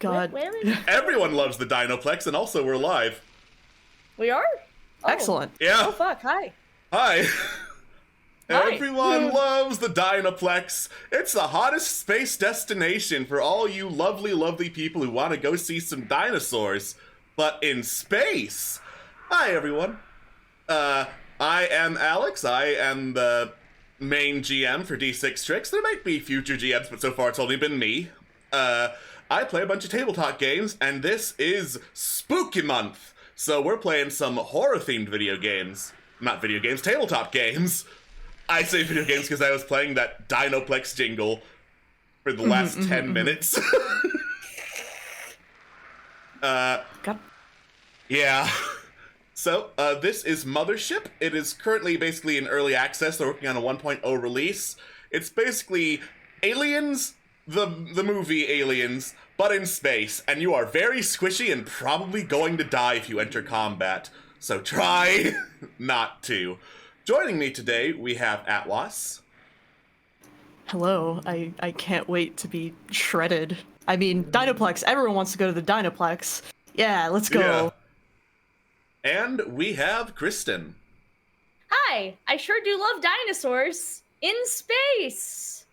God. Where is it? Everyone loves the Dinoplex, and also we're live. We are? Oh. Excellent. Yeah. Oh, fuck. Hi. Hi. Hi. Everyone loves the Dinoplex. It's the hottest space destination for all you lovely, lovely people who want to go see some dinosaurs, but in space. Hi, everyone. I am Alex. I am the main GM for D6 Tricks. There might be future GMs, but so far it's only been me. I play a bunch of tabletop games, and this is Spooky Month. So we're playing some horror-themed video games. Not video games, tabletop games. I say video games because I was playing that Dinoplex jingle for the last 10 minutes. God. Yeah. So, this is Mothership. It is currently basically in early access. They're working on a 1.0 release. It's basically Aliens, the movie Aliens, but in space. And you are very squishy and probably going to die if you enter combat. So try not to. Joining me today, we have Atlas. Hello. I can't wait to be shredded. I mean, Dinoplex. Everyone wants to go to the Dinoplex. Yeah, let's go. Yeah. And we have Kristen. Hi. I sure do love dinosaurs in space.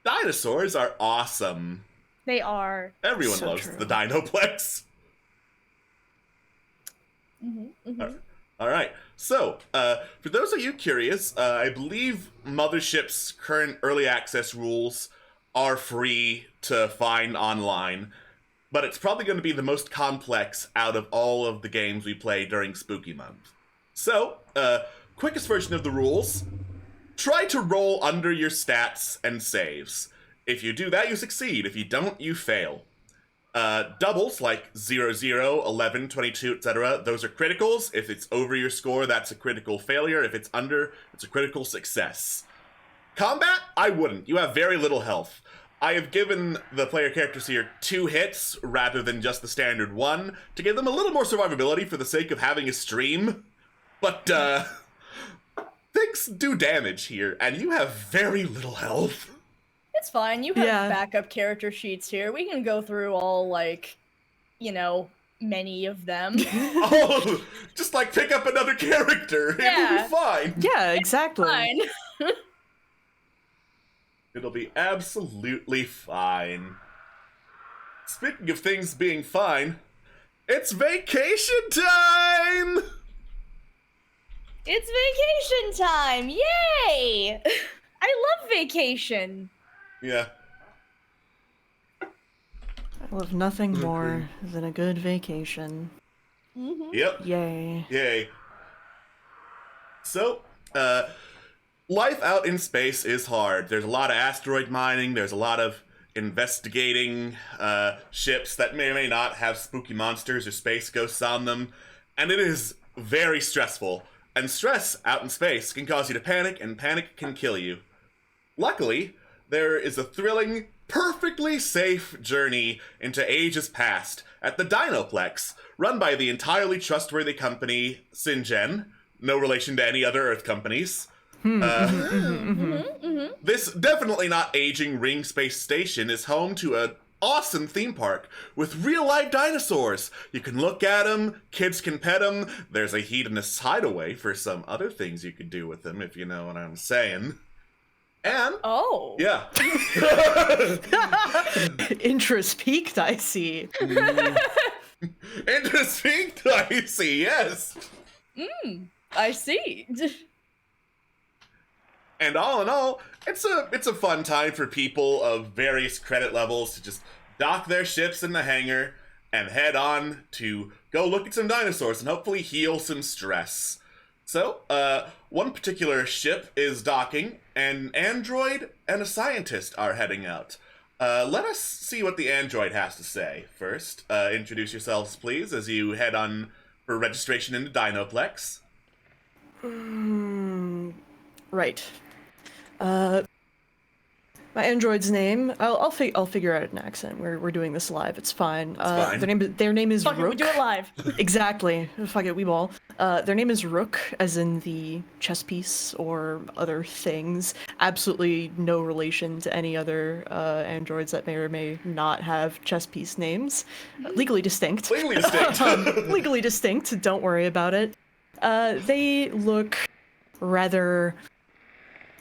Dinosaurs are awesome. They are. Everyone So loves true. the Dinoplex. All right. So, for those of you curious, I believe Mothership's current early access rules are free to find online, but it's probably going to be the most complex out of all of the games we play during Spooky Month. So, quickest version of the rules: try to roll under your stats and saves. If you do that, you succeed. If you don't, you fail. Doubles, like 0, 0, 11, 22, etc., those are criticals. If it's over your score, that's a critical failure. If it's under, it's a critical success. Combat, I wouldn't. You have very little health. I have given the player characters here 2 hits rather than just the standard 1 to give them a little more survivability for the sake of having a stream. But, things do damage here, and you have very little health. It's fine. You have Yeah. backup character sheets here. We can go through all, like, you know, many of them. Oh, just like pick up another character. It'll Yeah. be fine. Yeah, exactly. Fine. It'll be absolutely fine. Speaking of things being fine, it's vacation time! It's vacation time! Yay! I love vacation. Yeah. I love nothing more than a good vacation. Yep. Yay. Yay. So, life out in space is hard. There's a lot of asteroid mining, there's a lot of investigating ships that may or may not have spooky monsters or space ghosts on them, and it is very stressful. And stress out in space can cause you to panic, and panic can kill you. Luckily, there is a thrilling, perfectly safe journey into ages past at the Dinoplex, run by the entirely trustworthy company Syngen, no relation to any other Earth companies. This definitely not aging ring space station is home to an awesome theme park with real-life dinosaurs. You can look at them, kids can pet them, there's a hedonist hideaway for some other things you could do with them, if you know what I'm saying. And, Oh. yeah. Interest peaked, I see. Interesting, I see, yes. I see. And all in all, it's a fun time for people of various credit levels to just dock their ships in the hangar and head on to go look at some dinosaurs and hopefully heal some stress. So, one particular ship is docking, an android and a scientist are heading out. Let us see what the android has to say first. Introduce yourselves, please, as you head on for registration into Dinoplex. Right. My android's name. I'll figure out an accent. We're doing this live. It's fine. fine. Their name is Fuck it, Rook. we do it live. Exactly. Fuck it, we ball. Their name is Rook, as in the chess piece or other things. Absolutely no relation to any other androids that may or may not have chess piece names. Legally distinct. Legally distinct. Legally distinct. Don't worry about it. They look rather,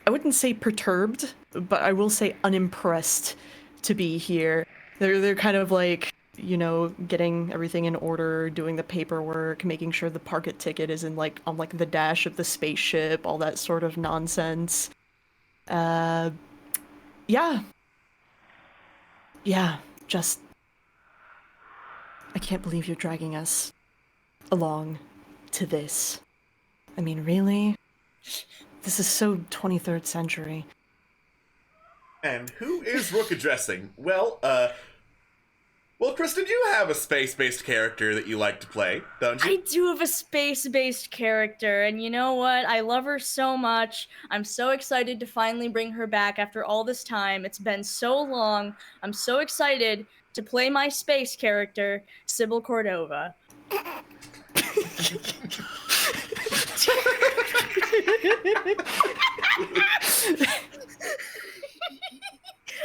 I wouldn't say perturbed, but I will say unimpressed to be here. They're kind of like, you know, getting everything in order, doing the paperwork, making sure the parking ticket is in like on like the dash of the spaceship, all that sort of nonsense. Yeah. Yeah, just I can't believe you're dragging us along to this. I mean, really? This is so 23rd century. And who is Rook addressing? Well, Kristen, you have a space-based character that you like to play, don't you? I do have a space-based character, and you know what? I love her so much. I'm so excited to finally bring her back after all this time. It's been so long. I'm so excited to play my space character, Sybil Cordova.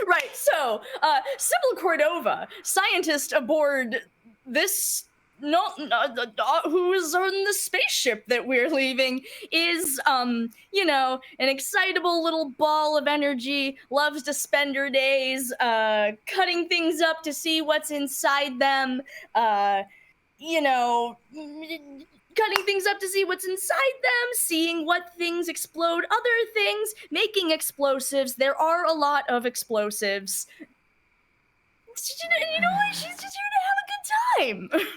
Right, so, Sybil Cordova, scientist aboard this, who's on the spaceship that we're leaving, is, you know, an excitable little ball of energy, loves to spend her days, cutting things up to see what's inside them, you know, cutting things up to see what's inside them, seeing what things explode, other things, making explosives. There are a lot of explosives. You know what? She's just here to have a good time.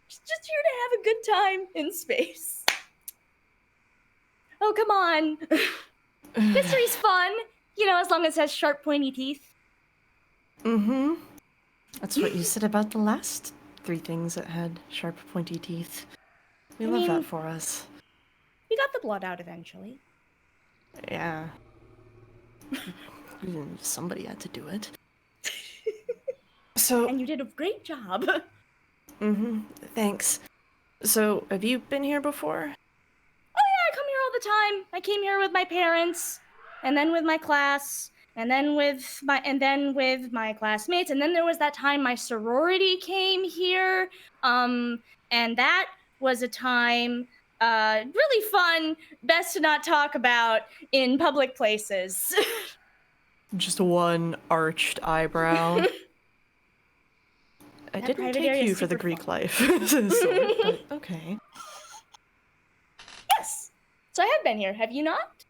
She's just here to have a good time in space. Oh, come on. History's fun. You know, as long as it has sharp, pointy teeth. Mm-hmm. That's what you said about the last 3 things that had sharp, pointy teeth. We love that for us. We got the blood out eventually. Yeah. Somebody had to do it. So. And you did a great job. Mm-hmm. Thanks. So, have you been here before? Oh yeah, I come here all the time. I came here with my parents, and then with my class, and then with my classmates, and then there was that time my sorority came here. And that was a time really fun, best to not talk about in public places. Just one arched eyebrow. I That didn't private take area is you for the super Greek fun. life, but okay. Yes. So I have been here. Have you not?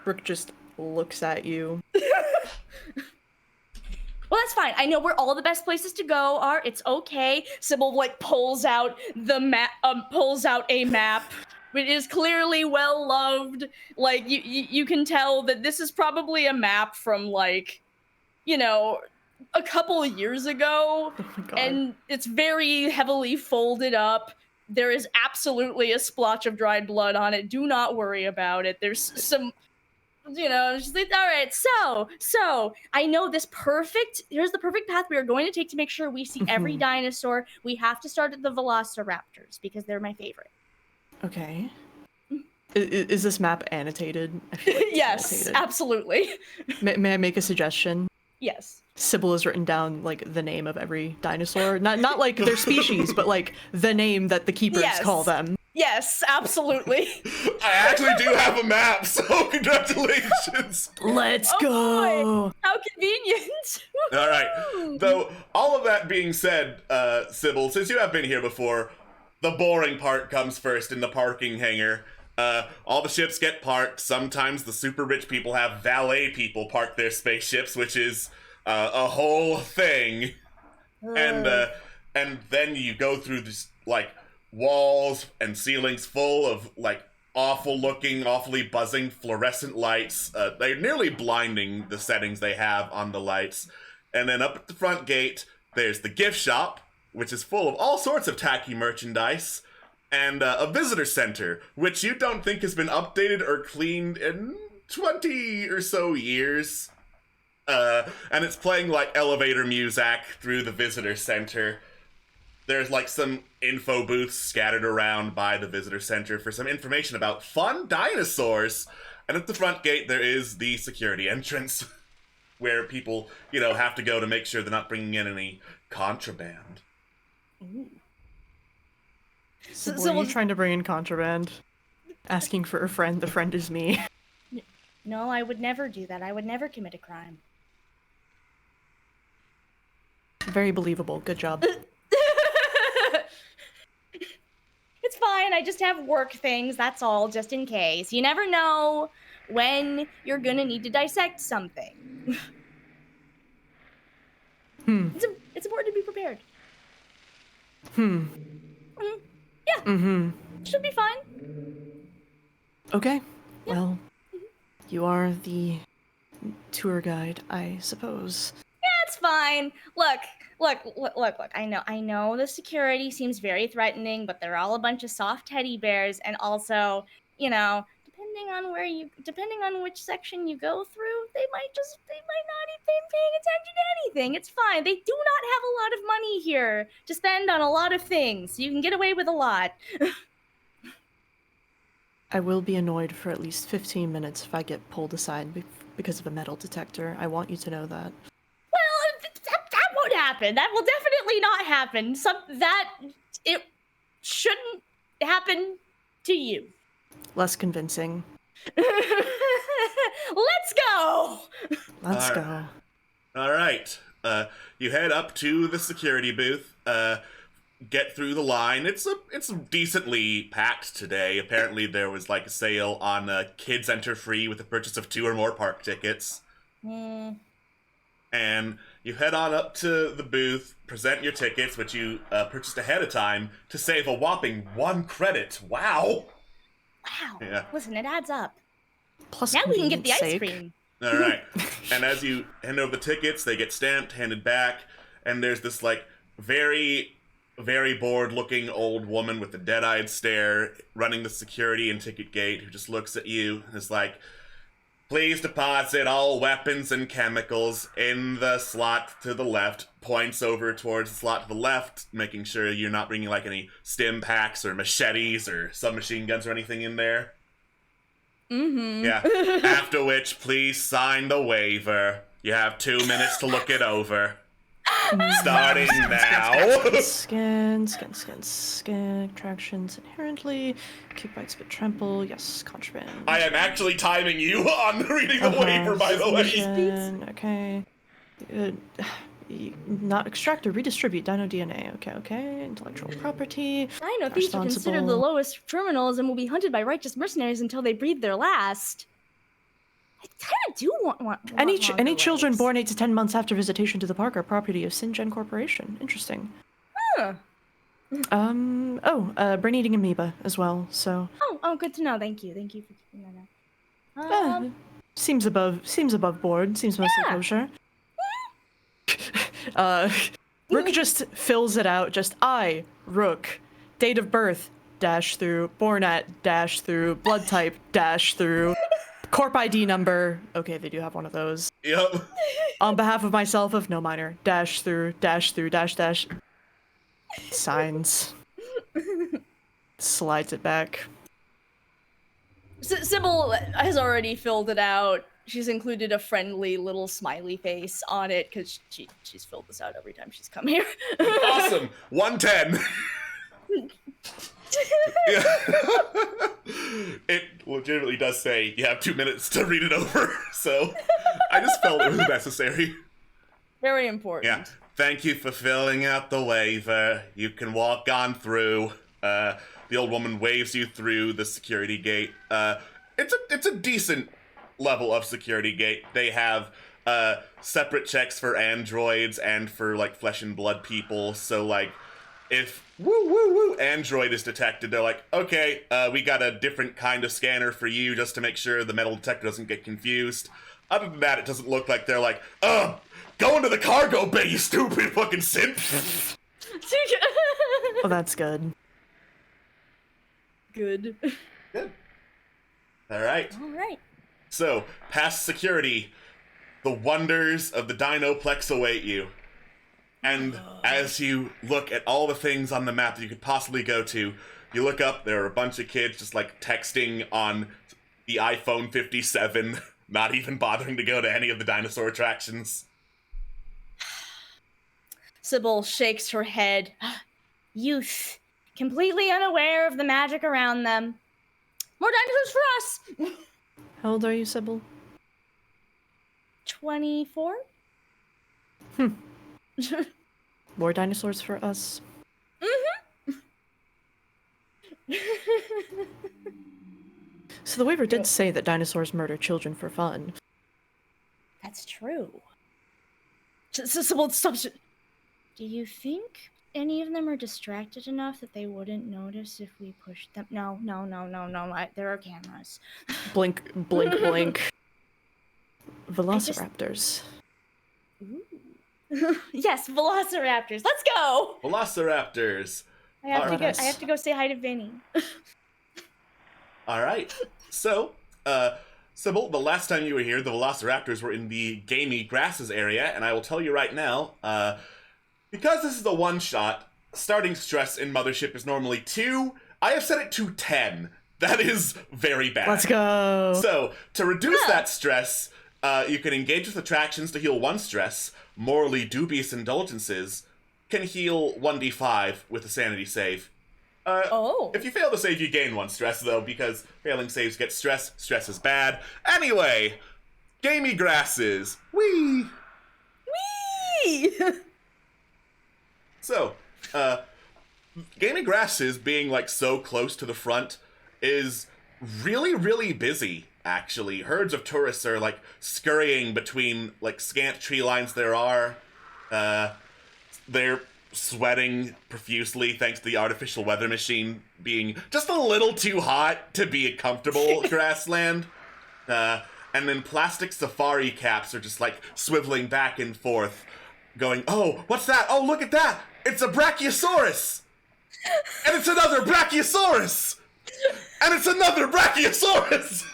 Brooke just looks at you. Well, that's fine. I know where all the best places to go are. It's okay. Sybil like pulls out the map. Pulls out a map. It is clearly well loved. Like you can tell that this is probably a map from like, you know, a couple of years ago, Oh my God. and it's very heavily folded up. There is absolutely a splotch of dried blood on it. Do not worry about it. There's some, you know, she's like, all right, so I know here's the perfect path we are going to take to make sure we see every dinosaur. We have to start at the velociraptors because they're my favorite. Okay. Is this map annotated? I feel like it's Yes, annotated. absolutely. May I make a suggestion? Yes. Sybil has written down like the name of every dinosaur, not like their species, but like the name that the keepers Yes. call them. Yes, absolutely. I actually do have a map, so congratulations. Let's Oh, go. boy. How convenient. All right. Though, all of that being said, Sybil, since you have been here before, the boring part comes first in the parking hangar. All the ships get parked. Sometimes the super rich people have valet people park their spaceships, which is a whole thing. And then you go through this, like, walls and ceilings full of, like, awful-looking, awfully buzzing fluorescent lights. They're nearly blinding, the settings they have on the lights. And then up at the front gate, there's the gift shop, which is full of all sorts of tacky merchandise, and a visitor center, which you don't think has been updated or cleaned in 20 or so years. And it's playing like elevator music through the visitor center. There's like some info booths scattered around by the visitor center for some information about fun dinosaurs. And at the front gate, there is the security entrance where people, have to go to make sure they're not bringing in any contraband. Ooh. So are you trying to bring in contraband? Asking for a friend. The friend is me. No, I would never do that. I would never commit a crime. Very believable. Good job. It's fine. I just have work things. That's all, just in case. You never know when you're gonna need to dissect something. It's important to be prepared. Yeah. Should be fine. Okay. Yeah. Well, you are the tour guide, I suppose. Yeah, it's fine. Look. I know the security seems very threatening, but they're all a bunch of soft teddy bears, and also, depending on which section you go through, they might not even be paying attention to anything. It's fine. They do not have a lot of money here to spend on a lot of things. You can get away with a lot. I will be annoyed for at least 15 minutes if I get pulled aside because of a metal detector. I want you to know that. Well, that won't happen. That will definitely not happen. It shouldn't happen to you. Less convincing. Let's go! Let's go. All right. You head up to the security booth. Get through the line. It's decently packed today. Apparently there was like a sale on kids enter free with the purchase of 2 or more park tickets. And you head on up to the booth, present your tickets, which you purchased ahead of time, to save a whopping 1 credit. Wow. Wow. Yeah. Listen, it adds up. Plus now we can get the ice sake. cream. All right. And as you hand over the tickets, they get stamped, handed back, and there's this like very, very bored-looking old woman with a dead-eyed stare running the security and ticket gate who just looks at you and is like, "Please deposit all weapons and chemicals in the slot to the left," points over towards the slot to the left, making sure you're not bringing like any stim packs or machetes or submachine guns or anything in there. Yeah. After which, please sign the waiver. You have 2 minutes to look it over. Starting now. Scan. Attractions inherently. Kick, bite, spit, trample. Yes, contraband. I am actually timing you on reading the waiver, by the way. Okay. Not extract or redistribute dino DNA. Okay. Intellectual property. I know thieves are considered the lowest criminals and will be hunted by righteous mercenaries until they breathe their last. I kind of do want any children born 8 to 10 months after visitation to the park are property of Syngene Corporation. Interesting. Huh. Brain-eating amoeba as well, so... Oh, good to know. Thank you for keeping that up. Seems above board. Seems mostly kosher. Rook just fills it out. Just I, Rook, date of birth, dash through, born at, dash through, blood type, dash through, corp ID number. Okay, they do have one of those. Yep. On behalf of myself of no minor, dash through, dash, signs. Slides it back. Sybil has already filled it out. She's included a friendly little smiley face on it because she's filled this out every time she's come here. Awesome. 110. Yeah. It legitimately does say you have 2 minutes to read it over, so I just felt it was necessary. Very important. Yeah. Thank you for filling out the waiver. You can walk on through. The old woman waves you through the security gate. It's a decent level of security gate. They have separate checks for androids and for like flesh and blood people. So like if android is detected, they're like, okay, we got a different kind of scanner for you just to make sure the metal detector doesn't get confused. Other than that, it doesn't look like they're like, go into the cargo bay, you stupid fucking synth. Oh, that's good. Good. Good. All right. All right. So, past security, the wonders of the Dinoplex await you. And as you look at all the things on the map that you could possibly go to, you look up, there are a bunch of kids just like texting on the iPhone 57, not even bothering to go to any of the dinosaur attractions. Sybil shakes her head. Youth, completely unaware of the magic around them. More dinosaurs for us! How old are you, Sybil? 24? More dinosaurs for us. So the waiver did say that dinosaurs murder children for fun. That's true. Sybil, stop. Do you think any of them are distracted enough that they wouldn't notice if we pushed them? No. There are cameras. Blink, blink, blink. Velociraptors. Yes, velociraptors. Let's go. Velociraptors. I have to go say hi to Vinny. All right. So, Sybil, the last time you were here, the Velociraptors were in the gamey grasses area, and I will tell you right now, because this is a one-shot, starting stress in Mothership is normally 2. I have set it to 10. That is very bad. Let's go. So, to reduce that stress, you can engage with attractions to heal 1 stress. Morally dubious indulgences can heal 1d5 with a sanity save. If you fail to save, you gain 1 stress, though, because failing saves get stress. Stress is bad. Anyway, gamey grasses. Whee! Whee! So, gamey grasses being, like, so close to the front is really, really busy, actually. Herds of tourists are, like, scurrying between, like, scant tree lines there are. They're sweating profusely thanks to the artificial weather machine being just a little too hot to be a comfortable grassland. And then plastic safari caps are just, like, swiveling back and forth, going, oh, what's that? Oh, look at that! It's a Brachiosaurus! And it's another Brachiosaurus! And it's another Brachiosaurus!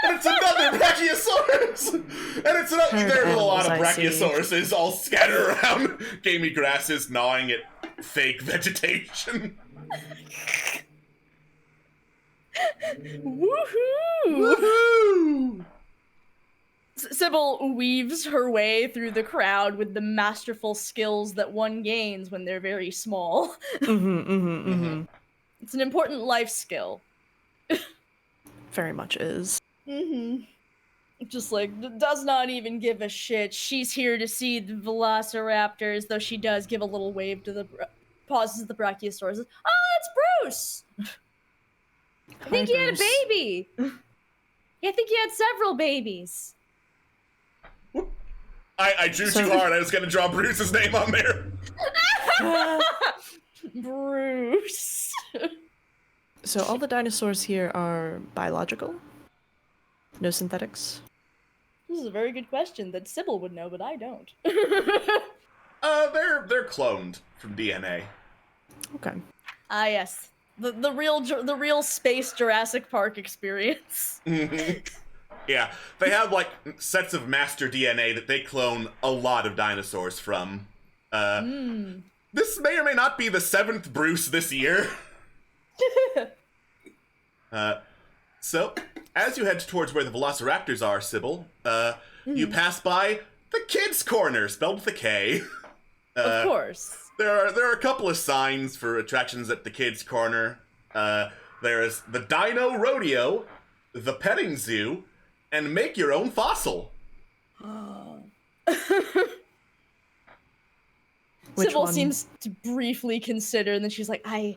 And it's another Brachiosaurus! And it's another... There's a lot of Brachiosauruses all scattered around gamey grasses, gnawing at fake vegetation. Woohoo! Woohoo! Sybil weaves her way through the crowd with the masterful skills that one gains when they're very small. It's an important life skill. Very much is. Just like, does not even give a shit. She's here to see the velociraptors, though she does give a little wave to the... pauses the Brachiosaurus. Oh, it's Bruce! I think he had a baby! I think he had several babies. I drew too hard. I was going to draw Bruce's name on there. Bruce. So all the dinosaurs here are biological? No synthetics? This is a very good question that Sybil would know, but I don't. They're cloned from DNA. Okay. Ah, yes. The real space Jurassic Park experience. Yeah, they have, like, sets of master DNA that they clone a lot of dinosaurs from. This may or may not be the 7th Bruce this year. So, as you head towards where the Velociraptors are, Sybil, you pass by the Kids Corner, spelled with a K. Of course. There are a couple of signs for attractions at the Kids Corner. There is the Dino Rodeo, the Petting Zoo, and Make Your Own Fossil. Sybil seems to briefly consider, and then she's like, do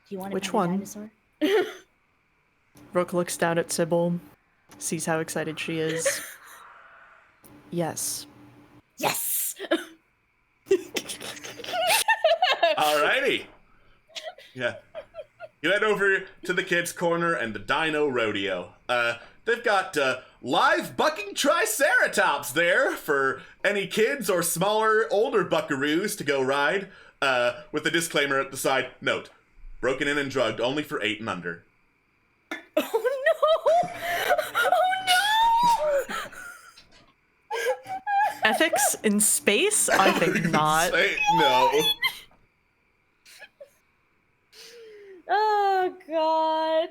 you want to Which pet one? a dinosaur? Rook looks down at Sybil, sees how excited she is. Yes. Yes! Alrighty. Yeah. You head over to the Kids Corner and the Dino Rodeo. They've got live bucking triceratops there for any kids or smaller, older buckaroos to go ride. With a disclaimer at the side, note, broken in and drugged only for 8 and under. Ethics in space? I think not. Say no. Oh God.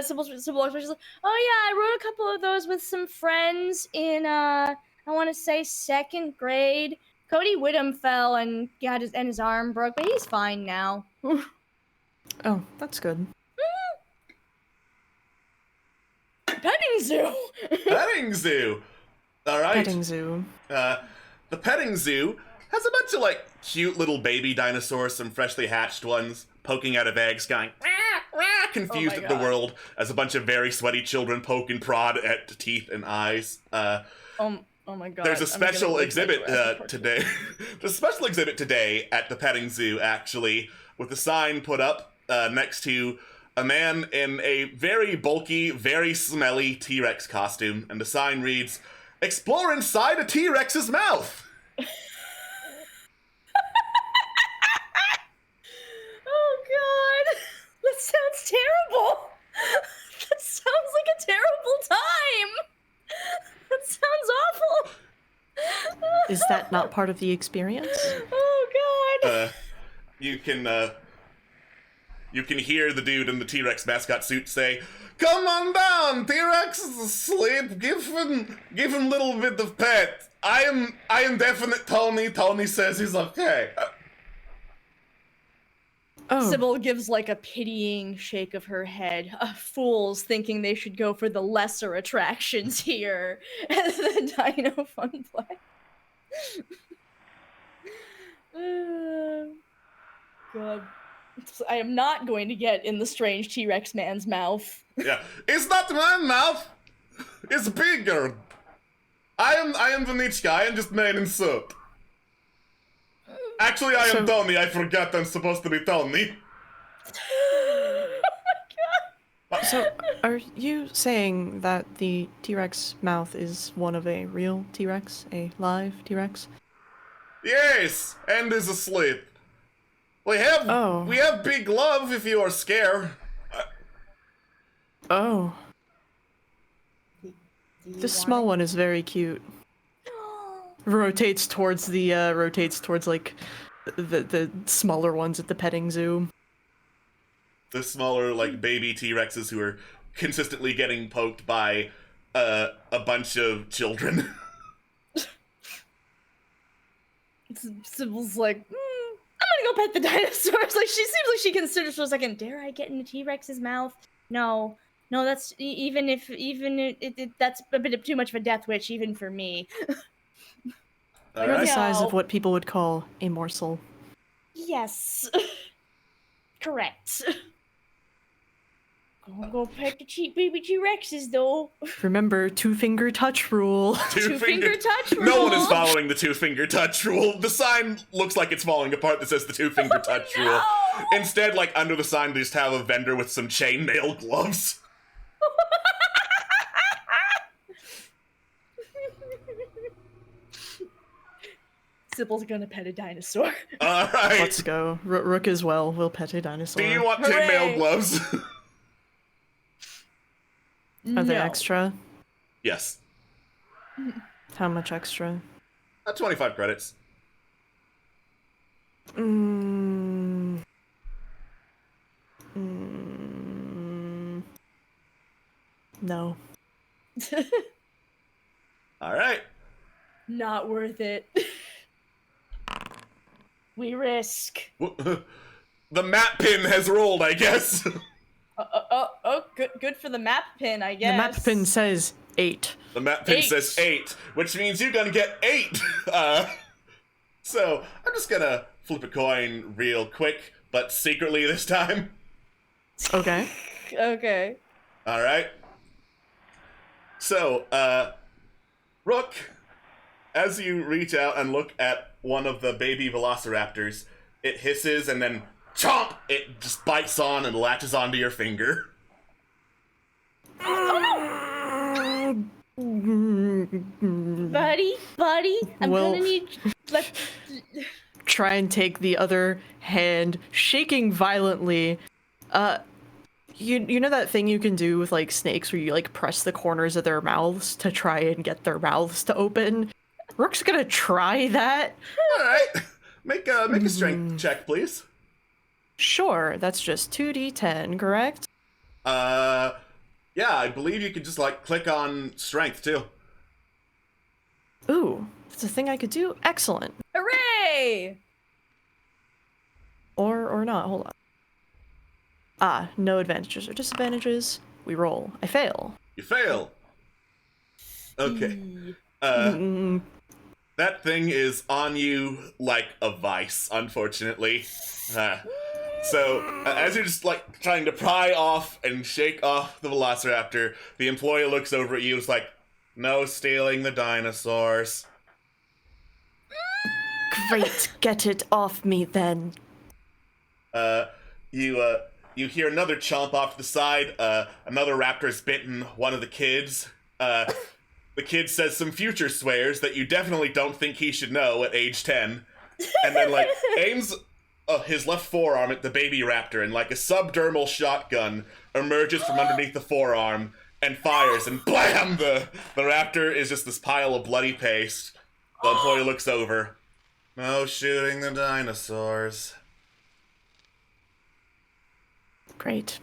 Sybil like, oh yeah, I wrote a couple of those with some friends in I want to say 2nd grade. Cody Whittam fell and got his arm broke, but he's fine now. Oh, that's good. Petting zoo. Petting zoo. All right. Petting zoo. The petting zoo has a bunch of like cute little baby dinosaurs, some freshly hatched ones poking out of eggs, going "Wah, wah," confused Oh my at the God. world as a bunch of very sweaty children poke and prod at teeth and eyes. Oh my God. There's a I'm gonna special lose my exhibit Jurassic Park today. There's a special exhibit today at the petting zoo, actually, with a sign put up next to a man in a very bulky, very smelly T-Rex costume, and the sign reads, "Explore inside a T-Rex's mouth." Oh God, that sounds terrible. That sounds like a terrible time. That sounds awful. Is that not part of the experience? Oh God. You can hear the dude in the T-Rex mascot suit say, "Come on down, T-Rex is asleep. Give him a little bit of pet. I am definite Tony. Tony says he's okay." Oh, Sybil gives like a pitying shake of her head. Fools thinking they should go for the lesser attractions here at the Dino Fun Play. God. I am not going to get in the strange T-Rex man's mouth. Yeah, it's not my mouth. It's bigger. I am the niche guy. I'm just man in suit. Actually, I am So- Tony. I forgot I'm supposed to be Tony. so are you saying that the T-Rex mouth is one of a real T-Rex, a live T-Rex? Yes, and is asleep. We have big love if you are scared. Oh, this small one is very cute. Rotates towards like the smaller ones at the petting zoo. The smaller, like, baby T-Rexes who are consistently getting poked by a bunch of children. Sybil's like, I'm gonna go pet the dinosaurs. Like, she seems like she considers for a second, dare I get in the T-Rex's mouth? No, that's even if that's a bit of too much of a death wish, even for me. All You're the right. size No. of what people would call a morsel. Yes, correct. Gonna go pet the cheap baby T-Rexes though. Remember, two-finger touch rule. Two-finger touch rule. No one is following the two-finger touch rule. The sign looks like it's falling apart that says the two-finger touch rule. Instead, like, under the sign, they just have a vendor with some chainmail gloves. Sybil's gonna pet a dinosaur. All right. Let's go. Rook as well. We'll pet a dinosaur. Do you want Hooray. chainmail gloves? Are they No. extra? Yes. How much extra? 25 credits. Mm. No. All right. Not worth it. We risk. The map pin has rolled, I guess. Good for the map pin, I guess. The map pin says 8. The map pin 8. says 8, which means you're gonna get 8. So I'm just gonna flip a coin real quick, but secretly this time. Okay. Okay. All right. So, Rook, as you reach out and look at one of the baby velociraptors, it hisses and then chomp! It just bites on and latches onto your finger. Buddy, I'm Well- gonna need. Try and take the other hand, shaking violently. You know that thing you can do with like snakes where you like press the corners of their mouths to try and get their mouths to open? Rook's gonna try that. All right, make a strength check, please. Sure, that's just 2d10, correct? Yeah, I believe you can just like click on strength too. Ooh, that's a thing I could do. Excellent. Hooray! Or not. Hold on. Ah, no advantages or disadvantages. We roll. I fail. You fail. Okay. That thing is on you like a vice, unfortunately. As you're just like trying to pry off and shake off the Velociraptor, the employee looks over at you and is like, "No stealing the dinosaurs." Great, get it off me then. You hear another chomp off to the side. Another raptor's bitten one of the kids. The kid says some future swears that you definitely don't think he should know at age 10. And then, like, aims his left forearm at the baby raptor, and, like, a subdermal shotgun emerges from underneath the forearm and fires, and blam! The raptor is just this pile of bloody paste. The employee looks over. No shooting the dinosaurs. Great.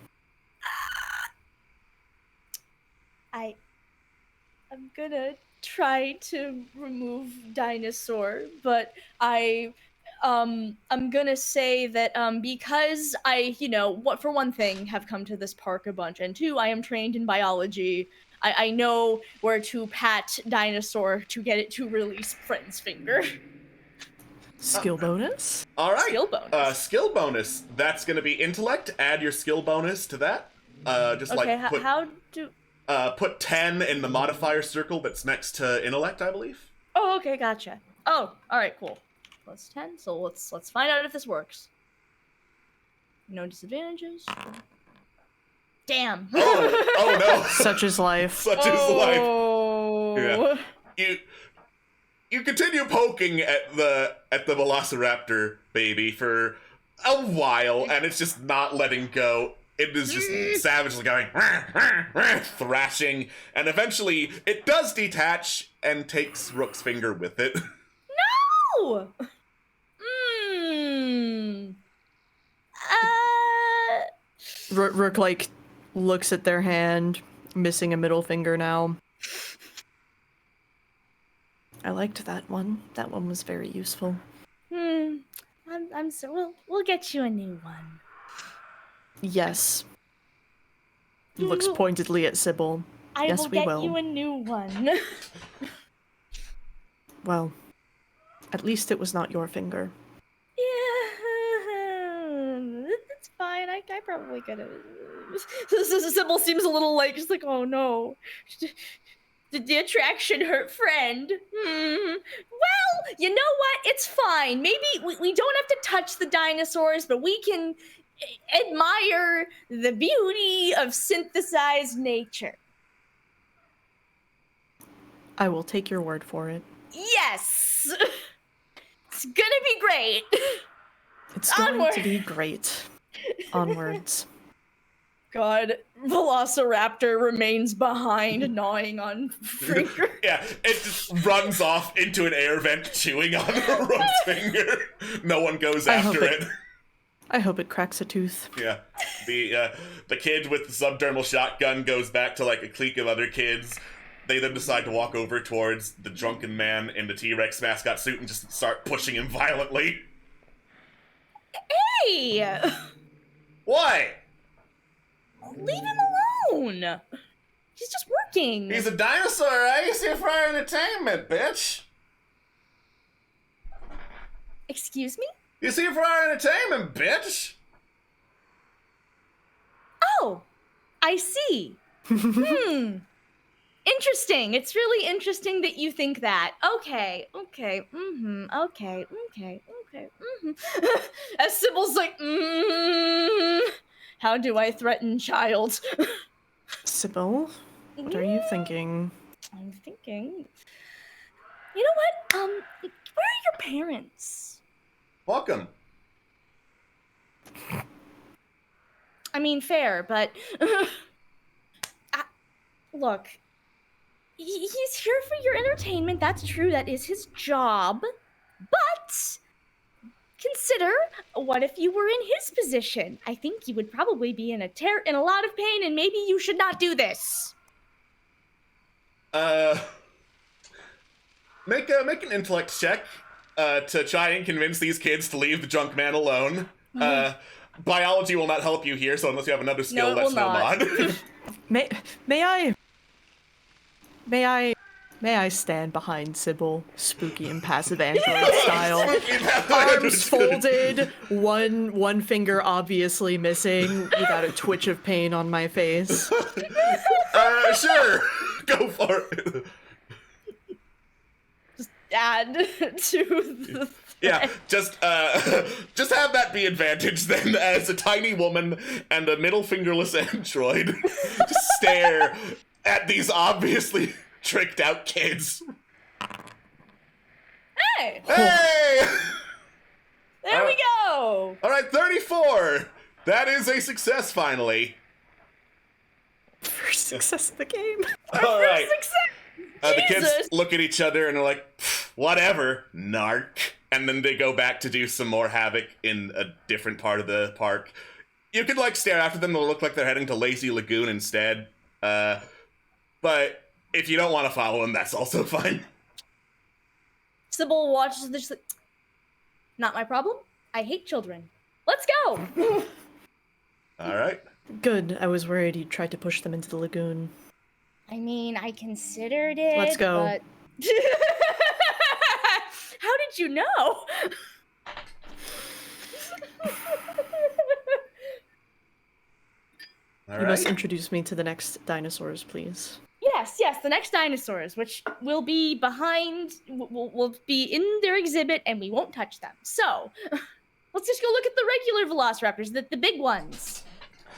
I'm gonna try to remove dinosaur, but I'm gonna say that because I, for one thing, have come to this park a bunch, and two, I am trained in biology. I know where to pat dinosaur to get it to release friend's finger. Skill bonus? All right. Skill bonus. Skill bonus. That's going to be intellect. Add your skill bonus to that. Put 10 in the modifier circle that's next to intellect, I believe. Oh, okay, gotcha. Oh, all right, cool. Plus 10. So let's find out if this works. No disadvantages. Damn. Oh no. Such is life. Such is life. Oh. Yeah. You continue poking at the Velociraptor baby for a while, and it's just not letting go. It is just savagely going, thrashing, and eventually it does detach and takes Rook's finger with it. No! Rook, like, looks at their hand, missing a middle finger now. I liked that one. That one was very useful. I'm so we'll get you a new one. Yes. He looks pointedly at Sybil. I will get you a new one. Well, at least it was not your finger. Yeah, it's fine. I probably could have. Sybil seems a little like, she's like, oh no. Did the attraction hurt friend? Well, you know what? It's fine. Maybe we don't have to touch the dinosaurs, but we can admire the beauty of synthesized nature. I will take your word for it. Yes! It's gonna be great. It's going to be great. Onwards. God, Velociraptor remains behind, gnawing on finger. Yeah, it just runs off into an air vent, chewing on Rook's finger. No one goes after it. I hope it cracks a tooth. Yeah, the kid with the subdermal shotgun goes back to like a clique of other kids. They then decide to walk over towards the drunken man in the T-Rex mascot suit and just start pushing him violently. Hey! What? Leave him alone! He's just working! He's a dinosaur, right? He's here for our entertainment, bitch! Excuse me? He's here for our entertainment, bitch! Oh! I see. Interesting. It's really interesting that you think that. Okay. As Sybil's like, how do I threaten child? Sybil, what are you thinking? I'm thinking. You know what? Where are your parents? Welcome. I mean, fair, but look, he's here for your entertainment. That's true. That is his job. But consider, what if you were in his position? I think you would probably be in a lot of pain, and maybe you should not do this. Make an intellect check to try and convince these kids to leave the drunk man alone. Biology will not help you here, so unless you have another skill, No, it that's will no not. mod. May I stand behind Sybil, spooky and passive android style? Arms folded, one finger obviously missing, without a twitch of pain on my face. Sure. Go for it. Add to the Yeah, just have that be advantage then, as a tiny woman and a middle fingerless android just stare at these obviously tricked out kids. Hey! Hey! There we go! All right, 34. That is a success finally. First success of the game. All right. Success! The kids Jesus. look at each other and are like, whatever, narc. And then they go back to do some more havoc in a different part of the park. You could, like, stare after them. They'll look like they're heading to Lazy Lagoon instead. But if you don't want to follow them, that's also fine. Sybil watches this. Not my problem. I hate children. Let's go! All right. Good. I was worried you tried to push them into the lagoon. I mean, I considered it. Let's go. But... How did you know? All You must right. introduce me to the next dinosaurs, please. Yes, the next dinosaurs, which will be behind, will be in their exhibit, and we won't touch them. So, let's just go look at the regular velociraptors, the big ones.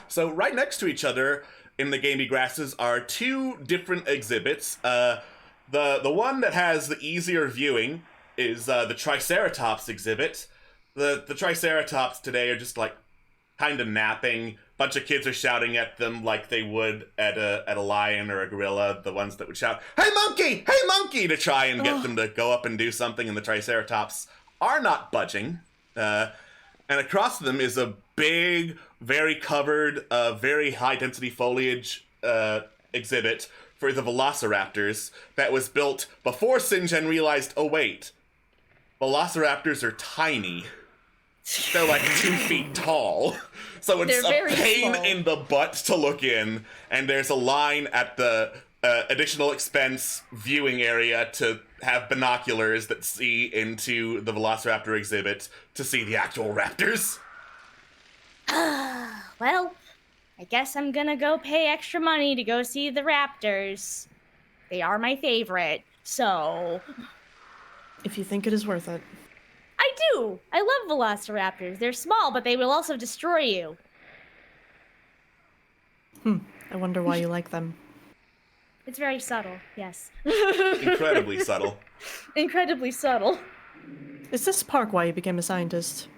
So right next to each other in the gamey grasses are two different exhibits. The one that has the easier viewing is the Triceratops exhibit. The Triceratops today are just like kind of napping. Bunch of kids are shouting at them like they would at a lion or a gorilla. The ones that would shout, "Hey monkey! Hey monkey!" to try and get them to go up and do something. And the Triceratops are not budging. And across them is a big, very covered, very high-density foliage exhibit for the Velociraptors that was built before Singen realized, oh wait, Velociraptors are tiny. They're like 2 feet tall. So it's They're a very pain small. in the butt to look in, and there's a line at the additional expense viewing area to have binoculars that see into the Velociraptor exhibit to see the actual raptors. Well, I guess I'm gonna go pay extra money to go see the raptors. They are my favorite, so... If you think it is worth it. I do! I love velociraptors. They're small, but they will also destroy you. I wonder why you like them. It's very subtle, yes. Incredibly subtle. Incredibly subtle. Is this park why you became a scientist?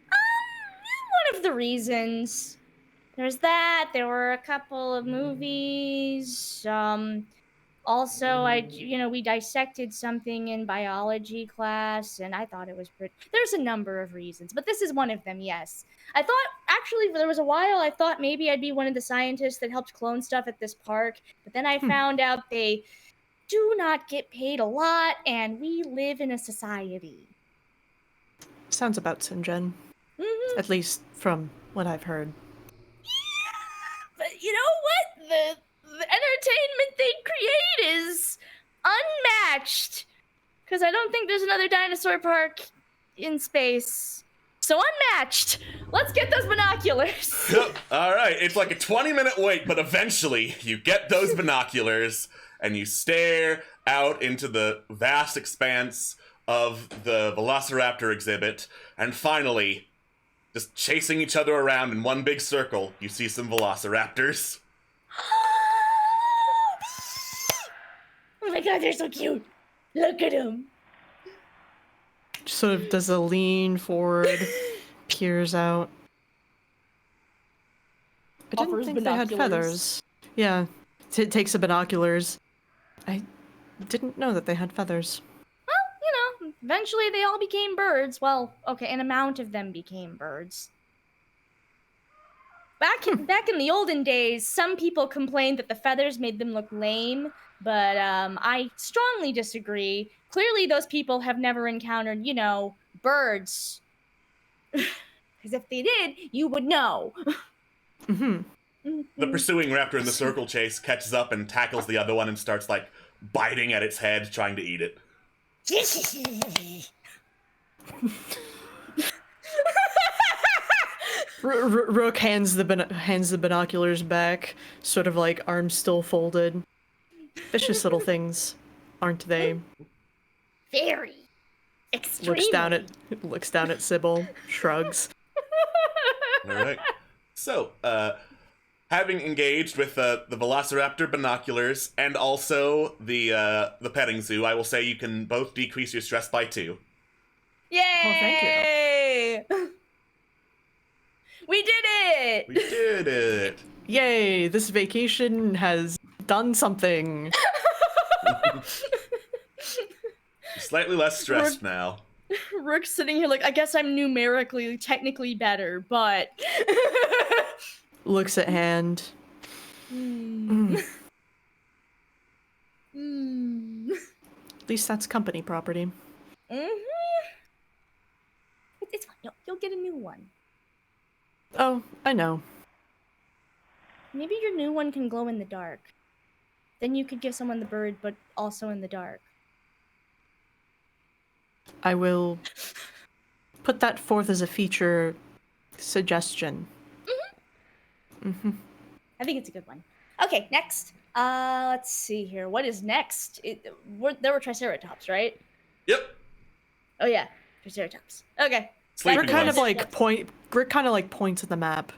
One of the reasons. There's that. There were a couple of movies. Also, we dissected something in biology class, and I thought it was pretty. There's a number of reasons, but this is one of them, yes. I thought, actually, there was a while I thought maybe I'd be one of the scientists that helped clone stuff at this park, but then I found out they do not get paid a lot, and we live in a society. Sounds about Singen. Mm-hmm. At least from what I've heard. But you know what? The entertainment they create is unmatched. Because I don't think there's another dinosaur park in space. So unmatched. Let's get those binoculars. All right, it's like a 20-minute wait, but eventually you get those binoculars and you stare out into the vast expanse of the Velociraptor exhibit, and finally, just chasing each other around in one big circle, you see some Velociraptors. Oh my god, they're so cute. Look at them. Just sort of does a lean forward, peers out. didn't offers think binoculars. they had feathers. Yeah, takes the binoculars. I didn't know that they had feathers. You know, eventually they all became birds. Well, okay, an amount of them became birds. Back in the olden days, some people complained that the feathers made them look lame, but I strongly disagree. Clearly, those people have never encountered, you know, birds. Because if they did, you would know. The pursuing raptor in the circle chase catches up and tackles the other one and starts, like, biting at its head, trying to eat it. Rook hands the binoculars back, sort of like arms still folded. Vicious little things, aren't they? Very. Extremely. Looks down at Sybil, shrugs. All right. So, having engaged with the Velociraptor binoculars and also the petting zoo, I will say you can both decrease your stress by 2. Yay! Oh, thank you. We did it! We did it! Yay! This vacation has done something. Slightly less stressed now. Rook's sitting here like, I guess I'm numerically, technically better, but... Looks at hand. Mm. At least that's company property. It's fine. You'll get a new one. Oh, I know. Maybe your new one can glow in the dark. Then you could give someone the bird, but also in the dark. I will put that forth as a feature suggestion. I think it's a good one. Okay, next. Let's see here. What is next? There were Triceratops, right? Yep. Oh yeah, Triceratops. Okay. Sleeping Rick kind of ones. like Rick kind of like points at the map.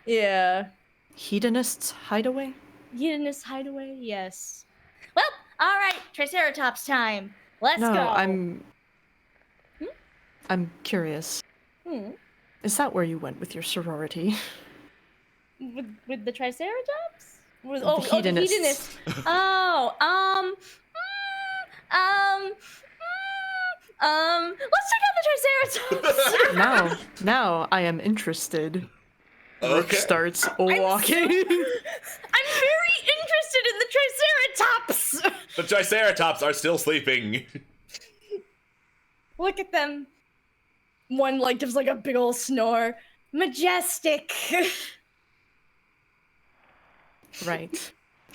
Yeah. Hedonist's hideaway? Hedonist hideaway, yes. Well, all right, Triceratops time. Let's No, go. I'm curious. Is that where you went with your sorority? With the Triceratops? With, The the hedonists. hedonist. Let's check out the Triceratops. Now I am interested. Rook Okay. starts walking. I'm very interested in the Triceratops. The Triceratops are still sleeping. Look at them. One like gives like a big old snore. Majestic. Right.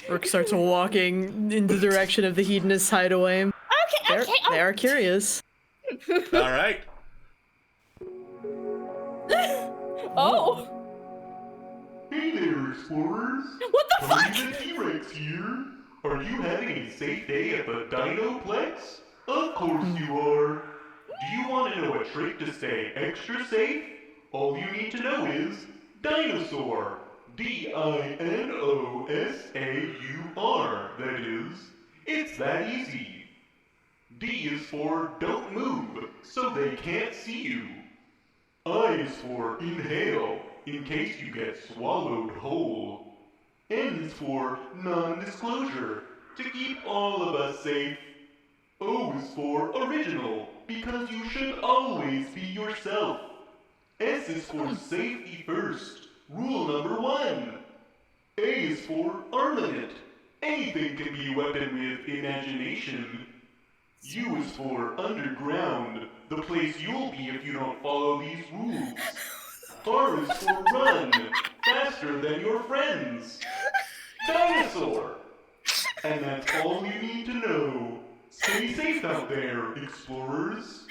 Rook starts walking in the direction of the hedonist hideaway. Okay. They are curious. All right. Oh. Hey there, explorers! What the fuck? Tony the T-Rex here! Are you having a safe day at the Dinoplex? Of course you are! Do you want to know a trick to stay extra safe? All you need to know is dinosaur! D-I-N-O-S-A-U-R, that is. It's that easy. D is for don't move, so they can't see you. I is for inhale, in case you get swallowed whole. N is for non-disclosure, to keep all of us safe. O is for original, because you should always be yourself. S is for safety first, rule number 1. A is for armament. Anything can be a weapon with imagination. U is for underground, the place you'll be if you don't follow these rules. R is for run, faster than your friends. Dinosaur! And that's all you need to know. Stay safe out there, explorers.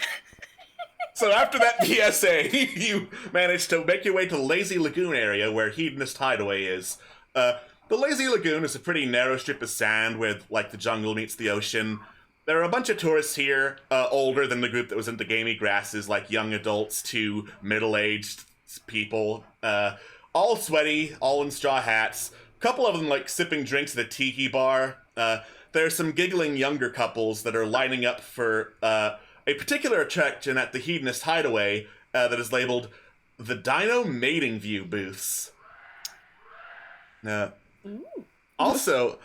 So after that PSA, you managed to make your way to the Lazy Lagoon area where Hedonist Hideaway is. The Lazy Lagoon is a pretty narrow strip of sand where, like, the jungle meets the ocean. There are a bunch of tourists here, older than the group that was into gamey grasses, like young adults to middle-aged people. All sweaty, all in straw hats. A couple of them, like, sipping drinks at a tiki bar. There are some giggling younger couples that are lining up for a particular attraction at the Hedonist Hideaway that is labeled the Dino Mating View booths. Uh, Ooh. also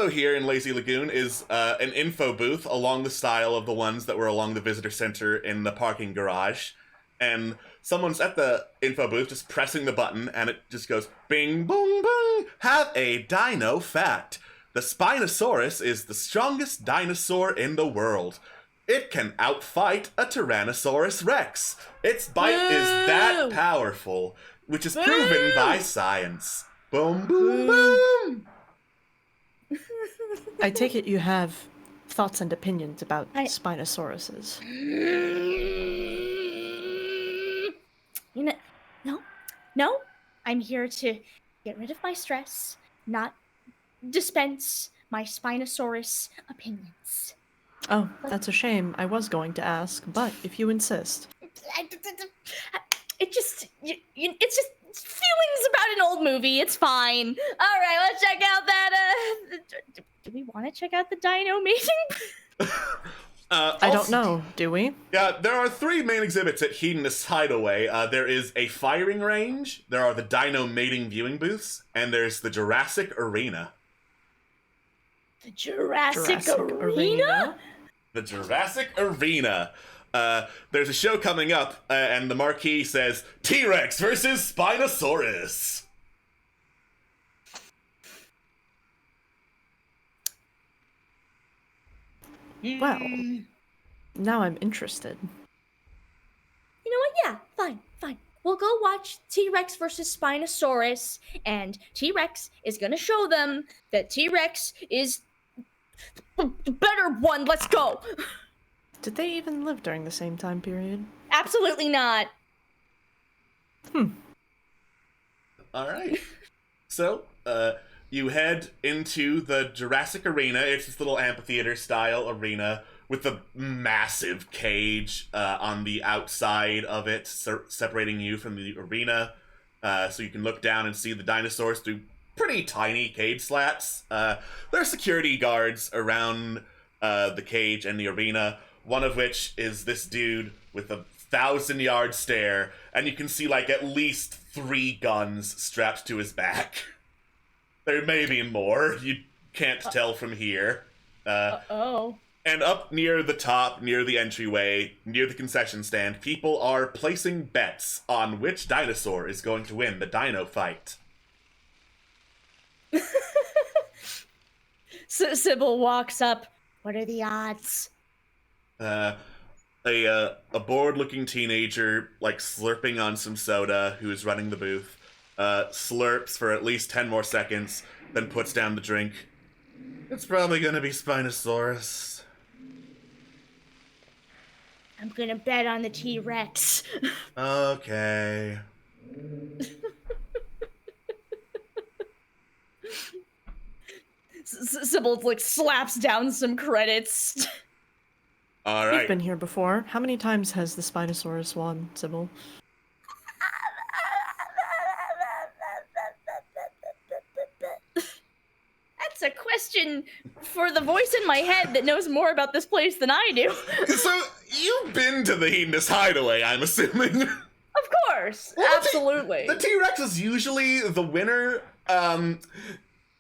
here in Lazy Lagoon is an info booth along the style of the ones that were along the visitor center in the parking garage. And someone's at the info booth just pressing the button, and it just goes bing, boom, boom. Have a dino fact. The Spinosaurus is the strongest dinosaur in the world. It can outfight a Tyrannosaurus Rex. Its bite is that powerful, which is proven by science. Boom, boom, boom. I take it you have thoughts and opinions about Spinosauruses. You know, no. I'm here to get rid of my stress, not dispense my Spinosaurus opinions. Oh, that's a shame. I was going to ask, but if you insist. It just, it's just feelings about an old movie. It's fine. All right, let's check out that. Do we want to check out the dino mating? I don't know. Do we? Yeah, there are 3 main exhibits at Hedonist's Hideaway. There is a firing range, there are the dino mating viewing booths, and there's the Jurassic Arena. The Jurassic Arena? The Jurassic Arena. There's a show coming up, and the marquee says T-Rex versus Spinosaurus. Well, now I'm interested. You know what? Yeah, fine. We'll go watch T-Rex versus Spinosaurus, and T-Rex is gonna show them that T-Rex is the better one. Let's go. Did they even live during the same time period? Absolutely not. All right. So, you head into the Jurassic Arena. It's this little amphitheater-style arena with a massive cage on the outside of it, separating you from the arena, so you can look down and see the dinosaurs through pretty tiny cage slats. There are security guards around the cage and the arena, one of which is this dude with a 1,000-yard stare, and you can see like at least 3 guns strapped to his back. There may be more. You can't tell from here. And up near the top, near the entryway, near the concession stand, people are placing bets on which dinosaur is going to win the dino fight. Sybil walks up. What are the odds? A bored-looking teenager, like, slurping on some soda, who is running the booth, slurps for at least 10 more seconds, then puts down the drink. It's probably gonna be Spinosaurus. I'm gonna bet on the T-Rex. Okay. Sybil, like, slaps down some credits. All right. We've been here before. How many times has the Spinosaurus won, Sybil? That's a question for the voice in my head that knows more about this place than I do. So, you've been to the Hedonist Hideaway, I'm assuming. Of course. Well, absolutely. The T-Rex is usually the winner.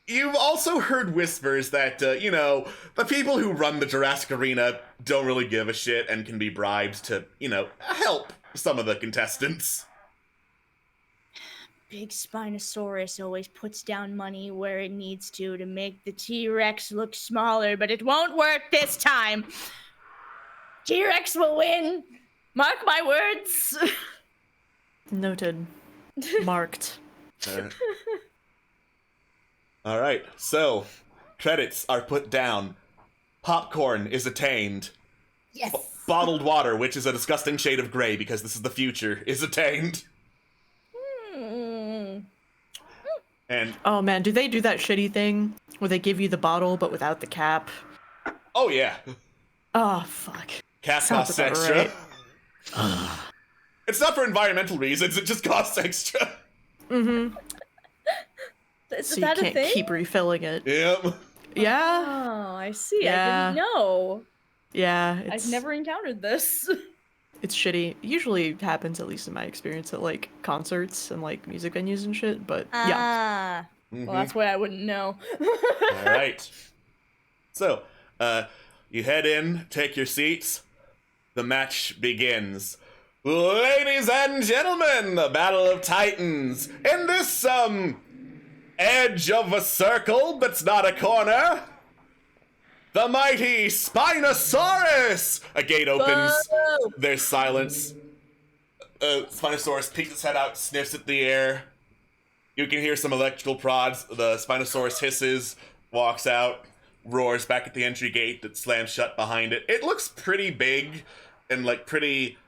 You've also heard whispers that, the people who run the Jurassic Arena don't really give a shit and can be bribed to, help some of the contestants. Big Spinosaurus always puts down money where it needs to make the T-Rex look smaller, but it won't work this time. T-Rex will win. Mark my words. Noted. Marked. All right, so credits are put down. Popcorn is attained. Yes. Bottled water, which is a disgusting shade of gray because this is the future, is attained. And oh man, do they do that shitty thing where they give you the bottle but without the cap? Oh yeah. Oh fuck. Cap Sounds costs about extra. Right. It's not for environmental reasons, it just costs extra. Mm-hmm. Is So that you a can't thing? keep refilling it. Yep. Yeah. Oh, I see. Yeah. I didn't know. Yeah. I've never encountered this. It's shitty. Usually happens, at least in my experience, at like concerts and like music venues and shit. But yeah. Well, that's why I wouldn't know. All right. So, you head in, take your seats. The match begins. Ladies and gentlemen, the Battle of Titans. In this, edge of a circle, but's not a corner. The mighty Spinosaurus! A gate opens. Whoa! There's silence. Spinosaurus peeks its head out, sniffs at the air. You can hear some electrical prods. The Spinosaurus hisses, walks out, roars back at the entry gate that slams shut behind it. It looks pretty big and like pretty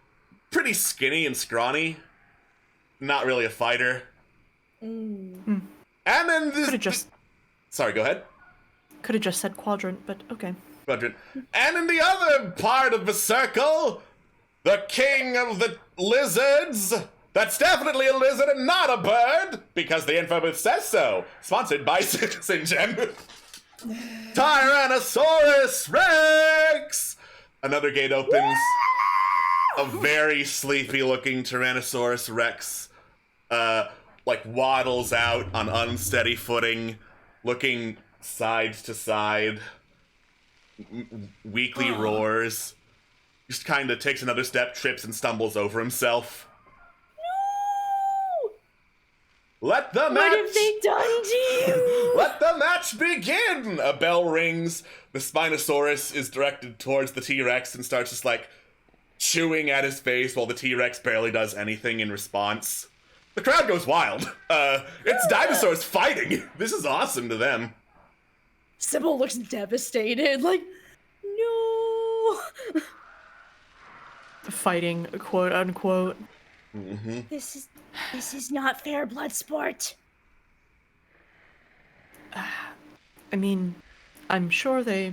skinny and scrawny. Not really a fighter. And then this. Sorry, go ahead. Could have just said quadrant, but okay. Quadrant. And in the other part of the circle, the king of the lizards. That's definitely a lizard and not a bird, because the info booth says so. Sponsored by Citizen Gen. Tyrannosaurus Rex! Another gate opens. A very sleepy-looking Tyrannosaurus Rex, waddles out on unsteady footing, looking side to side, weakly roars, just kind of takes another step, trips, and stumbles over himself. Let the match... What have they done to you? Let the match begin! A bell rings. The Spinosaurus is directed towards the T-Rex and starts just, chewing at his face while the T-Rex barely does anything in response. The crowd goes wild. It's dinosaurs fighting. This is awesome to them. Sybil looks devastated, no! Fighting, quote unquote. This is not fair, Bloodsport. I mean, I'm sure they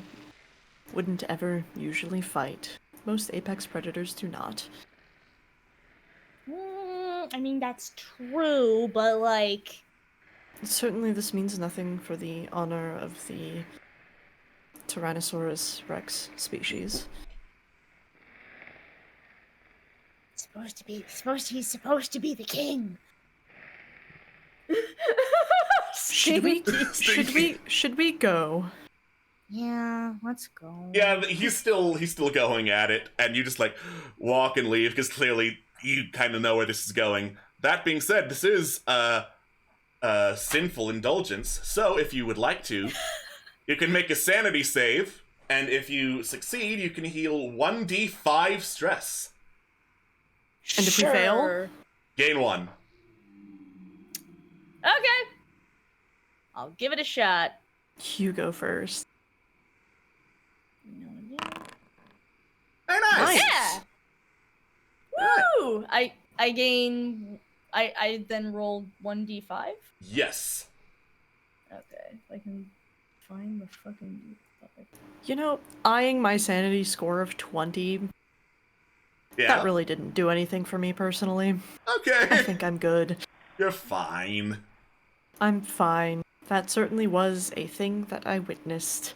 wouldn't ever usually fight. Most apex predators do not. I mean, that's true, but Certainly this means nothing for the honor of the Tyrannosaurus Rex species. He's supposed to be the king. Should we go? Yeah, let's go. Yeah, he's still going at it, and you just walk and leave because clearly you kind of know where this is going. That being said, this is sinful indulgence. So if you would like to, you can make a sanity save, and if you succeed, you can heal 1d5 stress. And if we fail? Gain 1. Okay. I'll give it a shot. You go first. Very nice! Yeah! Woo! I gain... I then roll 1d5? Yes. Okay, if I can find the fucking d5. You know, eyeing my sanity score of 20, Yeah. that really didn't do anything for me personally. I Okay. think I'm good. You're fine. I'm fine. That certainly was a thing that I witnessed.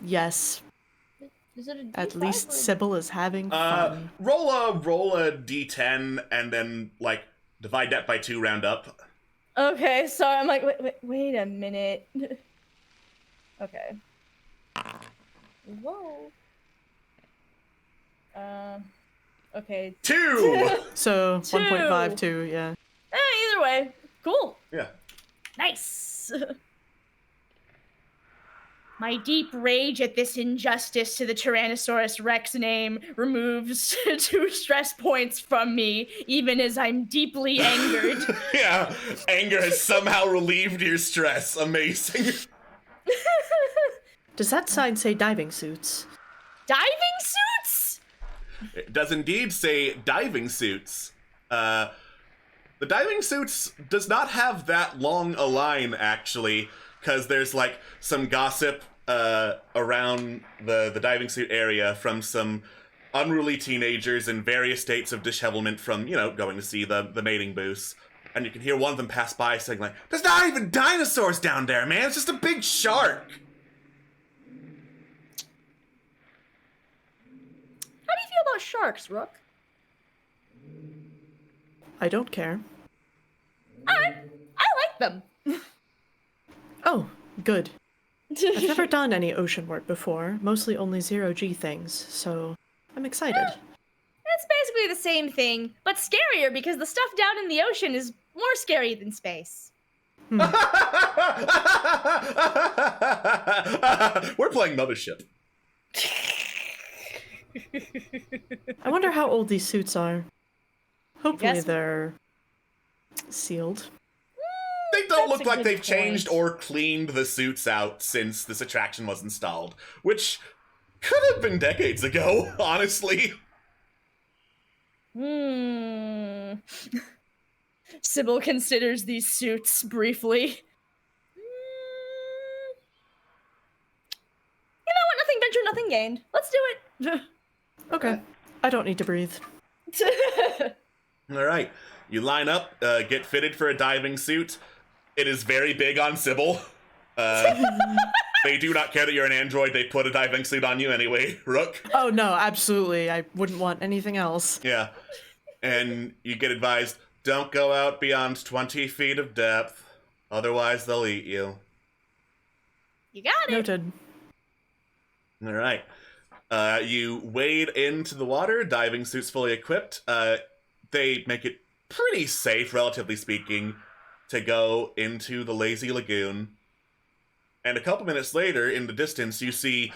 Yes, Is it a d5 at least or- Sybil is having fun. Roll a d10 and then divide that by 2, round up. Okay, sorry, I'm wait a minute. Okay. Whoa. Okay. 2. So, 2. 1.52, yeah. Either way, cool. Yeah. Nice. My deep rage at this injustice to the Tyrannosaurus Rex name removes 2 stress points from me, even as I'm deeply angered. Yeah. Anger has somehow relieved your stress. Amazing. Does that sign say diving suits? Diving suits? It does indeed say diving suits. The diving suits does not have that long a line, actually, because there's some gossip around the diving suit area from some unruly teenagers in various states of dishevelment from, going to see the mating booths. And you can hear one of them pass by saying, there's not even dinosaurs down there, man! It's just a big shark! How do you feel about sharks, Rook? I don't care. I like them. Oh, good. I've never done any ocean work before, mostly only zero-G things, so I'm excited. It's basically the same thing, but scarier because the stuff down in the ocean is more scary than space. We're playing Mothership. I wonder how old these suits are. Hopefully guess- they're sealed. They don't That's look a like good they've changed point. or cleaned the suits out since this attraction was installed, which could have been decades ago, honestly. Sybil considers these suits briefly. You know what? Nothing ventured, nothing gained. Let's do Okay. I don't need to breathe. it. All right, you line up, get fitted for a diving suit. It is very big on Sybil. They do not care that you're an android. They put a diving suit on you anyway, Rook. Oh no, absolutely. I wouldn't want anything else. Yeah. And you get advised, don't go out beyond 20 feet of depth. Otherwise, they'll eat you. You got it. Noted. All right. You wade into the water, diving suits fully equipped. They make it pretty safe, relatively speaking, to go into the lazy lagoon. And a couple minutes later, in the distance, you see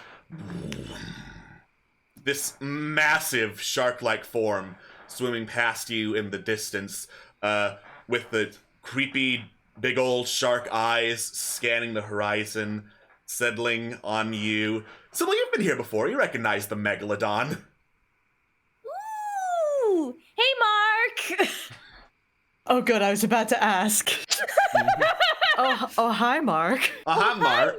this massive shark-like form swimming past you in the distance, with the creepy big old shark eyes scanning the horizon, settling on you. Sybil, you've been here before. You recognize the Megalodon. Ooh. Hey, Mark. Oh good, I was about to ask. Oh, hi, Mark. Hi, Mark. Hi, Mark.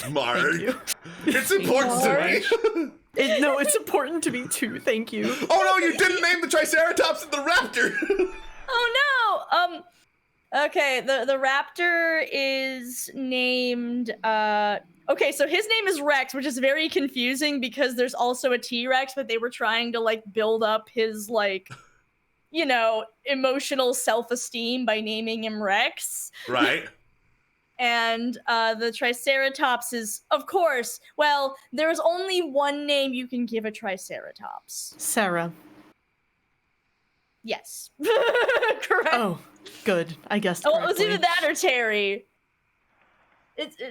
Mark. Thank you. It's important to me. No, it's important to me too, thank you. Oh no, you didn't name the Triceratops and the raptor. Oh no. Okay, the raptor is named okay, so his name is Rex, which is very confusing because there's also a T-Rex, but they were trying to like build up his like, you know, emotional self-esteem by naming him Rex. Right. And the Triceratops is, of course, well, there's only one name you can give a Triceratops. Sarah. Yes. Correct. Oh, good. I guessed Oh, it was correctly. either that or Terry.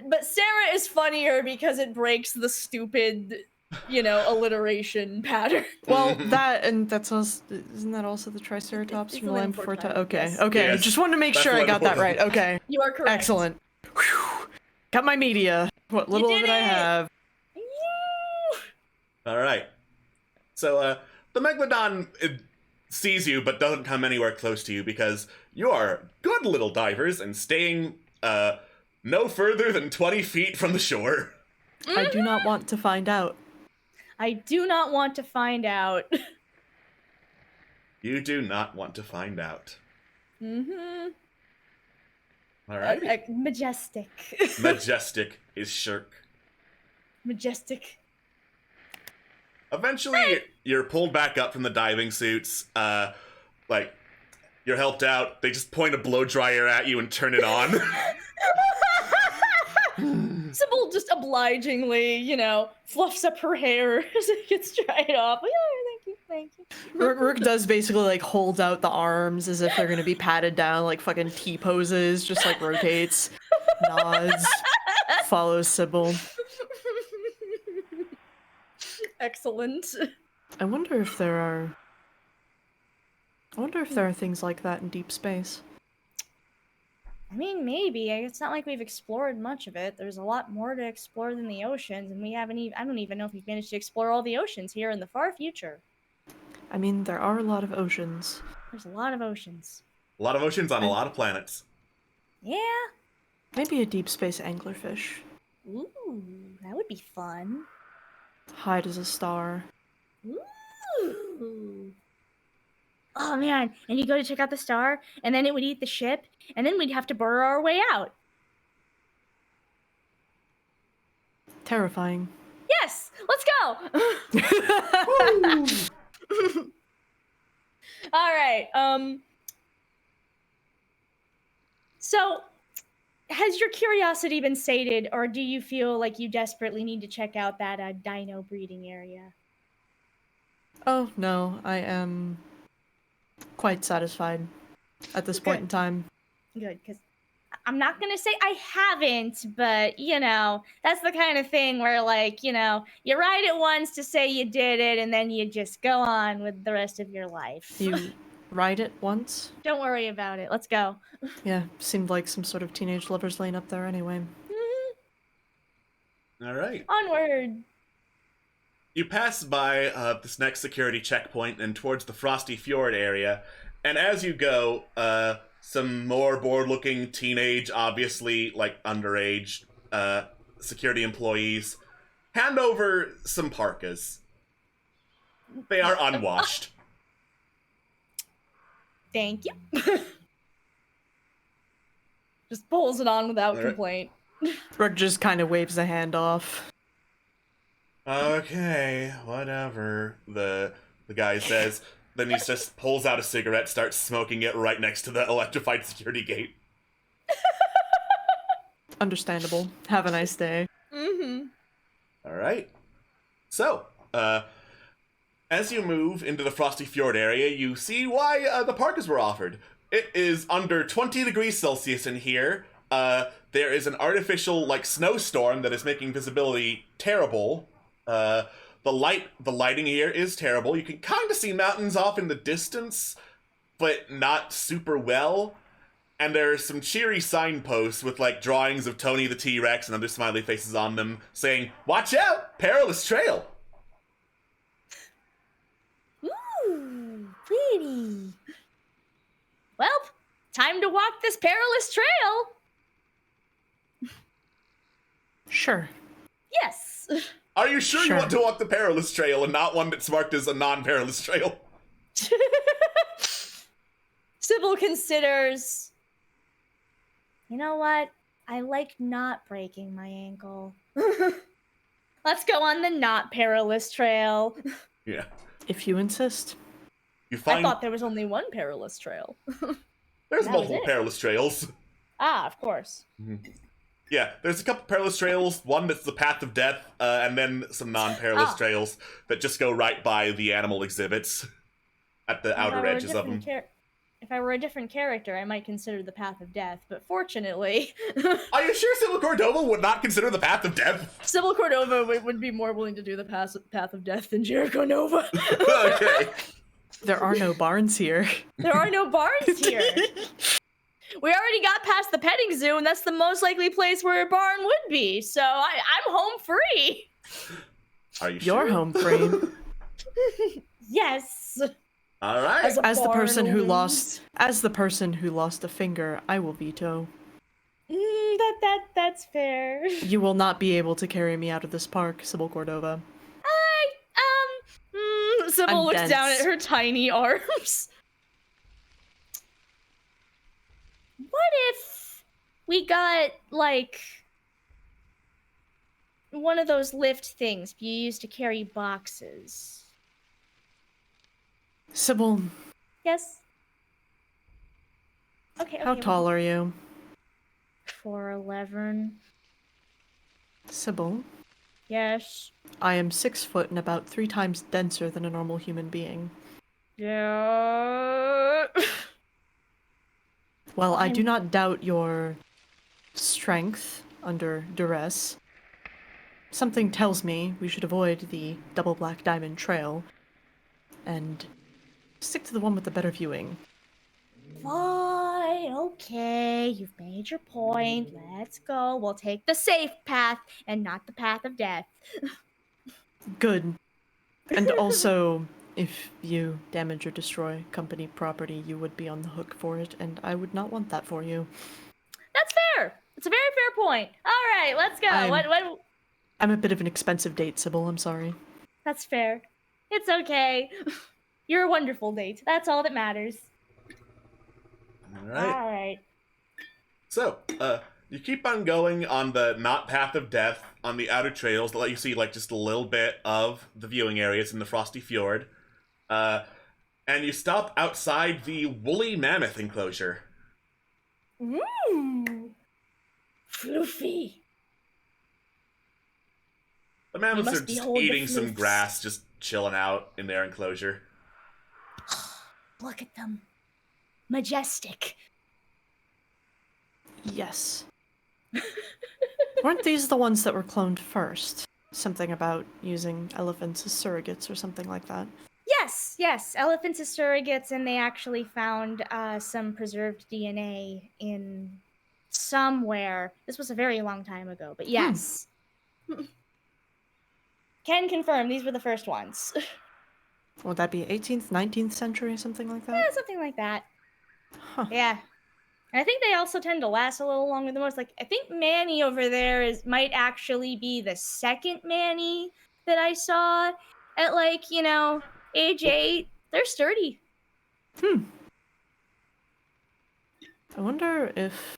But Sarah is funnier because it breaks the stupid, you know, alliteration pattern. Well, that and that's also isn't that also the Triceratops It's from the the land land before before time? time, Okay, yes. okay. Yes. Just wanted to make That's sure the I land got that before right. time. Okay, You are correct. excellent. Whew. Got my media. What little did did I it! have? All right. So, the Megalodon sees you but doesn't come anywhere close to you because you are good little divers and staying no further than 20 feet from the shore. I do not want to find out. I do not want to find out. You do not want to find out. Mm-hmm. All right. Majestic. Majestic is shirk. Majestic. Eventually, you're pulled back up from the diving suits. Like, you're helped out. They just point a blow dryer at you and turn it on. Sybil just obligingly, you know, fluffs up her hair as it gets dried off. Yeah, thank you. Rook does basically like hold out the arms as if they're gonna be patted down, like fucking T poses, just like rotates, nods, follows Sybil. Excellent. I wonder if there are things like that in deep space. I mean, maybe. It's not like we've explored much of it. There's a lot more to explore than the oceans, and we haven't even, I don't even know if we've managed to explore all the oceans here in the far future. I mean, there are a lot of oceans. There's a lot of oceans. A lot of oceans on a lot of planets. Yeah. Maybe a deep space anglerfish. Ooh, that would be fun. Hide as a star. Ooh. Oh man, and you go to check out the star, and then it would eat the ship, and then we'd have to burrow our way out. Terrifying. Yes, let's go. All right. So, has your curiosity been sated, or do you feel like you desperately need to check out that dino breeding area? Oh, no, I am quite satisfied at this point in time. Good, because I'm not gonna say I haven't, but that's the kind of thing where, like, you write it once to say you did it, and then you just go on with the rest of your life. You ride it once? Don't worry about it. Let's go. Yeah, seemed like some sort of teenage lover's lane up there anyway. All right. Onward. You pass by this next security checkpoint and towards the Frosty Fjord area, and as you go, some more bored-looking teenage, obviously like underage, security employees hand over some parkas. They are unwashed. Thank you. Just pulls it on without All right. complaint. Rook just kind of waves a hand off. Okay, whatever, the guy says. Then he just pulls out a cigarette, starts smoking it right next to the electrified security gate. Understandable. Have a nice day. Mm-hmm. All right. So, as you move into the Frosty Fjord area, you see why the parkas were offered. It is under 20 degrees Celsius in here. There is an artificial, like, snowstorm that is making visibility terrible. The lighting here is terrible. You can kind of see mountains off in the distance, but not super well. And there are some cheery signposts with, like, drawings of Tony the T-Rex and other smiley faces on them saying, "Watch out! Perilous trail!" Ooh, pretty. Well, time to walk this perilous trail. Sure. Yes. Are you sure you Sure. want to walk the perilous trail and not one that's marked as a non-perilous trail? Sybil considers, you know what? I like not breaking my ankle. Let's go on the not perilous trail. Yeah. If you insist. You I find thought there was only one perilous trail. there's that was multiple it. perilous trails. Ah, of course. Yeah, there's a couple perilous trails, one that's the path of death, and then some non-perilous Ah. trails that just go right by the animal exhibits at the outer edges of them. If I were a different character, I might consider the path of death, but fortunately, Are you sure Sybil Cordova would not consider the path of death? Sybil Cordova would be more willing to do the path of death than Jericho Nova. Okay. There are no barns here. There are no barns here. We already got past the petting zoo, and that's the most likely place where a barn would be. So I'm home free. Are you You're sure? home free. Yes. All right. As a As the barn person who looms. lost a finger, I will veto. That's fair. You will not be able to carry me out of this park, Sybil Cordova. Sybil I'm looks dense. down at her tiny arms. What if we got, like, one of those lift things you use to carry boxes? Sybil, Yes? Okay, how tall are you? 4'11". Sybil, Yes. I am 6 foot and about 3 times denser than a normal human being. Yeah. While I do I'm- not doubt your strength under duress, something tells me we should avoid the double black diamond trail and stick to the one with the better viewing. Fine, okay, you've made your point. Let's go. We'll take the safe path and not the path of death. Good. And also, if you damage or destroy company property, you would be on the hook for it, and I would not want that for you. That's fair. It's a very fair point. All right, let's go. I'm- I'm a bit of an expensive date, Sybil, I'm sorry. That's fair. It's okay. You're a wonderful date. That's all that matters. All right. All right. So, you keep on going on the not path of death on the outer trails that let you see, like, just a little bit of the viewing areas in the Frosty Fjord. And and you stop outside the woolly mammoth enclosure. Ooh. Floofy. The mammoths must are just behold the eating some floofs. grass, just chilling out in their enclosure. Look at them. Majestic. Yes. Weren't these the ones that were cloned first? Something about using elephants as surrogates or something like that. Yes. Elephants as surrogates, and they actually found some preserved DNA in somewhere. This was a very long time ago, but yes. Can confirm these were the first ones. Would that be 18th, 19th century, something like that? Yeah, something like that. Huh. Yeah. And I think they also tend to last a little longer than most. Like, I think Manny over there might actually be the second Manny that I saw at, like, age 8. They're sturdy. I wonder if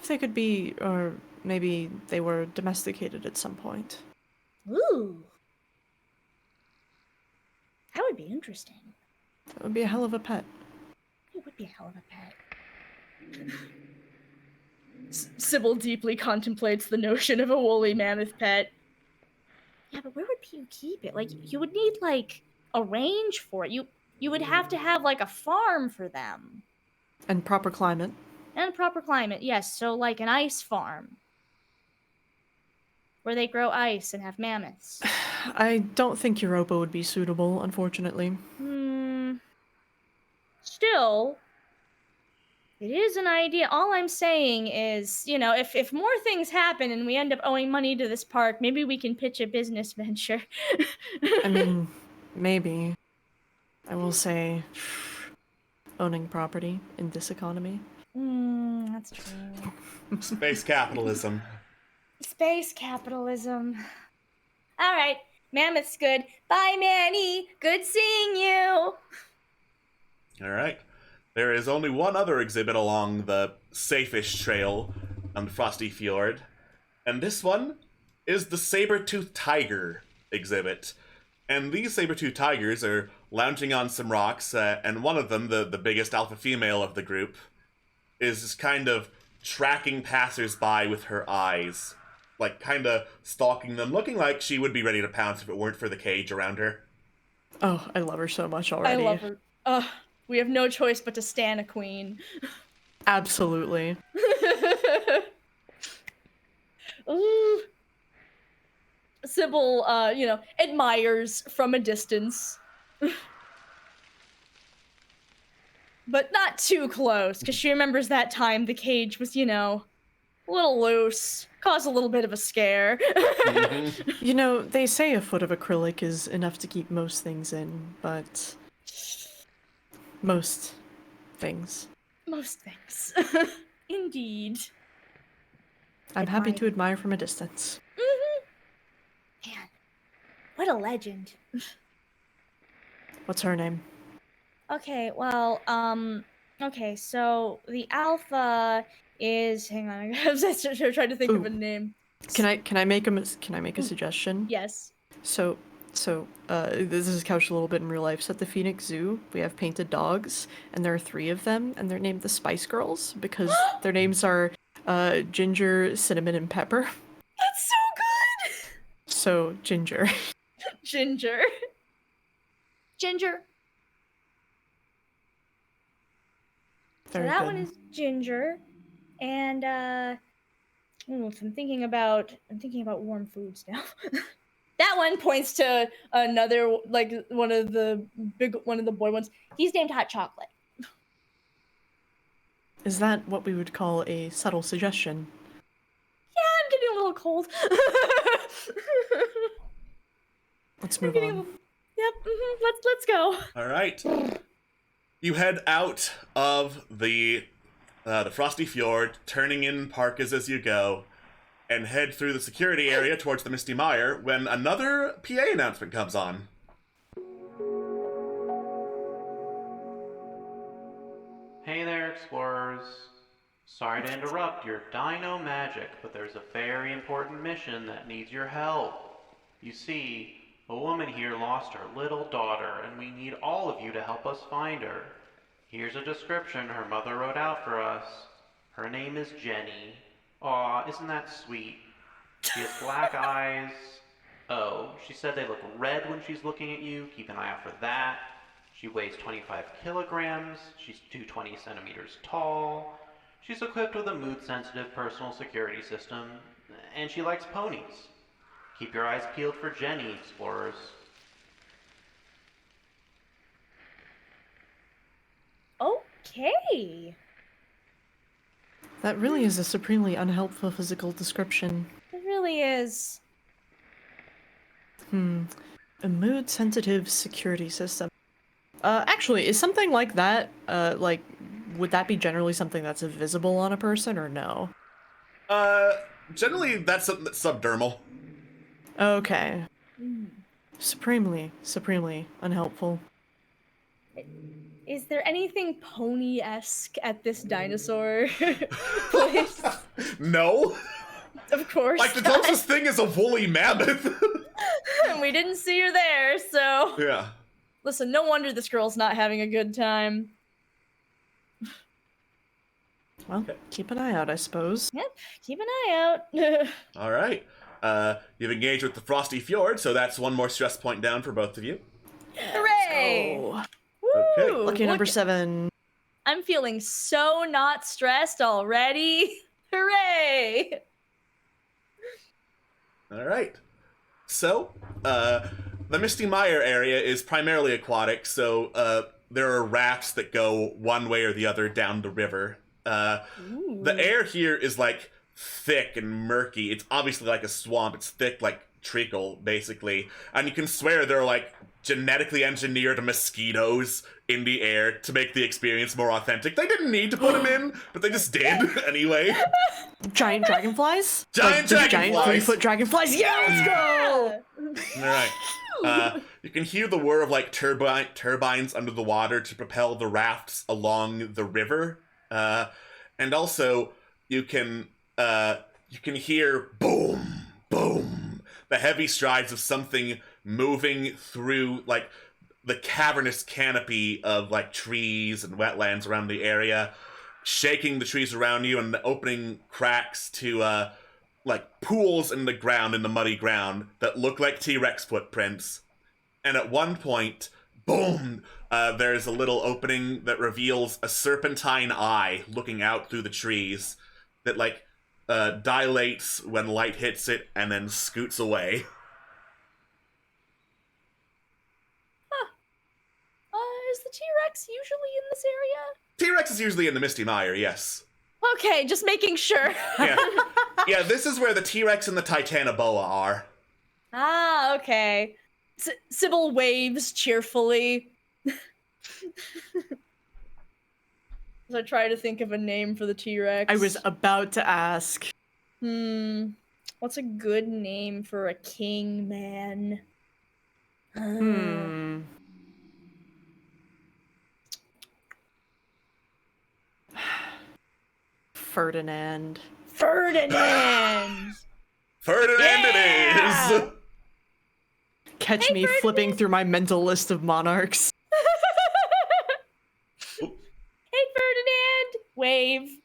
they could be, or maybe they were domesticated at some point. Ooh. That would be interesting. That would be a hell of a pet. It would be a hell of a pet. Sybil deeply contemplates the notion of a woolly mammoth pet. Yeah, but where would you keep it? Like, you would need, like, a range for it. You would have to have, like, a farm for them. And proper climate. And a proper climate, yes. So, like, an ice farm. Where they grow ice and have mammoths. I don't think Europa would be suitable, unfortunately. Still, it is an idea. All I'm saying is, if more things happen and we end up owing money to this park, maybe we can pitch a business venture. I mean, maybe. I will say, owning property in this economy. That's true. Space capitalism. Space capitalism. All right, mammoth's good. Bye, Manny. Good seeing you. All right. There is only one other exhibit along the safe-ish trail on the Frosty Fjord, and this one is the saber-toothed tiger exhibit. And these saber-toothed tigers are lounging on some rocks, and one of them, the biggest alpha female of the group, is just kind of tracking passers-by with her eyes, like kind of stalking them, looking like she would be ready to pounce if it weren't for the cage around her. Oh, I love her so much already. I love her. We have no choice but to stan a queen. Absolutely. Ooh. Sybil, admires from a distance. But not too close, because she remembers that time the cage was, a little loose. Caused a little bit of a scare. Mm-hmm. They say a foot of acrylic is enough to keep most things in, but... Most things. Most things. Indeed. I'm happy to admire from a distance. Man, what a legend. What's her name? Okay, well, so the alpha is, hang on, I was trying to think of a name. Can I make a suggestion? Yes. So, this is couched a little bit in real life. So at the Phoenix Zoo, we have painted dogs, and there are 3 of them, and they're named the Spice Girls because their names are Ginger, Cinnamon, and Pepper. That's so good! So, Ginger. Ginger. Very so that good. one is Ginger, and I'm thinking about warm foods now. That one points to another, like one of the boy ones. He's named Hot Chocolate. Is that what we would call a subtle suggestion? Yeah, I'm getting a little cold. Let's move on. Yep, let's go. All right. You head out of the Frosty Fjord, turning in parkas as you go, and head through the security area towards the Misty Mire when another PA announcement comes on. Hey there, explorers. Sorry to interrupt your dino magic, but there's a very important mission that needs your help. You see, A woman here lost her little daughter, and we need all of you to help us find her. Here's a description her mother wrote out for us. Her name is Jenny. Aw, isn't that sweet? She has black eyes. Oh, she said they look red when she's looking at you. Keep an eye out for that. She weighs 25 kilograms. She's 220 centimeters tall. She's equipped with a mood-sensitive personal security system. And she likes ponies. Keep your eyes peeled for Jenny, explorers. Okay. That really is a supremely unhelpful physical description. It really is. A mood-sensitive security system. Actually, is something like that, would that be generally something that's visible on a person, or no? Generally, that's something that's subdermal. Okay. Supremely unhelpful. Is there anything pony-esque at this dinosaur place? No. Of course Like, the not. closest thing is a woolly mammoth. We didn't see her there, so... Yeah. Listen, no wonder this girl's not having a good time. Well, keep an eye out, I suppose. Yep, keep an eye out. All right. You've engaged with the Frosty Fjord, so that's one more stress point down for both of you. Hooray! Oh, Okay. Woo! lucky number 7. I'm feeling so not stressed already. Hooray! All right. So, the Misty Mire area is primarily aquatic, so there are rafts that go one way or the other down the river. The air here is like thick and murky. It's obviously like a swamp. It's thick like treacle, basically. And you can swear there are like genetically engineered mosquitoes in the air to make the experience more authentic. They didn't need to put them in, but they just did anyway. Giant dragonflies? Giant the dragonflies! Giant 3-foot dragonflies? Yeah, let's go! All right. You can hear the whir of like turbines under the water to propel the rafts along the river, and also you can hear boom, boom, the heavy strides of something moving through like the cavernous canopy of like trees and wetlands around the area, shaking the trees around you and opening cracks to like pools in the ground, in the muddy ground that look like T-Rex footprints. And at one point, boom, there's a little opening that reveals a serpentine eye looking out through the trees that like dilates when light hits it and then scoots away. Is the T-Rex usually in this area? T-Rex is usually in the Misty Mire, yes. Okay, just making sure. Yeah, yeah. This is where the T-Rex and the Titanoboa are. Ah, okay. Sybil waves cheerfully. As I try to think of a name for the T-Rex. I was about to ask. What's a good name for a king man? Ferdinand. Ferdinand! Ferdinand Yeah! it is! Catch me Ferdinand! flipping through my mental list of monarchs. Hey, Ferdinand! Wave.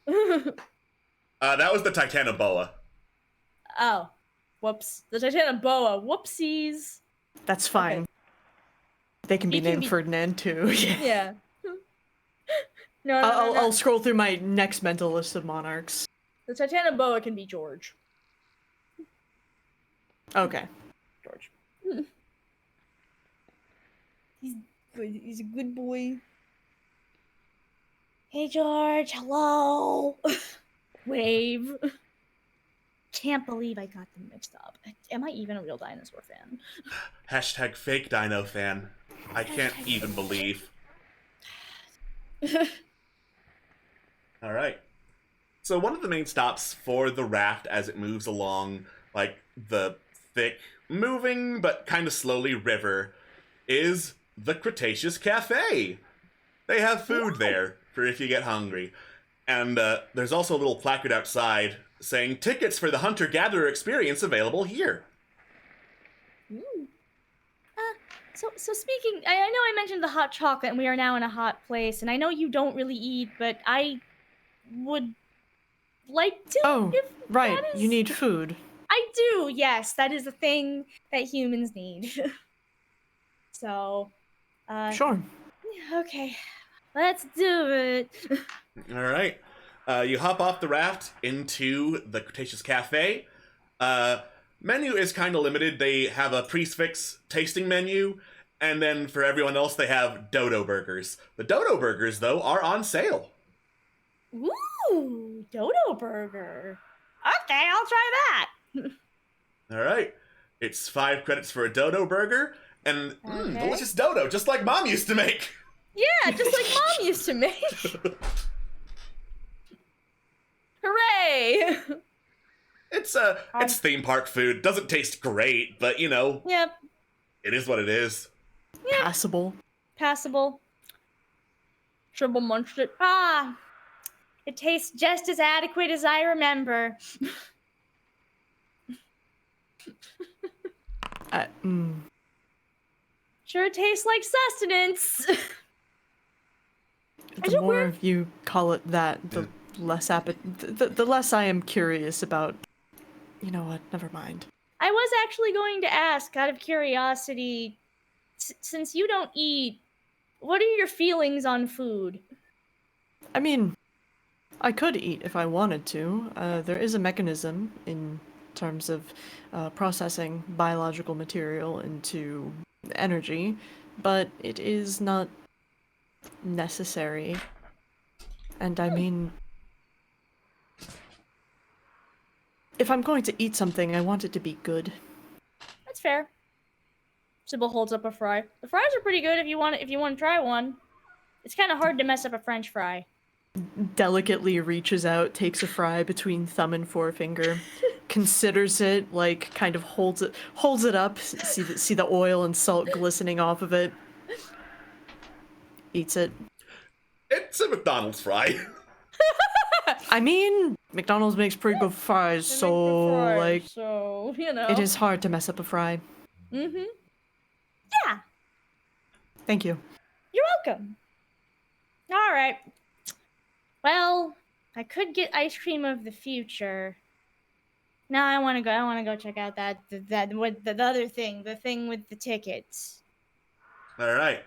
That was the Titanoboa. Oh. Whoops. The Titanoboa. Whoopsies. That's fine. Okay. They can be He can named be- Ferdinand too. Yeah. Yeah. No, I'll scroll through my next mental list of monarchs. The Titanoboa can be George. Okay. George. He's good. He's a good boy. Hey, George. Hello. Wave. Can't believe I got them mixed up. Am I even a real dinosaur fan? Hashtag fake dino fan. I can't even believe. Alright. So one of the main stops for the raft as it moves along, like, the thick, moving, but kind of slowly river, is the Cretaceous Cafe. They have food there for if you get hungry. And there's also a little placard outside saying tickets for the hunter-gatherer experience available here. So speaking, I know I mentioned the hot chocolate, and we are now in a hot place, and I know you don't really eat, but I would like to. Oh, if right. that You is- need food. I do. Yes, that is a thing that humans need. So, Sure. okay, let's do it. All right. You hop off the raft into the Cretaceous Cafe. Menu is kind of limited. They have a prefix tasting menu, and then for everyone else, they have dodo burgers. The dodo burgers, though, are on sale. Ooh, dodo burger. Okay, I'll try that. All right. It's 5 credits for a dodo burger, and Okay. delicious dodo, just like Mom used to make. Yeah, just like Mom used to make. Hooray! It's theme park food. Doesn't taste great, but Yep, it is what it is. Passable. passable. Triple munched it. Ah, it tastes just as adequate as I remember. Sure tastes like sustenance. Is The it more weird? you call it that, the less the less I am curious about. You know what? Never mind. I was actually going to ask, out of curiosity, since you don't eat, what are your feelings on food? I mean, I could eat if I wanted to. There is a mechanism in terms of processing biological material into energy, but it is not necessary. And I mean, if I'm going to eat something, I want it to be good. That's fair. Sybil holds up a fry. The fries are pretty good if you want to try one. It's kind of hard to mess up a French fry. Delicately reaches out, takes a fry between thumb and forefinger, considers it, like kind of holds it up, see the oil and salt glistening off of it. Eats it. It's a McDonald's fry. I mean, McDonald's makes pretty good fries, So, it is hard to mess up a fry. Mm-hmm. Yeah, Thank you. you're welcome. All right. Well, I could get ice cream of the future. Now I want to go check out that with the other thing, the thing with the tickets. All right.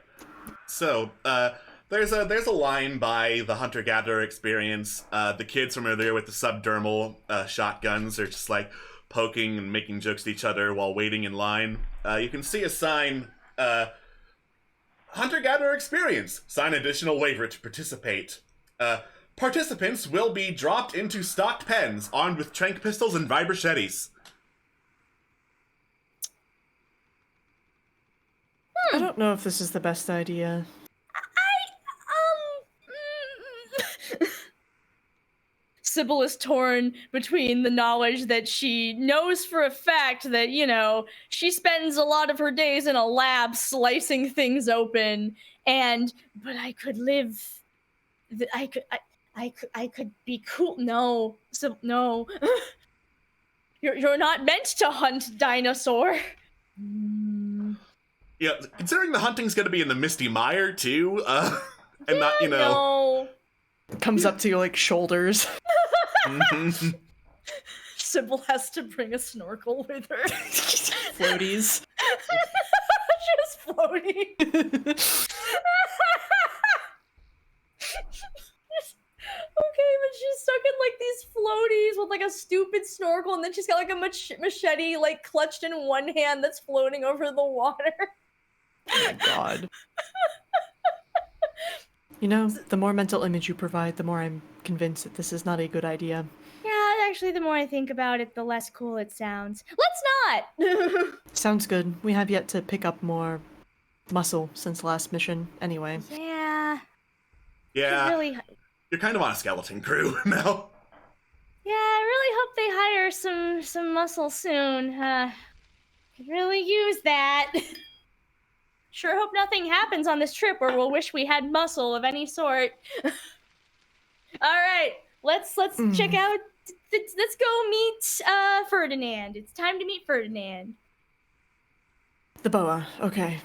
So, there's a line by the hunter-gatherer experience. The kids from earlier with the subdermal shotguns are just like poking and making jokes to each other while waiting in line. You can see a sign, hunter-gatherer experience. Sign additional waiver to participate. Participants will be dropped into stocked pens armed with trank pistols and vibrochettes. I don't know if this is the best idea. Sybil is torn between the knowledge that she knows for a fact that, she spends a lot of her days in a lab slicing things open, but I could live, I could be cool. No, no. You're not meant to hunt dinosaur. Yeah, considering the hunting's gonna be in the Misty Mire too, and not No. Comes up to your like shoulders. Sybil has to bring a snorkel with her. Floaties. Just floating. Okay, but she's stuck in like these floaties with like a stupid snorkel, and then she's got like a machete like clutched in one hand that's floating over the water. Oh my god. The more mental image you provide, the more I'm convinced that this is not a good idea. Yeah, actually, the more I think about it, the less cool it sounds. Let's not! Sounds good. We have yet to pick up more muscle since last mission, anyway. Yeah. Yeah, Really, you're kind of on a skeleton crew now. yeah, I really hope they hire some muscle soon. Could really use that. Sure hope nothing happens on this trip where we'll wish we had muscle of any sort. All right, let's check out. Let's go meet Ferdinand. It's time to meet Ferdinand. The boa, okay.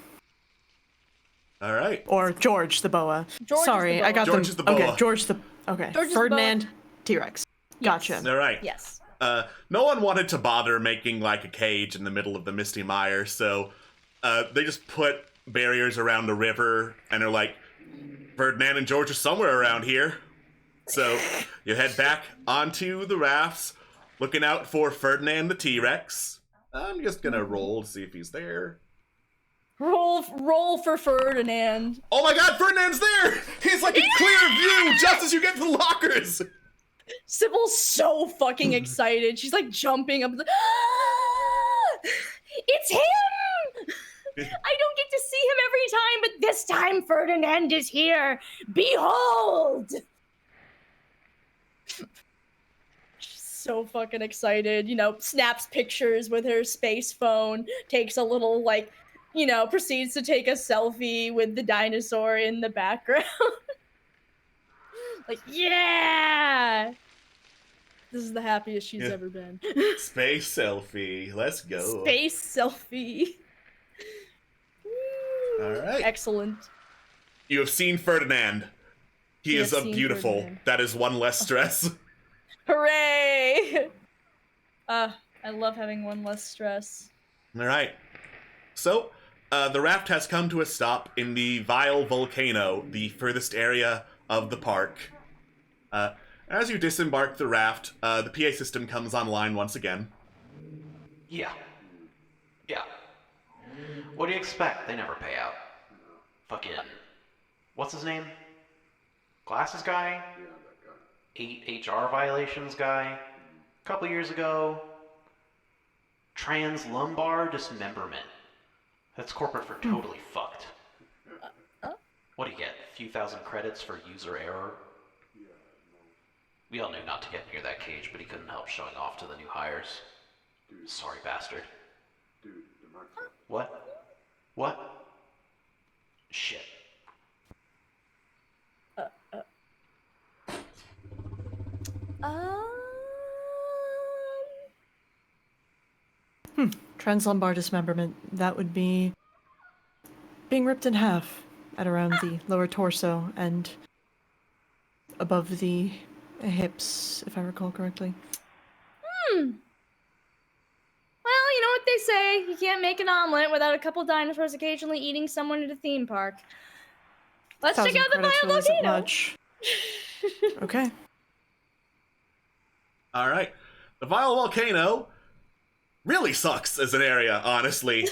All right. Or George the boa. George is Sorry, the I boa. got George them. is the boa. Okay, George the. Okay, George is the boa. Ferdinand T-Rex. Gotcha. Yes. All right. Yes. No one wanted to bother making like a cage in the middle of the Misty Mire, so they just put barriers around the river and are like, Ferdinand and George are somewhere around here. So you head back onto the rafts, looking out for Ferdinand the T-Rex. I'm just gonna roll to see if he's there. Roll for Ferdinand. Oh my god, Ferdinand's there! He's like in clear view just as you get to the lockers! Sybil's so fucking excited. She's like jumping up. It's him! I don't get to see him every time, but this time Ferdinand is here. Behold! She's so fucking excited. You know, snaps pictures with her space phone, takes a little, like, you know, proceeds to take a selfie with the dinosaur in the background. Like, yeah! This is the happiest she's ever been. Space selfie. Let's go. Space selfie. All right. Excellent. You have seen Ferdinand. He You is have a seen beautiful. Ferdinand. That is one less stress. Hooray! I love having one less stress. All right. So, the raft has come to a stop in the Vile Volcano, the furthest area of the park. As you disembark the raft, the PA system comes online once again. Yeah. What do you expect? They never pay out. Fucking... What's his name? Glasses guy? 8 HR violations guy? A couple years ago. Trans lumbar dismemberment. That's corporate for totally fucked. What do you get? A few thousand credits for user error? We all knew not to get near that cage, but he couldn't help showing off to the new hires. Sorry, bastard. What? Shit. Translumbar dismemberment. That would be being ripped in half at around the lower torso and above the hips, if I recall correctly. Well, you know what they say. You can't make an omelet without a couple dinosaurs occasionally eating someone at a theme park. Let's check 1,000 out the credits really isn't volcano. much. Okay. All right. The Vile Volcano really sucks as an area, honestly.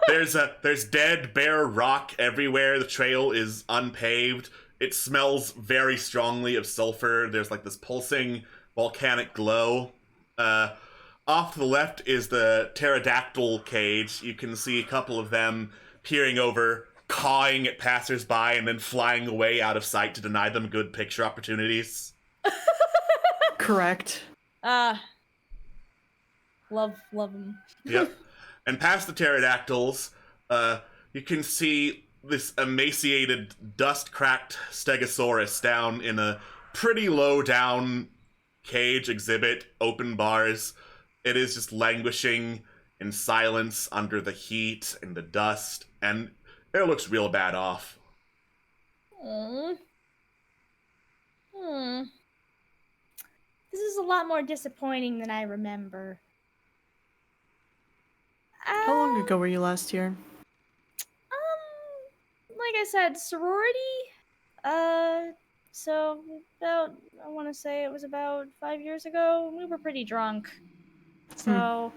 There's dead, bare rock everywhere. The trail is unpaved. It smells very strongly of sulfur. There's like this pulsing volcanic glow. Off to the left is the pterodactyl cage. You can see a couple of them peering over, cawing at passersby, and then flying away out of sight to deny them good picture opportunities. Correct. Love them. Yep. And past the pterodactyls, you can see this emaciated, dust-cracked stegosaurus down in a pretty low-down cage exhibit, open bars. It is just languishing in silence under the heat and the dust, and it looks real bad off. This is a lot more disappointing than I remember. How long ago were you last here? Like I said, sorority. So about, I want to say it was about 5 years ago. We were pretty drunk. So,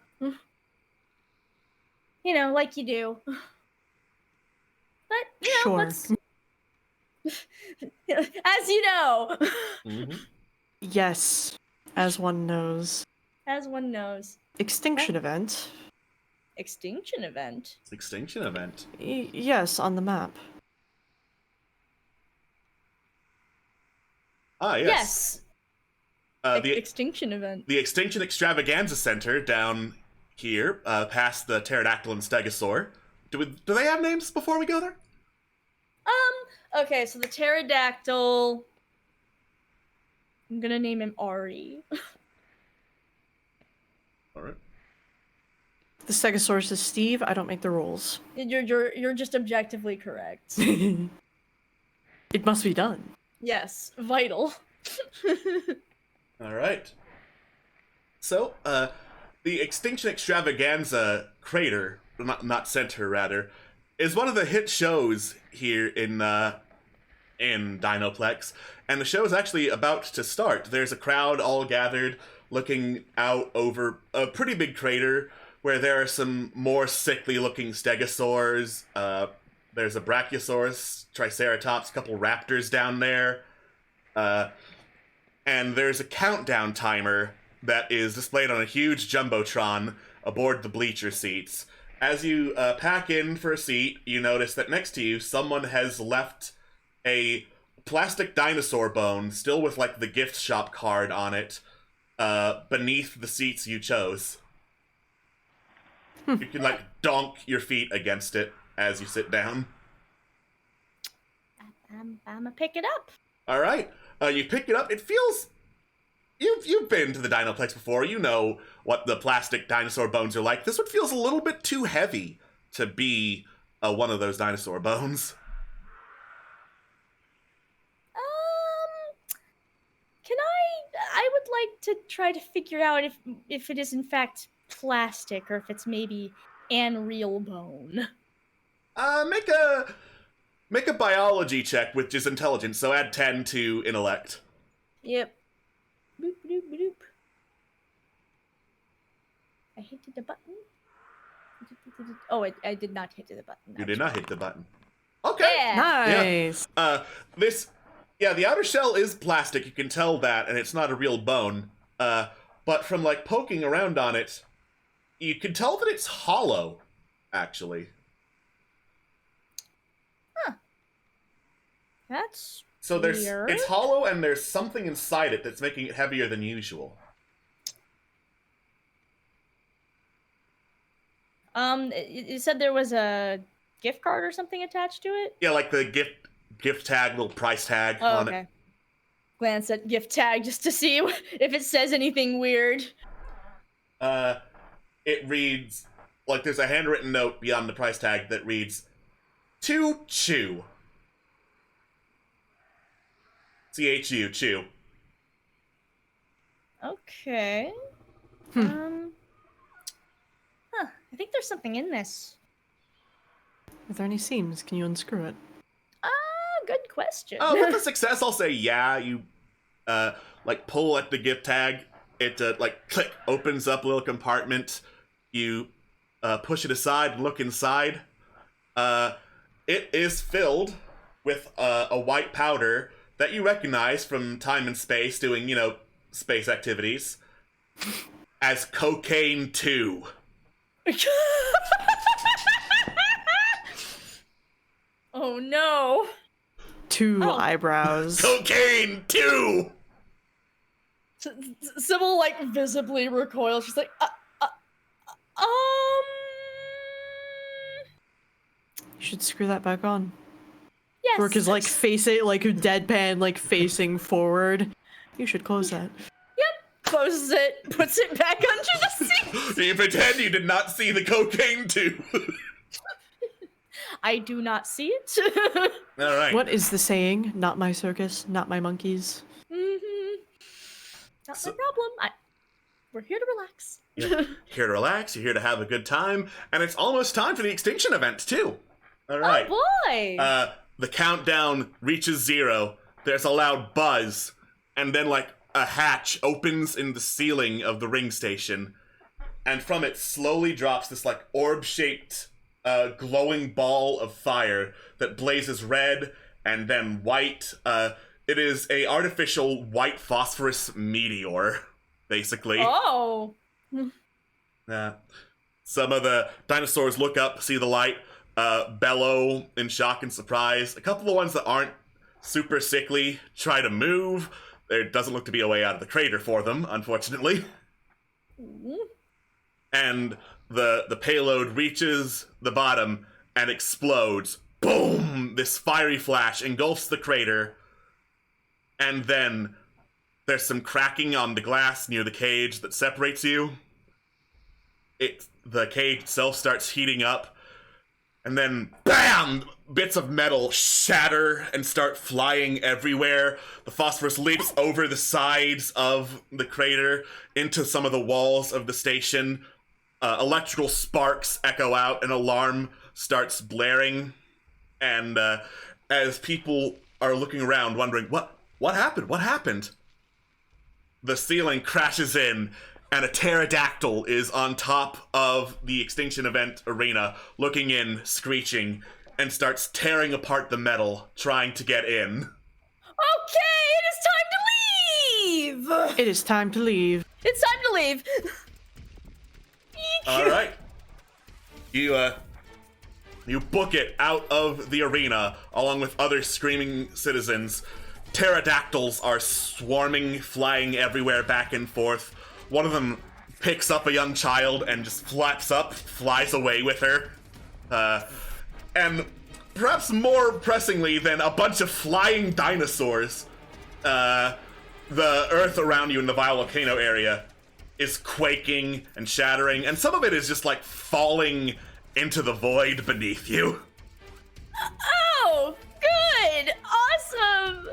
you know, like you do. But, you know, Sure. let's... As you know. Mm-hmm. Yes, as one knows. As one knows. Extinction event. Extinction event? Extinction event. Yes, on the map. Ah, yes. The Extinction event. the Extinction Extravaganza Center down here, past the pterodactyl and stegosaur. Do they have names before we go there? Okay, so the pterodactyl... I'm gonna name him Ari. All right. The Stegosaurus is Steve. I don't make the rules. You're just objectively correct. It must be done. Yes, vital. All right. So, the Extinction Extravaganza crater, not center rather, is one of the hit shows here in Dinoplex, and the show is actually about to start. There's a crowd all gathered, looking out over a pretty big crater where there are some more sickly-looking stegosaurs. There's a brachiosaurus, triceratops, a couple raptors down there. And there's a countdown timer that is displayed on a huge jumbotron aboard the bleacher seats. As you pack in for a seat, you notice that next to you, someone has left a plastic dinosaur bone, still with like the gift shop card on it, beneath the seats you chose. You can like donk your feet against it as you sit down. I'm gonna pick it up. All right, you pick it up. It feels you've been to the Dinoplex before. You know what the plastic dinosaur bones are like. This one feels a little bit too heavy to be one of those dinosaur bones. Can I would like to try to figure out if it is in fact plastic or if it's maybe an real bone. Make a biology check, which is intelligence. So add 10 to intellect. Yep. Boop boop boop. I hit the button. Oh, I did not hit the button. You did not hit the button. Okay. Yeah. Nice. The outer shell is plastic. You can tell that, and it's not a real bone. But from like poking around on it, you can tell that it's hollow, actually. That's So weird. it's hollow, and there's something inside it that's making it heavier than usual. You said there was a gift card or something attached to it? Yeah, like the gift tag, little price tag Oh, on okay. it. Glance at gift tag just to see if it says anything weird. It reads, like there's a handwritten note beyond the price tag that reads, "To chew." CHU, chew. Okay. I think there's something in this. Are there any seams? Can you unscrew it? Good question. Oh, with a success, I'll say yeah. You, like pull at the gift tag. It like click opens up a little compartment. You push it aside and look inside. It is filled with a white powder that you recognize from time and space doing, space activities as cocaine 2. Oh no. 2 Oh. eyebrows. Cocaine 2! Sybil like visibly recoils. She's like, You should screw that back on. yes. Rourke is like facing, like deadpan, like facing forward. You should close that. Closes it, puts it back under the seat. You pretend you did not see the cocaine 2. I do not see it. All right. What is the saying? Not my circus, not my monkeys. Not my problem. We're here to relax. You're here to relax, you're here to have a good time, and it's almost time for the extinction event, too. All right. Oh boy. The countdown reaches 0. There's a loud buzz, and then, like, a hatch opens in the ceiling of the ring station, and from it slowly drops this, like, orb-shaped, glowing ball of fire that blazes red and then white. It is a artificial white phosphorus meteor, basically. Oh. Some of the dinosaurs look up, see the light, bellow in shock and surprise. A couple of the ones that aren't super sickly try to move. There doesn't look to be a way out of the crater for them, unfortunately. And the payload reaches the bottom and explodes. Boom! This fiery flash engulfs the crater. And then there's some cracking on the glass near the cage that separates you. the cage itself starts heating up, and then BAM! Bits of metal shatter and start flying everywhere. The phosphorus leaps over the sides of the crater into some of the walls of the station. Electrical sparks echo out, an alarm starts blaring, and as people are looking around wondering, what happened? The ceiling crashes in, and a pterodactyl is on top of the extinction event arena, looking in, screeching, and starts tearing apart the metal, trying to get in. Okay, it is time to leave! It is time to leave. It's time to leave! Alright. You book it out of the arena, along with other screaming citizens. Pterodactyls are swarming, flying everywhere, back and forth. One of them picks up a young child and just flies away with her. And perhaps more pressingly than a bunch of flying dinosaurs, the earth around you in the volcano area is quaking and shattering, and some of it is just like falling into the void beneath you. Oh, good! Awesome!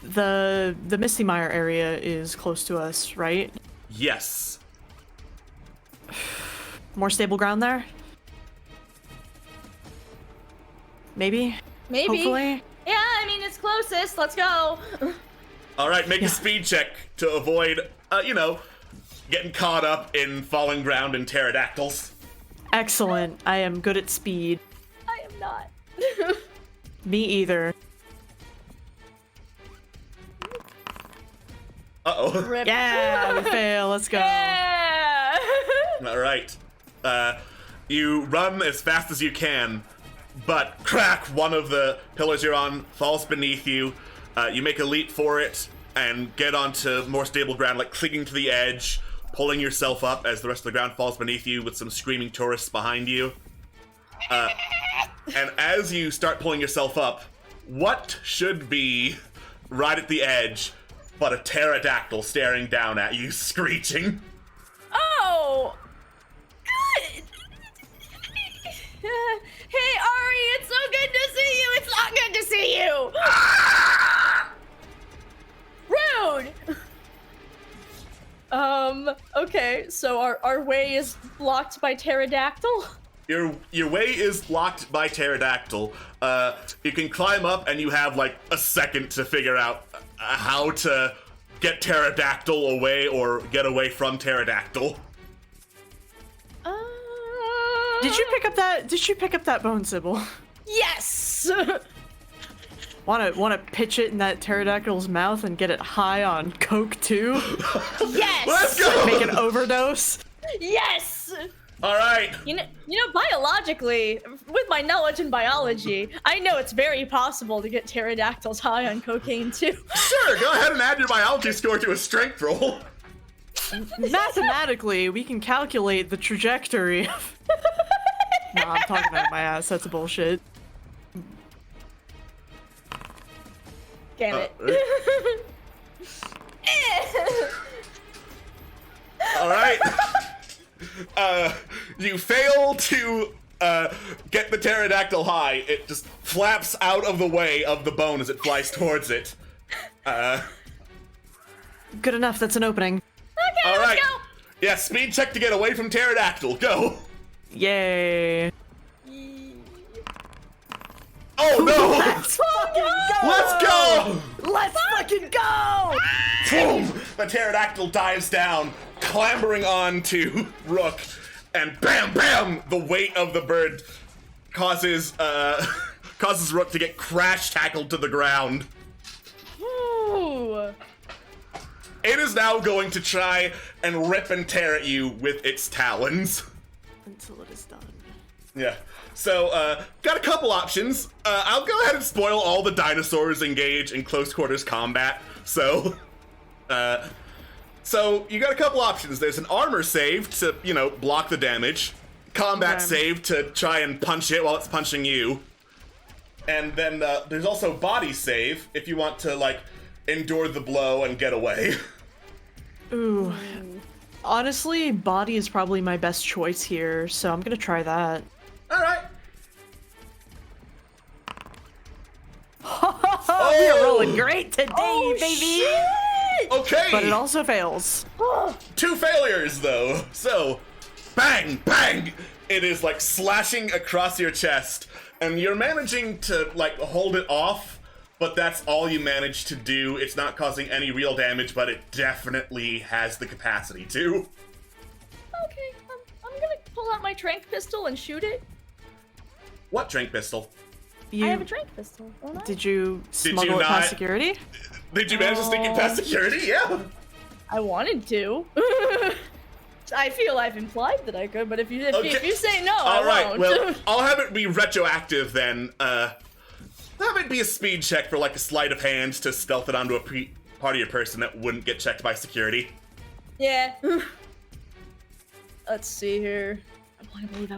The Misty Mire area is close to us, right? Yes. More stable ground there? Maybe? Maybe. Hopefully? Yeah, I mean, it's closest. Let's go. Alright, make a speed check to avoid, getting caught up in falling ground and pterodactyls. Excellent. I am good at speed. I am not. Me either. Uh-oh. Rip. Yeah, we fail. Let's go. Yeah. Alright. You run as fast as you can, but crack, one of the pillars you're on falls beneath you. You make a leap for it and get onto more stable ground, like clinging to the edge, pulling yourself up as the rest of the ground falls beneath you with some screaming tourists behind you. And as you start pulling yourself up, what should be right at the edge but a pterodactyl staring down at you, screeching? Oh, good. Hey, Ari, it's so good to see you. It's not good to see you. Rude. Okay, so our way is blocked by pterodactyl. Your way is blocked by pterodactyl. You can climb up, and you have like a second to figure out how to get pterodactyl away or get away from pterodactyl. Did you pick up that bone, Sybil? Yes. Wanna pitch it in that pterodactyl's mouth and get it high on coke too? Yes. Let's go! Make an overdose? Yes. All right. You know, biologically, with my knowledge in biology, I know it's very possible to get pterodactyls high on cocaine too. Sure, go ahead and add your biology score to a strength roll. Mathematically, we can calculate the trajectory of... No, I'm talking about my ass. That's bullshit. Damn it. All right. You fail to get the pterodactyl high. It just flaps out of the way of the bone as it flies towards it. Good enough. That's an opening. Okay, All right. let's go. Yeah, speed check to get away from pterodactyl. Go. Yay. Oh no! Let's fucking go! Let's go! Let's fucking go! Boom! The pterodactyl dives down, clambering onto Rook, and bam, bam! The weight of the bird causes Rook to get crash tackled to the ground. Ooh. It is now going to try and rip and tear at you with its talons. Until it is done. Yeah. So, got a couple options. I'll go ahead and spoil all the dinosaurs engage in close quarters combat. So you got a couple options. There's an armor save to, block the damage. Combat save to try and punch it while it's punching you. And then there's also body save if you want to, endure the blow and get away. Ooh. Honestly, body is probably my best choice here, so I'm gonna try that. All right. We are rolling great today, baby! Okay. But it also fails. 2 failures though. So, bang, bang. It is like slashing across your chest, and you're managing to like hold it off. But that's all you manage to do. It's not causing any real damage, but it definitely has the capacity to. Okay, I'm gonna pull out my trank pistol and shoot it. What trank pistol? You, I have a trank pistol, don't I? Did you smuggle it not- past security? Did you manage to sneak it past security? Yeah. I wanted to. I feel I've implied that I could, but if you say no, All I right. won't. Well, I'll have it be retroactive then. Have it be a speed check for like a sleight of hand to stealth it onto a part of your person that wouldn't get checked by security. Yeah. Let's see here. I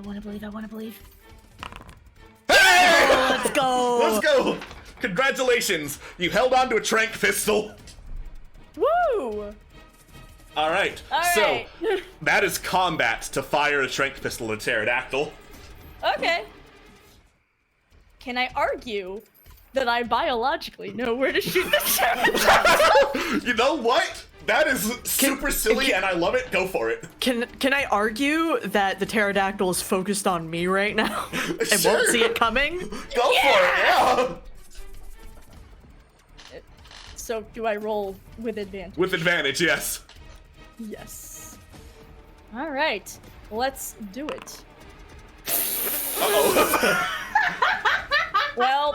wanna believe. Hey! Let's go! Let's go! Congratulations! You held on to a trank pistol. Woo! All right. Alright. So that is combat to fire a trank pistol at a pterodactyl. Okay. Can I argue that I biologically know where to shoot the pterodactyl? You know what? That is super silly, and I love it. Go for it. Can I argue that the pterodactyl is focused on me right now and Sure. won't see it coming? Go for it. Yeah. So do I roll with advantage? With advantage, yes. Yes. All right. Let's do it. Uh-oh. Well,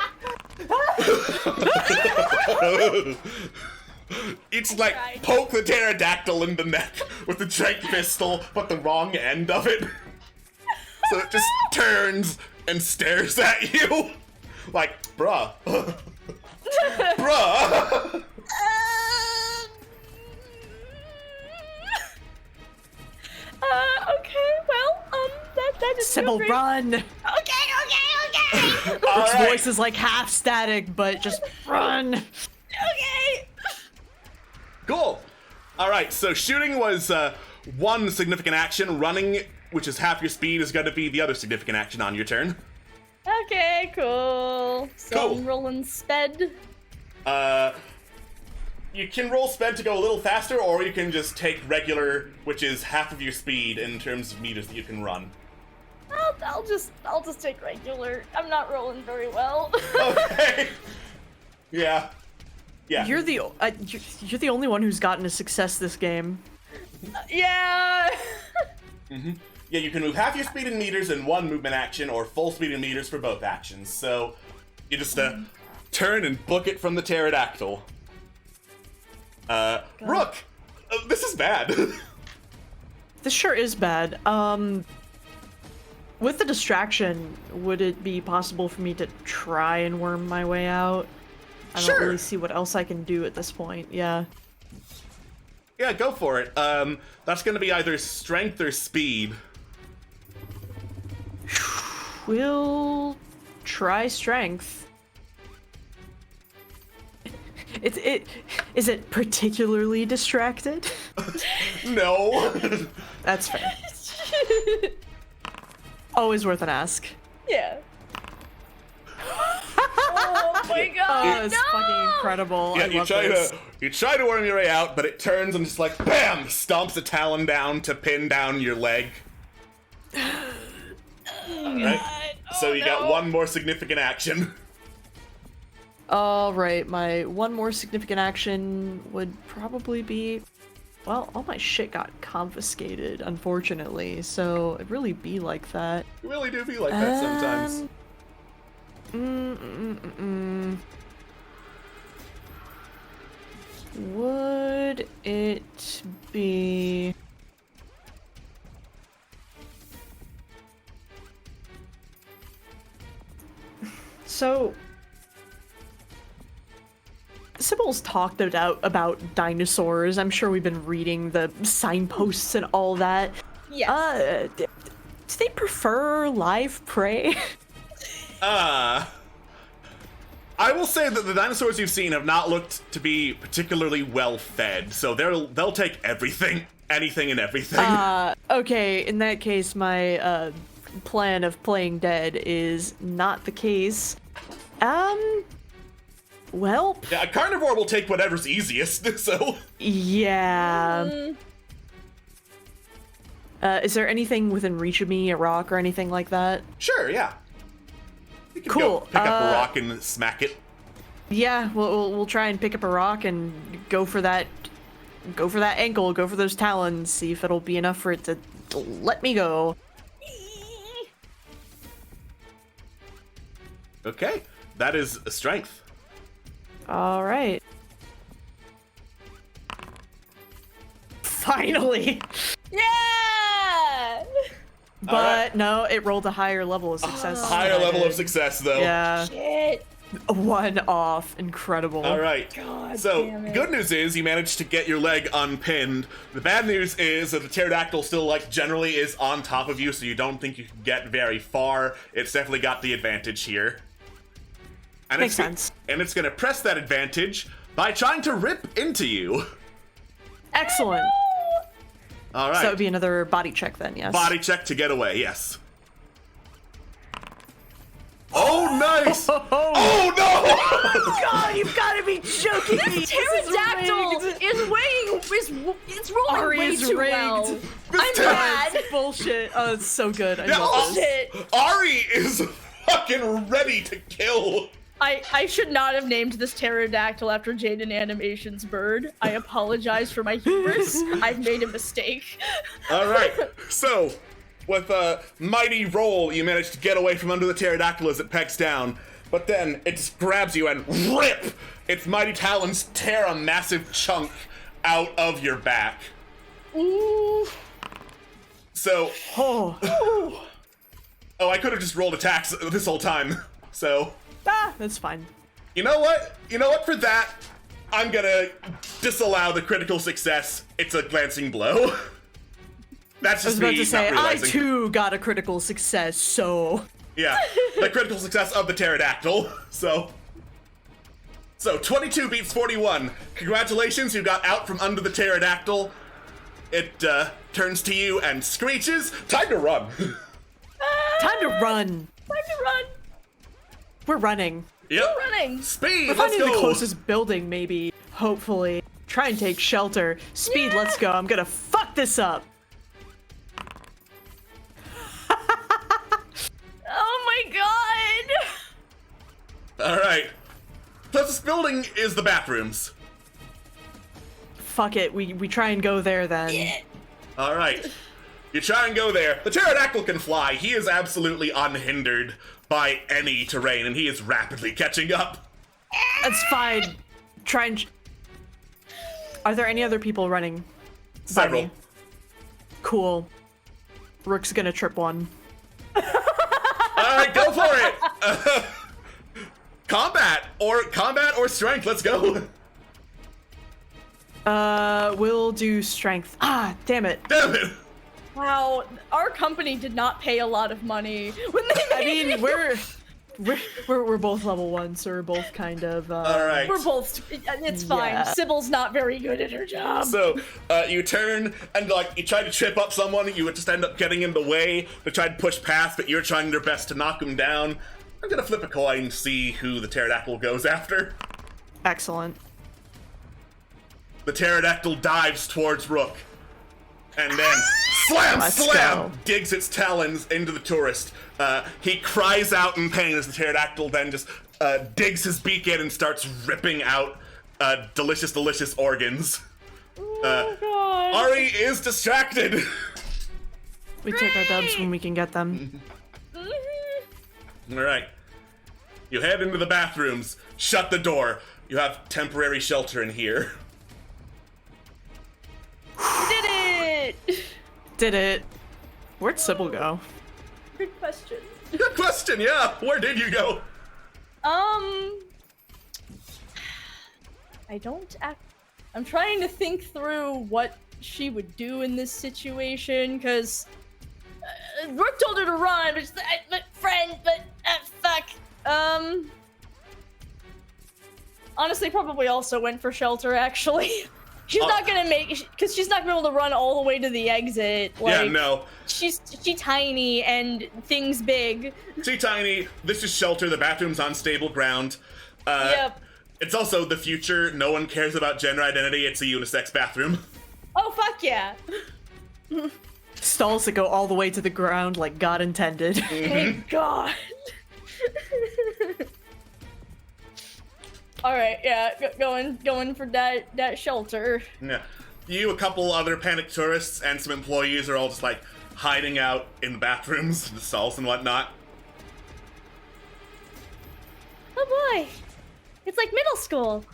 It's I like tried. poke the pterodactyl in the neck with the trank pistol, but the wrong end of it. So it just turns and stares at you. Like, bruh. Bruh. okay, well, that is Sybil, great. run! Okay. All Its right. voice is like half static, but just run! Okay. Cool. All right, so shooting was one significant action. Running, which is half your speed, is going to be the other significant action on your turn. Okay, cool. So Cool. I'm rolling sped. You can roll sped to go a little faster, or you can just take regular, which is half of your speed in terms of meters that you can run. I'll just take regular. I'm not rolling very well. Okay. Yeah. Yeah. You're the only one who's gotten a success this game. Yeah. Yeah, you can move half your speed in meters in one movement action, or full speed in meters for both actions. So you just turn and book it from the pterodactyl. Rook, this is bad. This sure is bad. With the distraction, would it be possible for me to try and worm my way out? I Sure. don't really see what else I can do at this point. Yeah. Yeah, go for it. That's gonna be either strength or speed. We'll try strength. Is it particularly distracted? No. That's fair. Always worth an ask. Yeah. Oh my god. Oh, it's no! fucking incredible. Yeah, I you love try this. to worm your way out, but it turns and just like bam, stomps a talon down to pin down your leg. Alright. So you got one more significant action. All right, my one more significant action would probably be, well, all my shit got confiscated, unfortunately, so it'd really be like that. You really do be like that sometimes. Would it be... So... Sybil's talked about dinosaurs. I'm sure we've been reading the signposts and all that. Yes. Do they prefer live prey? I will say that the dinosaurs you've seen have not looked to be particularly well fed, so they'll take everything. anything and everything. Okay, in that case, my plan of playing dead is not the case. Well, Yeah, a carnivore will take whatever's easiest, so... yeah. Is there anything within reach of me, a rock or anything like that? Sure, yeah. You can Cool, go pick up a rock and smack it. Yeah, we'll try and pick up a rock and go for that ankle, go for those talons, see if it'll be enough for it to let me go. Okay, that is a strength. All right. Finally. Yeah! But right. no, it rolled a higher level of success. Higher than I level of did. success, though. Yeah. Shit. One off. Incredible. All right. God So, damn it. good news is you managed to get your leg unpinned. The bad news is that the pterodactyl still, like, generally is on top of you, so you don't think you can get very far. It's definitely got the advantage here. And Makes it's, sense. And it's gonna press that advantage by trying to rip into you. Excellent. All So right. that would be another body check then, yes. Body check to get away, yes. Oh, nice! Oh, no! God, you've got to be joking me. This pterodactyl it's rolling Ari way is too rigged. well. This I'm pter- mad. Bullshit. Oh, it's so good. I Yeah, love this. Shit. Ari is fucking ready to kill. I should not have named this pterodactyl after Jaden Animation's bird. I apologize for my hubris. I've made a mistake. All right, so with a mighty roll, you manage to get away from under the pterodactyl as it pegs down, but then it just grabs you and rip! Its mighty talons tear a massive chunk out of your back. Ooh. So, Oh, I could have just rolled attacks this whole time. So, that's fine. you know what? You know what? For that, I'm gonna disallow the critical success. It's a glancing blow. That's I was just about me to say, not I realizing. too got a critical success, so... Yeah, the critical success of the pterodactyl. So 22 beats 41. Congratulations, you got out from under the pterodactyl. It turns to you and screeches. Time to run. Time to run. Time to run. We're running. Yep. Running. Speed, We're let's finding the go. closest building, maybe. Hopefully. Try and take shelter. Speed, let's go. I'm gonna fuck this up. Oh my god. All right. Closest building is the bathrooms. Fuck it. We try and go there then. All right. You try and go there. The pterodactyl can fly. He is absolutely unhindered by any terrain, and he is rapidly catching up. That's fine. Try and... Are there any other people running? by Several. me? Cool. Rook's gonna trip one. All right, go for it. Combat or strength. Let's go. We'll do strength. Ah, damn it. Damn it. Wow, our company did not pay a lot of money when they I mean, we're both level 1, so we're both kind of. All right. we're both. It's fine. Yeah. Sybil's not very good at her job. So you turn and like you try to trip up someone, you would just end up getting in the way to try to push past, but you're trying your best to knock him down. I'm gonna flip a coin to see who the pterodactyl goes after. Excellent. The pterodactyl dives towards Rook, and then slam, Let's slam, go. digs its talons into the tourist. He cries out in pain as the pterodactyl then just digs his beak in and starts ripping out delicious, delicious organs. Oh god. Ari is distracted. We take our dubs when we can get them. All right. You head into the bathrooms, shut the door. You have temporary shelter in here. Did it. Did it. Where'd Sybil go? Good question. Good question, yeah. Where did you go? I don't act. I'm trying to think through what she would do in this situation, because Rook told her to run, but, fuck. Honestly, probably also went for shelter, actually. She's not gonna because she's not gonna be able to run all the way to the exit. Like, yeah, no. She's tiny and things big. She's tiny. This is shelter. The bathroom's on stable ground. Yep. It's also the future. No one cares about gender identity. It's a unisex bathroom. Oh, fuck yeah. Stalls that go all the way to the ground like God intended. Thank God. All right, yeah, going for that shelter. Yeah. You, a couple other panicked tourists, and some employees are all just like hiding out in the bathrooms, the stalls and whatnot. Oh boy, it's like middle school.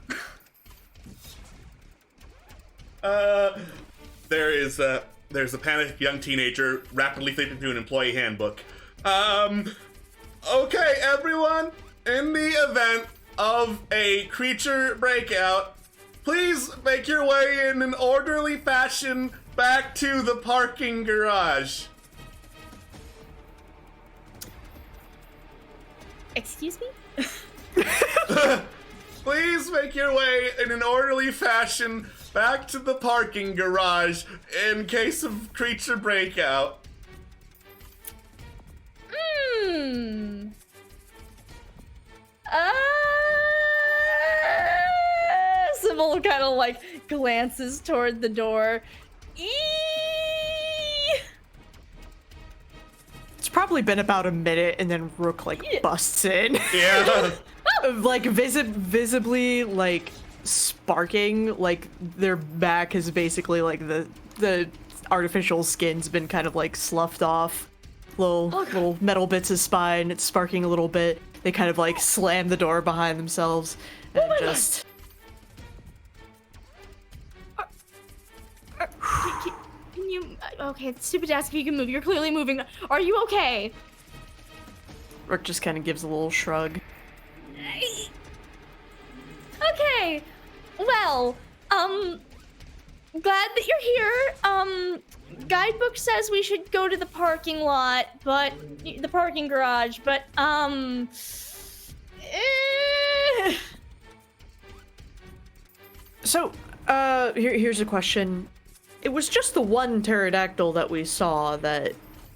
There's a panicked young teenager rapidly flipping through an employee handbook. Okay, everyone, in the event of a creature breakout, please make your way in an orderly fashion back to the parking garage. Excuse me? Please make your way in an orderly fashion back to the parking garage in case of creature breakout. Sybil kind of like glances toward the door. It's probably been about a minute, and then Rook like busts in. Yeah. Like visibly like sparking, like their back is basically like the artificial skin's been kind of like sloughed off. Little metal bits of spine, it's sparking a little bit. They kind of like slam the door behind themselves and just Can you? Okay, it's stupid to ask if you can move. You're clearly moving. Are you okay? Rook just kind of gives a little shrug. Okay. Well, glad that you're here. Guidebook says we should go to the parking lot, but the parking garage, but So, here's a question. It was just the one pterodactyl that we saw that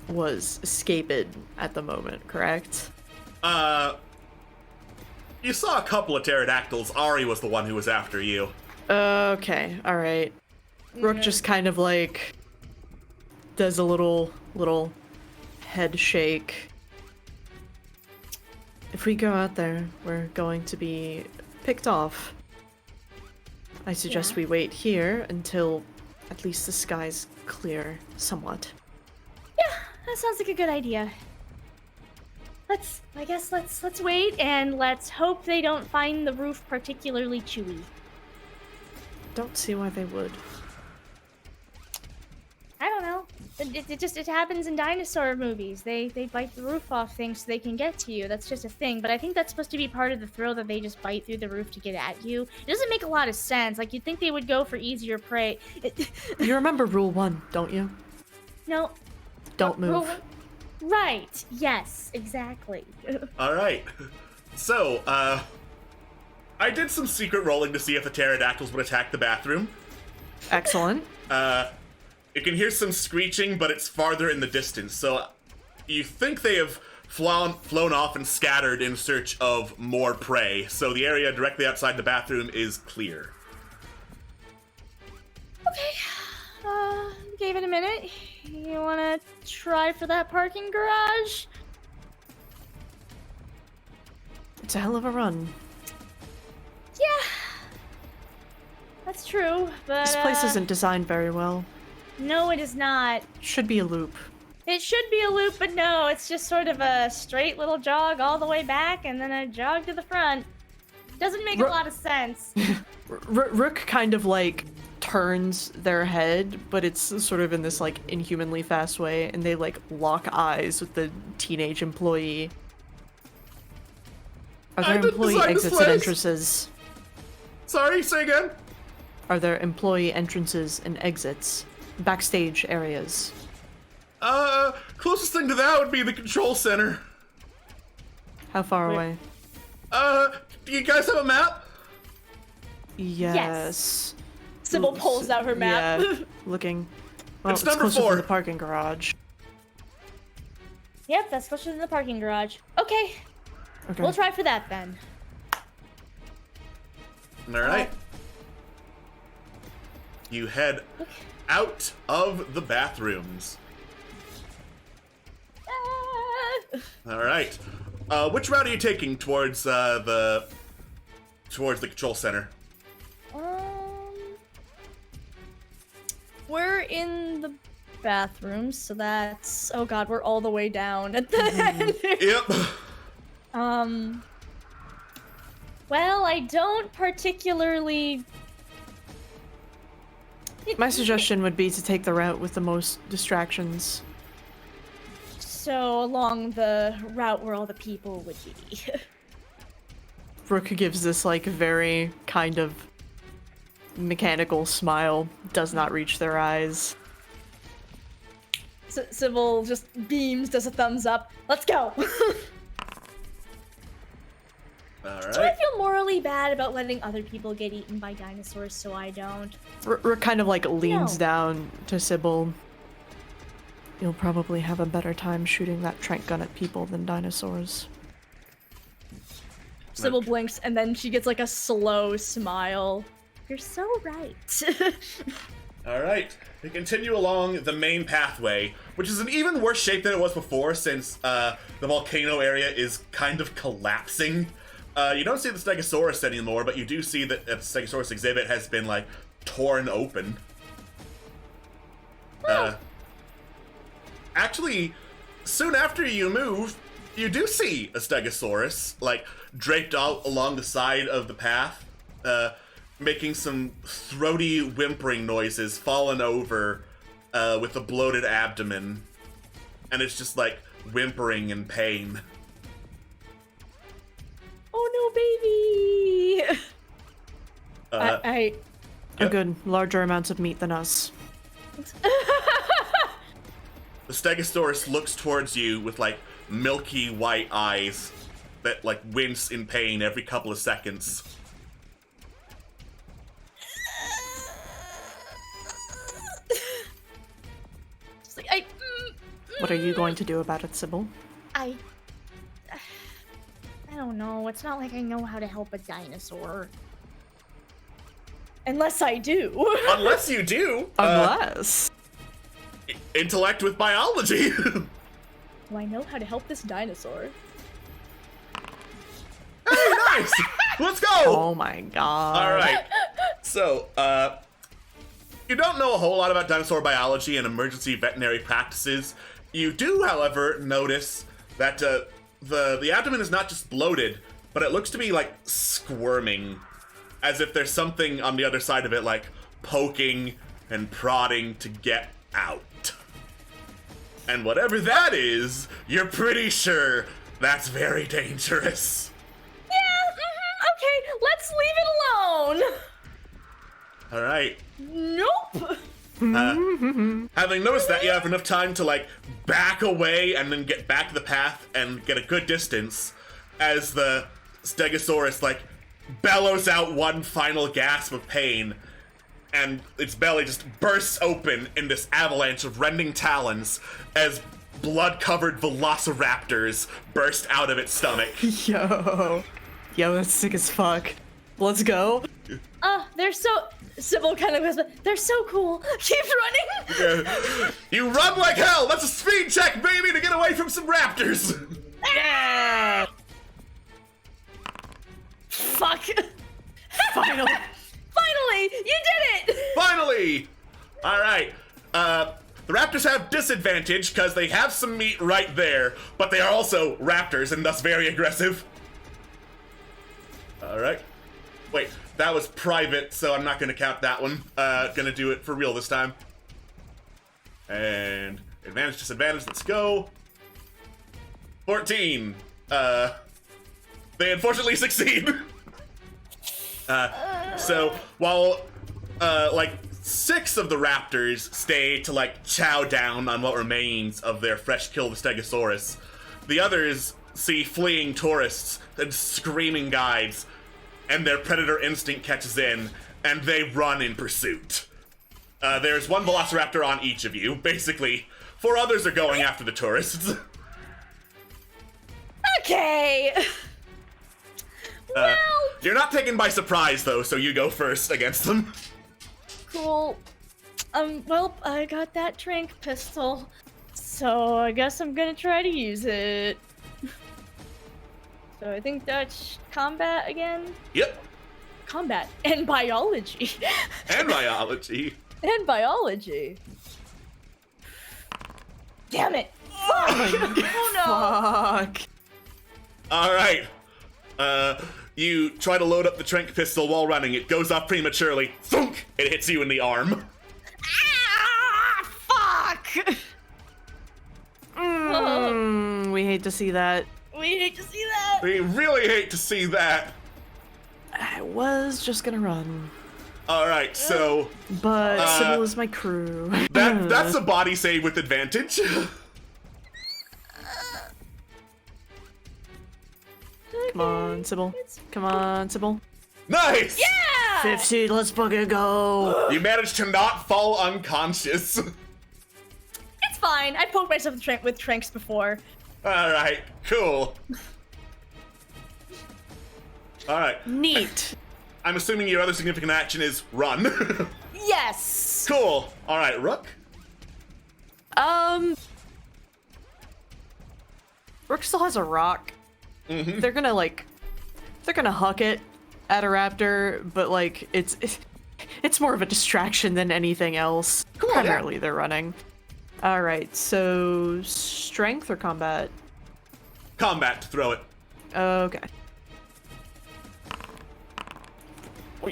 was escaped at the moment, correct? You saw a couple of pterodactyls. Ari was the one who was after you. Okay, alright. Rook just kind of like does a little head shake. If we go out there, we're going to be picked off. I suggest we wait here until at least the sky's clear somewhat. Yeah, that sounds like a good idea. Let's wait and let's hope they don't find the roof particularly chewy. Don't see why they would. I don't know. It happens in dinosaur movies. They bite the roof off things so they can get to you. That's just a thing. But I think that's supposed to be part of the thrill that they just bite through the roof to get at you. It doesn't make a lot of sense. Like, you'd think they would go for easier prey. You remember rule 1, don't you? No. Don't move. Right. Yes, exactly. All right. So, I did some secret rolling to see if the pterodactyls would attack the bathroom. Excellent. You can hear some screeching, but it's farther in the distance. So, you think they have flown off and scattered in search of more prey. So the area directly outside the bathroom is clear. Okay. Gave it a minute. You wanna try for that parking garage? It's a hell of a run. Yeah. That's true, but This place isn't designed very well. No, it is not. Should be a loop. It should be a loop, but no, it's just sort of a straight little jog all the way back and then a jog to the front. Doesn't make a lot of sense. Rook kind of like turns their head, but it's sort of in this like inhumanly fast way, and they like lock eyes with the teenage employee. Are there employee exits and entrances? Sorry, say again? Are there employee entrances and exits? Backstage areas? Closest thing to that would be the control center. How far away? Do you guys have a map? Yes. Sybil pulls out her map. Yeah, looking. Well, It's it's number closer 4. to the parking garage. Yep, that's closer than the parking garage. Okay, Okay. we'll try for that then. All right. You head out of the bathrooms. All right. Which route are you taking towards the control center? We're in the bathroom, so that's... Oh god, we're all the way down at the end. Yep. Well, I don't particularly... My suggestion would be to take the route with the most distractions. So, along the route where all the people would be. Brooke gives this, like, very kind of mechanical smile, does not reach their eyes. Sybil just beams, does a thumbs up. Let's go! All Do I right. feel morally bad about letting other people get eaten by dinosaurs so I don't? Rook kind of, like, leans No. down to Sybil. You'll probably have a better time shooting that trank gun at people than dinosaurs. Sybil blinks, and then she gets like a slow smile. You're so right. All right. We continue along the main pathway, which is an even worse shape than it was before, since the volcano area is kind of collapsing. You don't see the Stegosaurus anymore, but you do see that the Stegosaurus exhibit has been, like, torn open. Actually, soon after you move, you do see a Stegosaurus, like, draped out along the side of the path, making some throaty whimpering noises, fallen over with a bloated abdomen. And it's just, like, whimpering in pain. Oh no, baby! I A good larger amounts of meat than us. The Stegosaurus looks towards you with, like, milky white eyes that, like, wince in pain every couple of seconds. just like What are you going to do about it, Sybil? I don't know. It's not like I know how to help a dinosaur. Unless I do. Unless you do. Unless. Intellect with biology. Do I know how to help this dinosaur? Hey, nice! Let's go! Oh my god. Alright. So, you don't know a whole lot about dinosaur biology and emergency veterinary practices. You do, however, notice that the abdomen is not just bloated, but it looks to be, like, squirming. As if there's something on the other side of it, like, poking and prodding to get out. And whatever that is, you're pretty sure that's very dangerous. Yeah, okay, let's leave it alone. Alright. Nope. Having noticed that, you have enough time to, like, back away and then get back to the path and get a good distance as the Stegosaurus, like, bellows out one final gasp of pain, and its belly just bursts open in this avalanche of rending talons as blood-covered velociraptors burst out of its stomach. Yo, that's sick as fuck. Let's go. They're so... Sybil kind of whispers, they're so cool. Keep running. You run like hell! That's a speed check, baby, to get away from some raptors! Yeah. Fuck. Finally. Finally, you did it. Finally! Alright, the raptors have disadvantage because they have some meat right there, but they are also raptors and thus very aggressive. Alright. Wait, that was private, so I'm not gonna count that one. Gonna do it for real this time. And advantage, disadvantage, let's go. 14. They unfortunately succeed. So while like 6 of the raptors stay to like chow down on what remains of their fresh kill of the Stegosaurus, the others see fleeing tourists and screaming guides, and their predator instinct catches in and they run in pursuit. There's one velociraptor on each of you. Basically, 4 others are going after the tourists. Okay. Well, You're not taken by surprise, though, so you go first against them. cool. Well, I got that trank pistol, so I guess I'm gonna try to use it. So I think that's combat again? Yep. Combat and biology. And biology. And biology. Damn it! Fuck! Oh Fuck. All right. You try to load up the trank pistol while running. It goes off prematurely. Thunk! It hits you in the arm. no! Ah! Fuck! We hate to see that. We hate to see that. We really hate to see that. I was just gonna run, All right, so but Sybil is my crew. that's a body save with advantage. Come on, Sybil. Come on, Sybil. Nice! Yeah! 50, let's fucking go. You managed to not fall unconscious. It's fine. I poked myself with tranks before. All right, cool. All right, Neat. I'm assuming your other significant action is run. Yes. Cool. All right, Rook. Rook still has a rock. They're gonna huck it at a raptor, but like it's more of a distraction than anything else. Cool, Primarily they're running. All right, so strength or combat? Combat to throw it. Okay.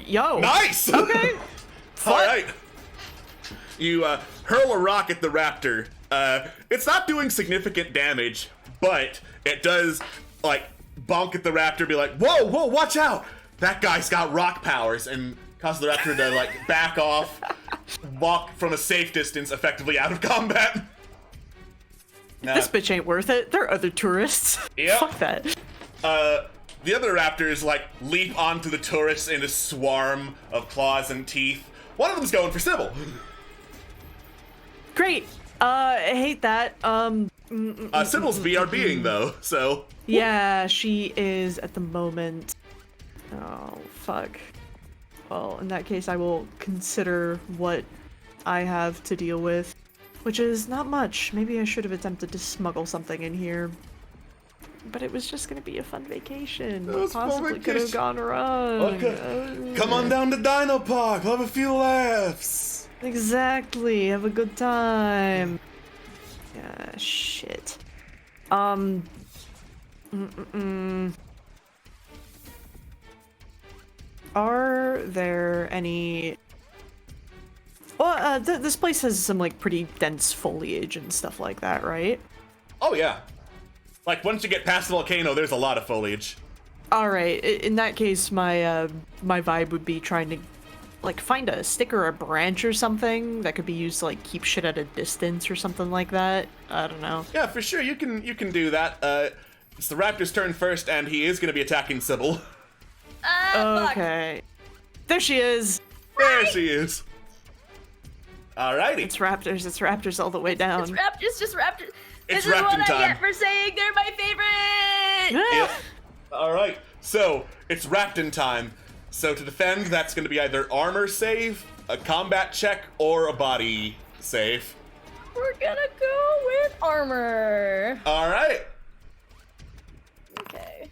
Yo. Nice. Okay. All right. You hurl a rock at the raptor. It's not doing significant damage, but it does like bonk at the raptor. Be like, whoa, whoa, watch out! That guy's got rock powers, and cause the raptor to like back off, walk from a safe distance, effectively out of combat. This bitch ain't worth it. There are other tourists. Yep. Fuck that. The other raptors like leap onto the tourists in a swarm of claws and teeth. One of them's going for Sybil. Great. I hate that. Sybil's BRBing though, so Yeah, she is at the moment. Oh, fuck. Well, in that case, I will consider what I have to deal with, which is not much. Maybe I should have attempted to smuggle something in here. But it was just gonna be a fun vacation. It was a fun Possibly could have vacation. gone wrong. Okay. Come on down to Dino Park. We'll have a few laughs. Exactly. Have a good time. Yeah, shit. Are there any... Well, this place has some, like, pretty dense foliage and stuff like that, right? Oh yeah. Like once you get past the volcano, there's a lot of foliage. Alright, in that case, my vibe would be trying to, like, find a stick or a branch or something that could be used to, like, keep shit at a distance or something like that. I don't know. Yeah, for sure. You can do that. It's the raptor's turn first, and he is going to be attacking Sybil. Fuck. Okay. There she is! There she is. Alrighty. It's raptors all the way down. It's just raptors. It's This is what raptor I time. get for saying they're my favorite. Yep. All right. So it's Raptin time. So to defend, that's going to be either armor save, a combat check, or a body save. We're gonna go with armor. All right. Okay.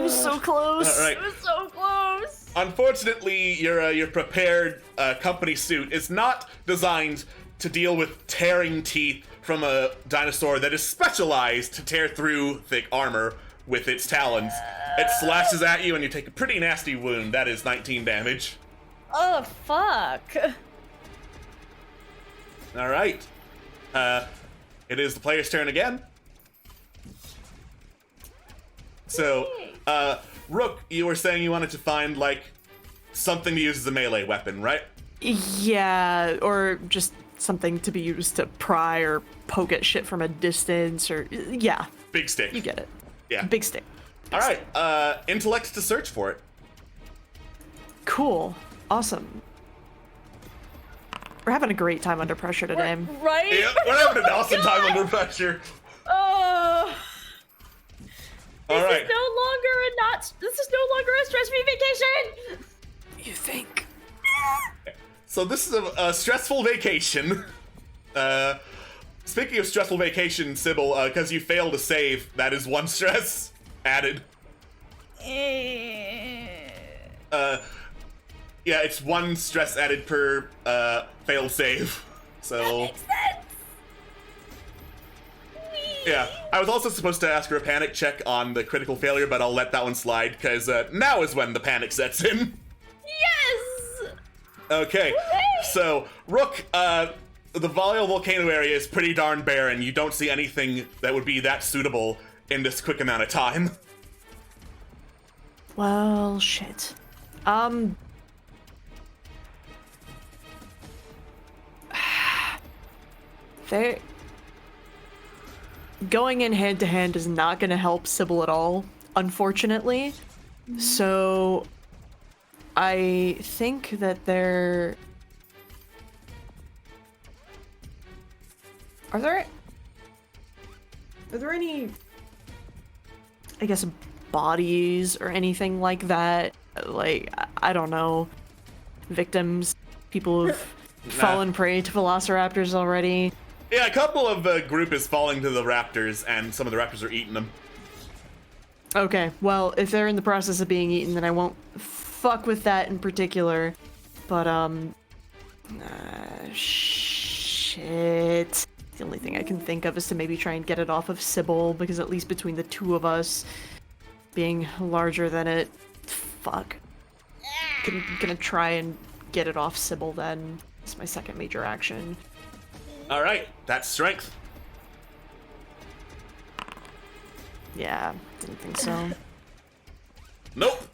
So close. All right. It was so close. Unfortunately, your prepared company suit is not designed to deal with tearing teeth from a dinosaur that is specialized to tear through thick armor with its talons. It slashes at you and you take a pretty nasty wound. That is 19 damage. Oh fuck. All right. It is the player's turn again. So, Rook, you were saying you wanted to find, like, something to use as a melee weapon, right? Yeah, or just something to be used to pry or poke at shit from a distance, or yeah, Big stick. you get it. Yeah. Big stick. All right, intellect to search for it. Cool. Awesome. We're having a great time under pressure today. Right? Yeah, we're having an awesome time under pressure. Oh. All right. This is no longer a stress-free vacation. You think? So this is a stressful vacation. Speaking of stressful vacation, Sybil, because you failed to save, that is 1 stress added. Yeah, it's 1 stress added per failed save. So Makes sense. yeah, I was also supposed to ask for a panic check on the critical failure, but I'll let that one slide because now is when the panic sets in. Yes. Okay, so Rook, the Valio volcano area is pretty darn barren. You don't see anything that would be that suitable in this quick amount of time. Well, shit. They going in hand to hand is not going to help Sybil at all, unfortunately. So I think that there are there any, I guess, bodies or anything like that? Like, I don't know, victims, people who've fallen prey to velociraptors already. Yeah, a couple of the group is falling to the raptors, and some of the raptors are eating them. Okay, well, if they're in the process of being eaten, then I won't fuck with that in particular. But, shit. The only thing I can think of is to maybe try and get it off of Sybil, because at least between the two of us, being larger than it, fuck. Gonna try and get it off Sybil then. It's my second major action. All right, that's strength. Yeah, didn't think so. Nope.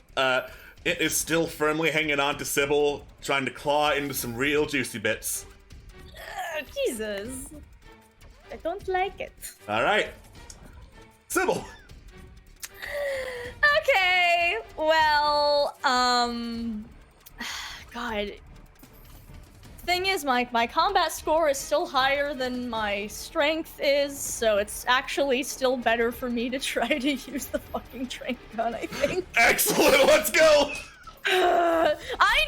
It is still firmly hanging on to Sybil, trying to claw into some real juicy bits. Jesus. I don't like it. All right, Sybil. Okay. Well, God. Thing is, my combat score is still higher than my strength is, so it's actually still better for me to try to use the fucking train gun, I think. Excellent. Let's go. I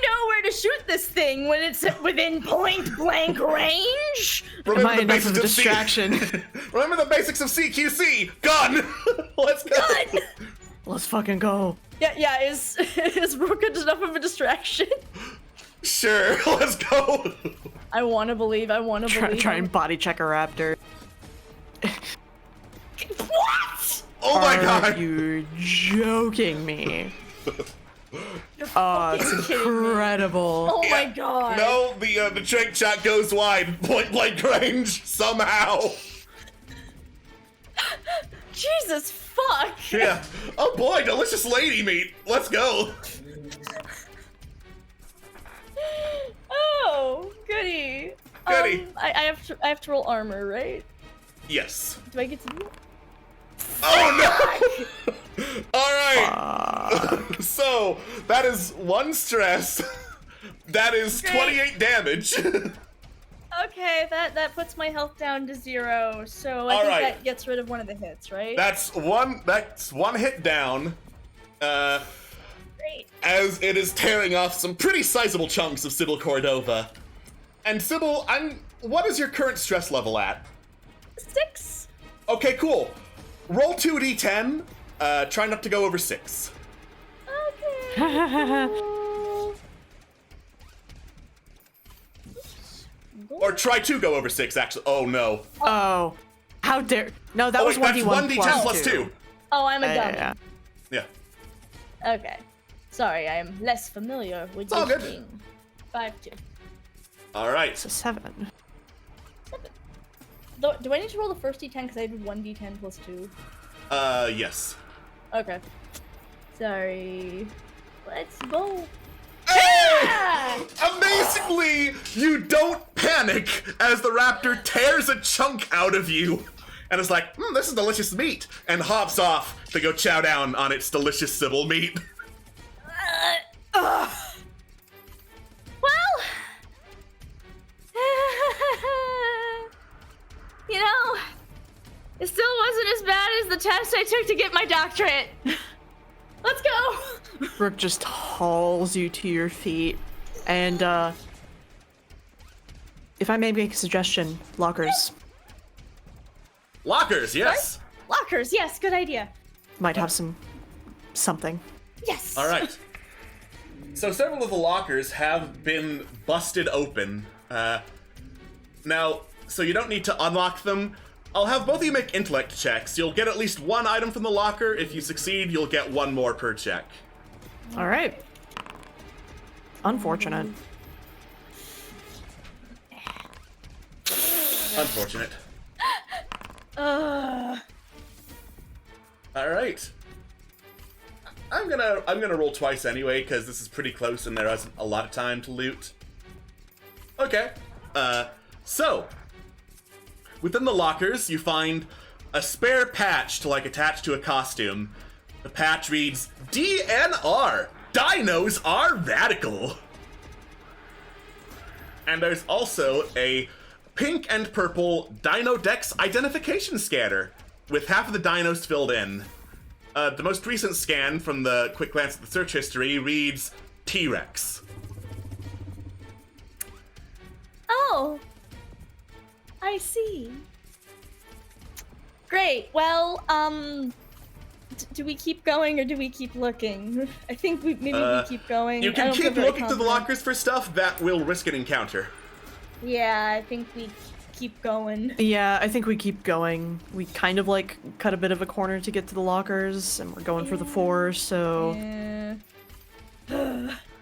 know where to shoot this thing when it's within point blank range. Am I enough of a distraction? Remember the basics of CQC. Gun. Let's go. Gun. Let's fucking go. Yeah. Is Rook enough of a distraction? Sure. Let's go. I want to believe. Try and body check a raptor. What? Oh my Are god. you joking me? Oh, it's incredible. Oh my god. No, the trank shot goes wide, point blank range somehow. Jesus fuck. Yeah. Oh boy, delicious lady meat. Let's go. Oh, goody. Goody. I have to roll armor, right? Yes. Do I get to do it? Oh no! All right. So that is 1 stress. That is Great. 28 damage. Okay, that puts my health down to 0. So I All think right. that gets rid of one of the hits, right? That's one hit down. Great. As it is tearing off some pretty sizable chunks of Sybil Cordova. And Sybil, what is your current stress level at? 6. Okay, cool. Roll 2d10. Try not to go over 6. Okay. Cool. Or try to go over 6, actually. Oh no. Oh, how dare! No, that Oh was wait, that's 1d1 1d10 plus 2. Oh, I'm a dummy. Yeah. Yeah. Okay. Sorry, I am less familiar with all this good. thing. 5-2. All right. It's a 7. Do I need to roll the first d10 because I did 1d10 plus 2? Yes. Okay. Sorry. Let's go. Hey! Amazingly, you don't panic as the raptor tears a chunk out of you and is like, this is delicious meat, and hops off to go chow down on its delicious Sybil meat. Well, you know, it still wasn't as bad as the test I took to get my doctorate. Let's go. Rook just hauls you to your feet, and if I may make a suggestion, lockers Lockers, yes. Lockers, yes, good idea. might have something. Yes. All right. So several of the lockers have been busted open. Now, so you don't need to unlock them. I'll have both of you make intellect checks. You'll get at least one item from the locker. If you succeed, you'll get one more per check. All right. Unfortunate. Unfortunate. All right. I'm gonna roll twice anyway because this is pretty close and there isn't a lot of time to loot. Okay. So within the lockers, you find a spare patch to attach to a costume. The patch reads DNR. Dinos are radical. And there's also a pink and purple Dino Dex identification scanner with half of the dinos filled in. The most recent scan from the quick glance at the search history reads T-Rex. Oh, I see. Great. Well, do we keep going or do we keep looking? I think we keep going. You I can don't feel keep very looking through the confident. lockers for stuff that will risk an encounter. Yeah, I think we keep going. Yeah, I think we keep going. We kind of cut a bit of a corner to get to the lockers, and we're going for the 4, so Yeah.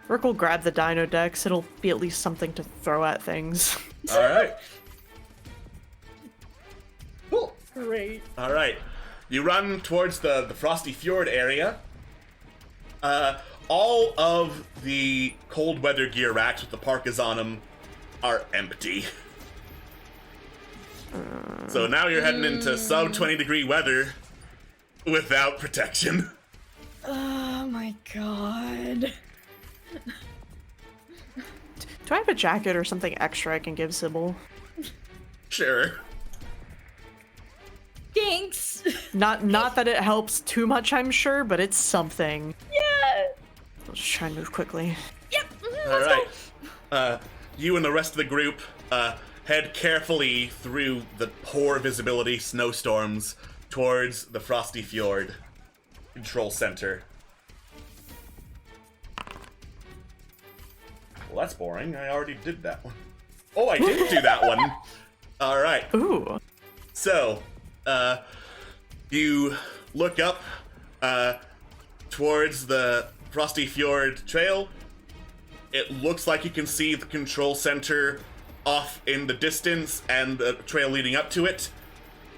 Rook will grab the Dino Dex. It'll be at least something to throw at things. All right. Cool. Great. All right. You run towards the Frosty Fjord area. All of the cold weather gear racks with the parkas on them are empty. So now you're heading into sub 20-degree weather without protection. Oh my god. Do I have a jacket or something extra I can give Sybil? Sure. Thanks. Not that it helps too much, I'm sure, but it's something. Yeah. I'll just try and move quickly. Yep. All right. You and the rest of the group head carefully through the poor visibility snowstorms towards the Frosty Fjord Control Center. Well, that's boring. I already did that one. Oh, I did do that one. All right. Ooh. So, you look up towards the Frosty Fjord Trail. It looks like you can see the control center off in the distance and the trail leading up to it.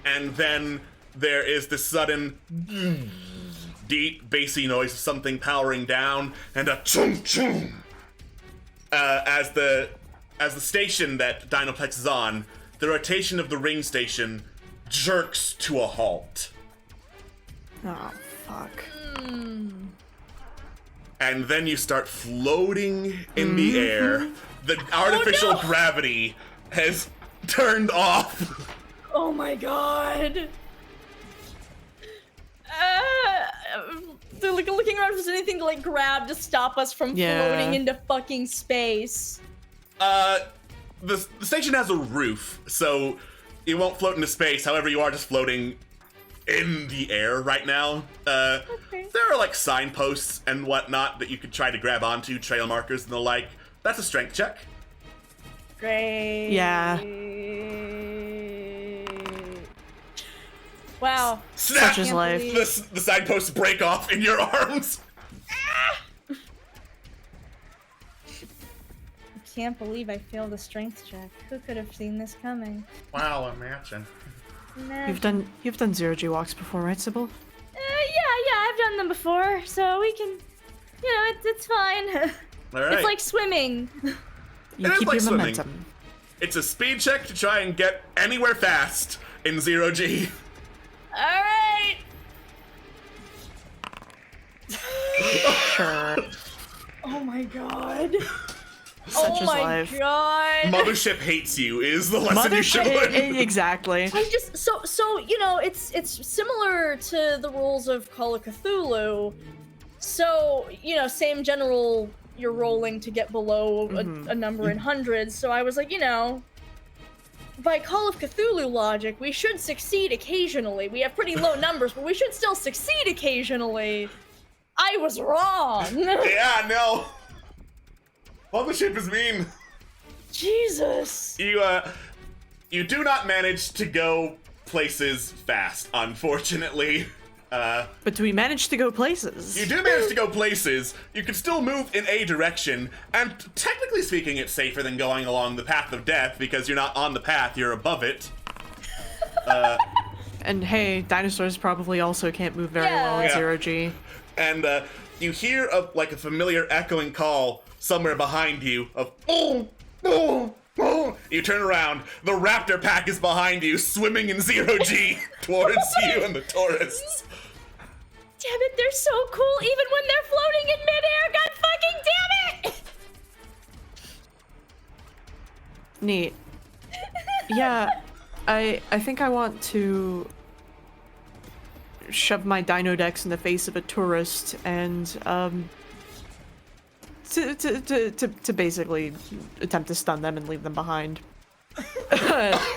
And then there is this sudden deep bassy noise of something powering down and a chung chung as the station that Dinoplex is on, the rotation of the ring station jerks to a halt. Oh, fuck. And then you start floating in the air. The artificial gravity has turned off. Oh my god. They're looking around if there's anything to grab to stop us from floating into fucking space. The station has a roof, so you won't float into space. However, you are just floating in the air right now. Okay. There are signposts and whatnot that you could try to grab onto, trail markers and the like. That's a strength check. Great. Yeah. Wow. Snap! Such is life. The signposts break off in your arms. I can't believe I failed a strength check. Who could have seen this coming? Wow, imagine. Nah. You've done zero-G walks before, right, Sybil? Yeah, I've done them before, so we can, it's fine. All right. It's like swimming. You It is keep like your swimming. momentum. It's a speed check to try and get anywhere fast, in 0G. All right. Sure. Oh my god. Such Oh is my life. god. Mothership hates you is the lesson you should learn. Exactly. I just so you know it's similar to the rules of Call of Cthulhu. So you know, same general. You're rolling to get below a number in hundreds. So I was like, you know, by Call of Cthulhu logic, we should succeed occasionally. We have pretty low numbers, but we should still succeed occasionally. I was wrong. Yeah, no. Mothership is mean. Jesus. You do not manage to go places fast, unfortunately. But do we manage to go places? You do manage to go places. You can still move in a direction, and technically speaking, it's safer than going along the path of death because you're not on the path, you're above it. And hey, dinosaurs probably also can't move very well in Yeah. 0G. And you hear a familiar echoing call somewhere behind you of oh, oh, oh. You turn around, the raptor pack is behind you, swimming in 0G towards you and the tourists. Damn it, they're so cool even when they're floating in midair. God fucking damn it! Neat. Yeah, I think I want to shove my dino decks in the face of a tourist and to basically attempt to stun them and leave them behind.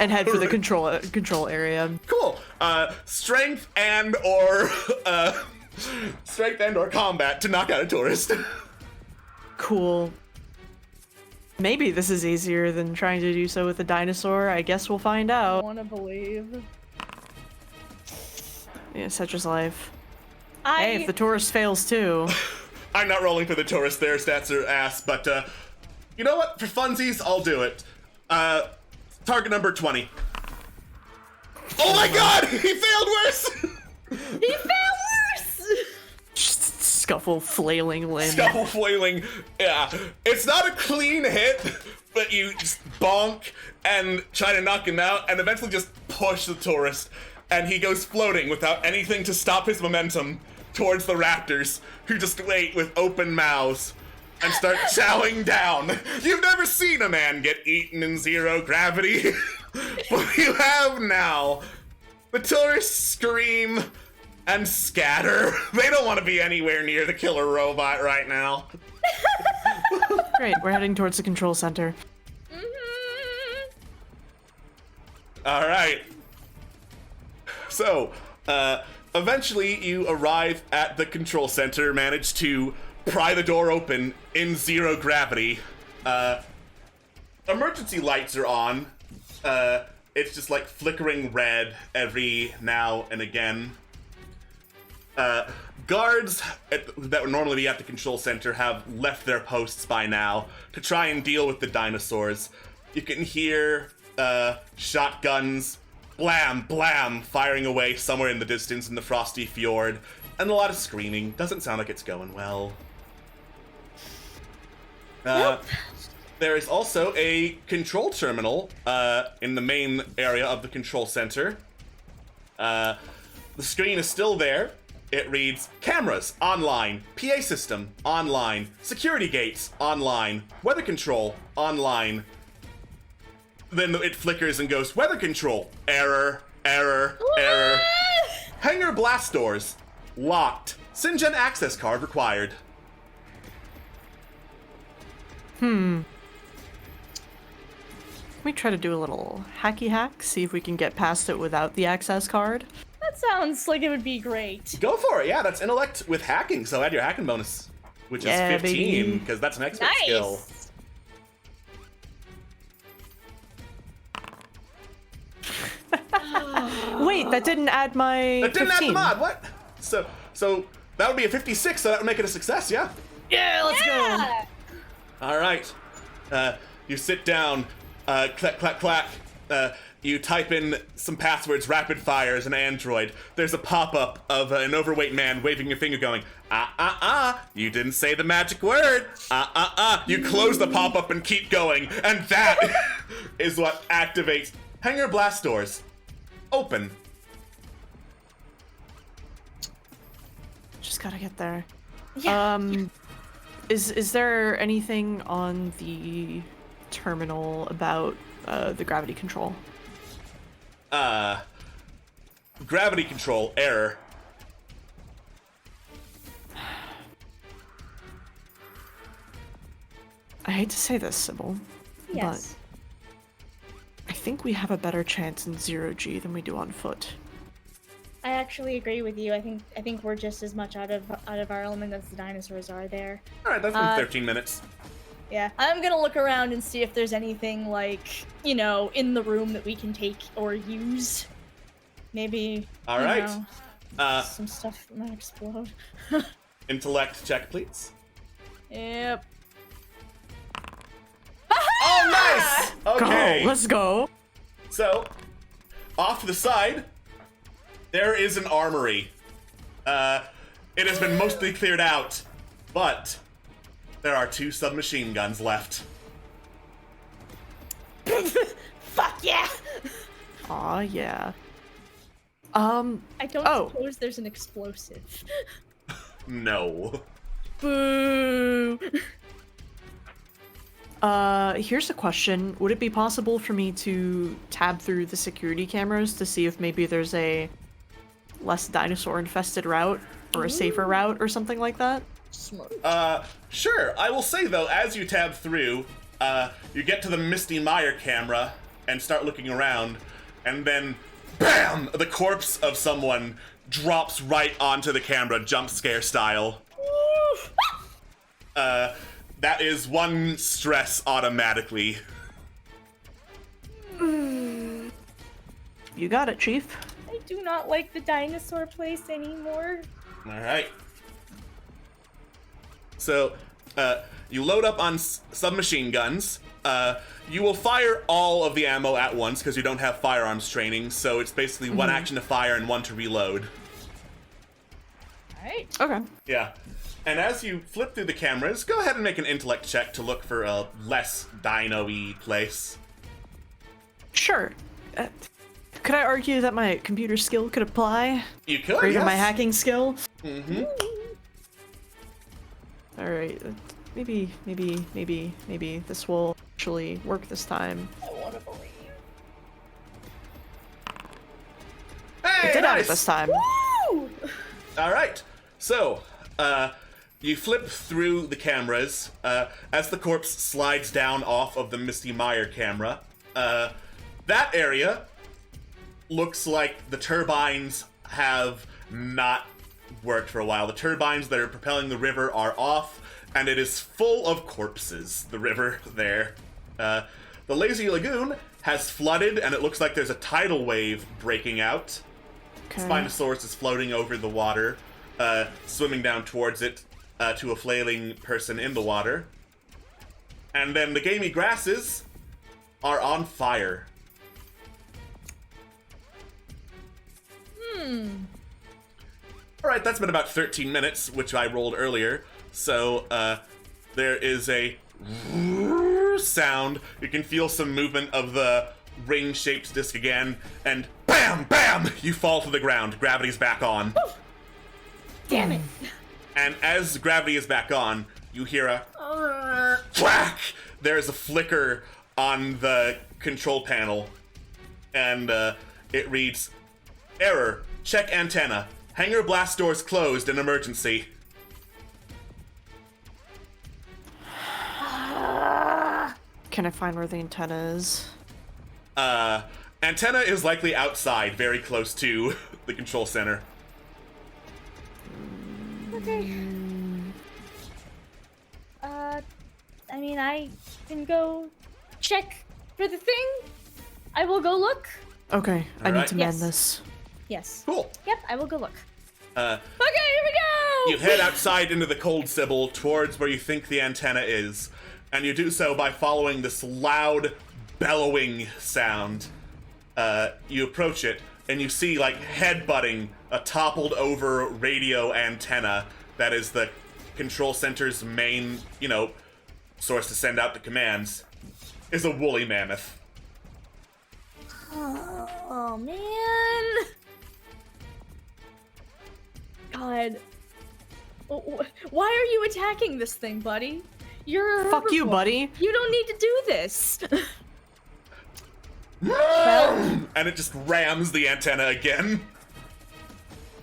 And head for the control area. Cool. Strength and or combat to knock out a tourist. Cool. Maybe this is easier than trying to do so with a dinosaur. I guess we'll find I out. wanna believe. Yeah, such is life. Hey, if the tourist fails too. I'm not rolling for the tourist. Their stats are ass, but you know what? For funsies, I'll do it. Target number 20. Oh my god! He failed worse! He fell worse! Just scuffle, flailing limb. Scuffle flailing. Yeah. It's not a clean hit, but you just bonk and try to knock him out and eventually just push the tourist. And he goes floating without anything to stop his momentum towards the raptors, who just wait with open mouths and start chowing down. You've never seen a man get eaten in 0 gravity, but you have now. The tourists scream and scatter. They don't want to be anywhere near the killer robot right now. Great, we're heading towards the control center. All right. So, eventually you arrive at the control center, manage to pry the door open in 0 gravity. Emergency lights are on. It's just like flickering red every now and again. Guards that would normally be at the control center have left their posts by now to try and deal with the dinosaurs. You can hear shotguns, blam, blam, firing away somewhere in the distance in the frosty fjord, and a lot of screaming. Doesn't sound like it's going well. There is also a control terminal in the main area of the control center. The screen is still there. It reads, cameras, online, PA system, online, security gates, online, weather control, online. Then it flickers and goes, weather control, error, error, error. Hangar blast doors, locked. SynGen access card required. Can we try to do a little hacky hack? See if we can get past it without the access card? That sounds like it would be great. Go for it, yeah, that's intellect with hacking, so add your hacking bonus, which Yeah, is 15, baby. because that's an expert Nice. skill. Wait, that didn't add my That didn't 15. add the mod, what? So that would be a 56, so that would make it a success, yeah? Yeah, let's go. Yeah. All right. You sit down, clack, clack, clack. You type in some passwords, rapid fire as an android. There's a pop-up of an overweight man waving your finger going, you didn't say the magic word. You close the pop-up and keep going, and that is what activates hangar blast doors. open. Just gotta get there. Yeah. Is there anything on the terminal about the gravity control? Gravity control error. I hate to say this, Sybil, Yes. but I think we have a better chance in zero G than we do on foot. I actually agree with you. I think we're just as much out of our element as the dinosaurs are there. All right, that's been 13 minutes. Yeah. I'm gonna look around and see if there's anything like, you know, in the room that we can take or use. Maybe. All you right. know, some stuff that might explode. Intellect check, please. Yep. Oh, nice! Okay. Go, let's go. So, off to the side, there is an armory. It has been mostly cleared out, but there are 2 submachine guns left. Fuck yeah! Aw, yeah. I don't Oh. suppose there's an explosive. No. Boo! Here's a question. Would it be possible for me to tab through the security cameras to see if maybe there's a less dinosaur-infested route or a safer route or something like that? Smart. Sure. I will say, though, as you tab through, you get to the Misty Meyer camera and start looking around, and then, BAM! The corpse of someone drops right onto the camera, jump scare style. That is 1 stress automatically. You got it, Chief. I do not like the dinosaur place anymore. Alright. So, you load up on submachine guns. You will fire all of the ammo at once because you don't have firearms training, so it's basically 1 action to fire and 1 to reload. Alright. Okay. Yeah. And as you flip through the cameras, go ahead and make an intellect check to look for a less dino-y place. Sure. Could I argue that my computer skill could apply? You could, Or even yes. my hacking skill? Mm-hmm. Alright. Maybe this will actually work this time. I want to believe. Hey, It did have it nice! this time. Woo! Alright. So, you flip through the cameras, as the corpse slides down off of the Misty Meyer camera. That area looks like the turbines have not worked for a while. The turbines that are propelling the river are off, and it is full of corpses, the river there. The lazy lagoon has flooded, and it looks like there's a tidal wave breaking out. Okay. Spinosaurus is floating over the water, swimming down towards it, to a flailing person in the water. And then the gamey grasses are on fire. Alright, that's been about 13 minutes, which I rolled earlier. So, there is a sound. You can feel some movement of the ring-shaped disc again, and BAM! BAM! You fall to the ground. Gravity's back on. Damn it. And as gravity is back on, you hear a whack! There's a flicker on the control panel, and it reads, "Error. Check antenna. Hangar blast doors closed in emergency." Can I find where the antenna is? Antenna is likely outside, very close to the control center. Okay. I mean, I can go check for the thing. I will go look. Okay, I need Alright. to mend Yes. this. Yes. Cool. Yep, I will go look. Uh, Okay, here we go! You head outside into the cold, Sybil, towards where you think the antenna is, and you do so by following this loud, bellowing sound. You approach it, and you see, like, headbutting a toppled-over radio antenna that is the control center's main, source to send out the commands, is a woolly mammoth. Oh man. God. Why are you attacking this thing, buddy? You're a Fuck you, herbivore. buddy. You don't need to do this. And it just rams the antenna again.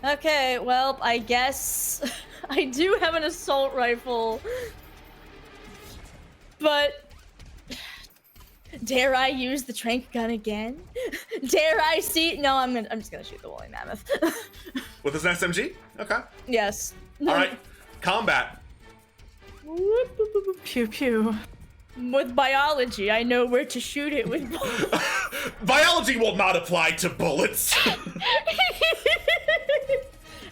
Okay, well, I guess I do have an assault rifle. But dare I use the trank gun again? Dare I see? No, I'm just gonna shoot the woolly mammoth. With his SMG? Okay. Yes. Alright. Combat. Pew pew. With biology, I know where to shoot it with. Biology will not apply to bullets.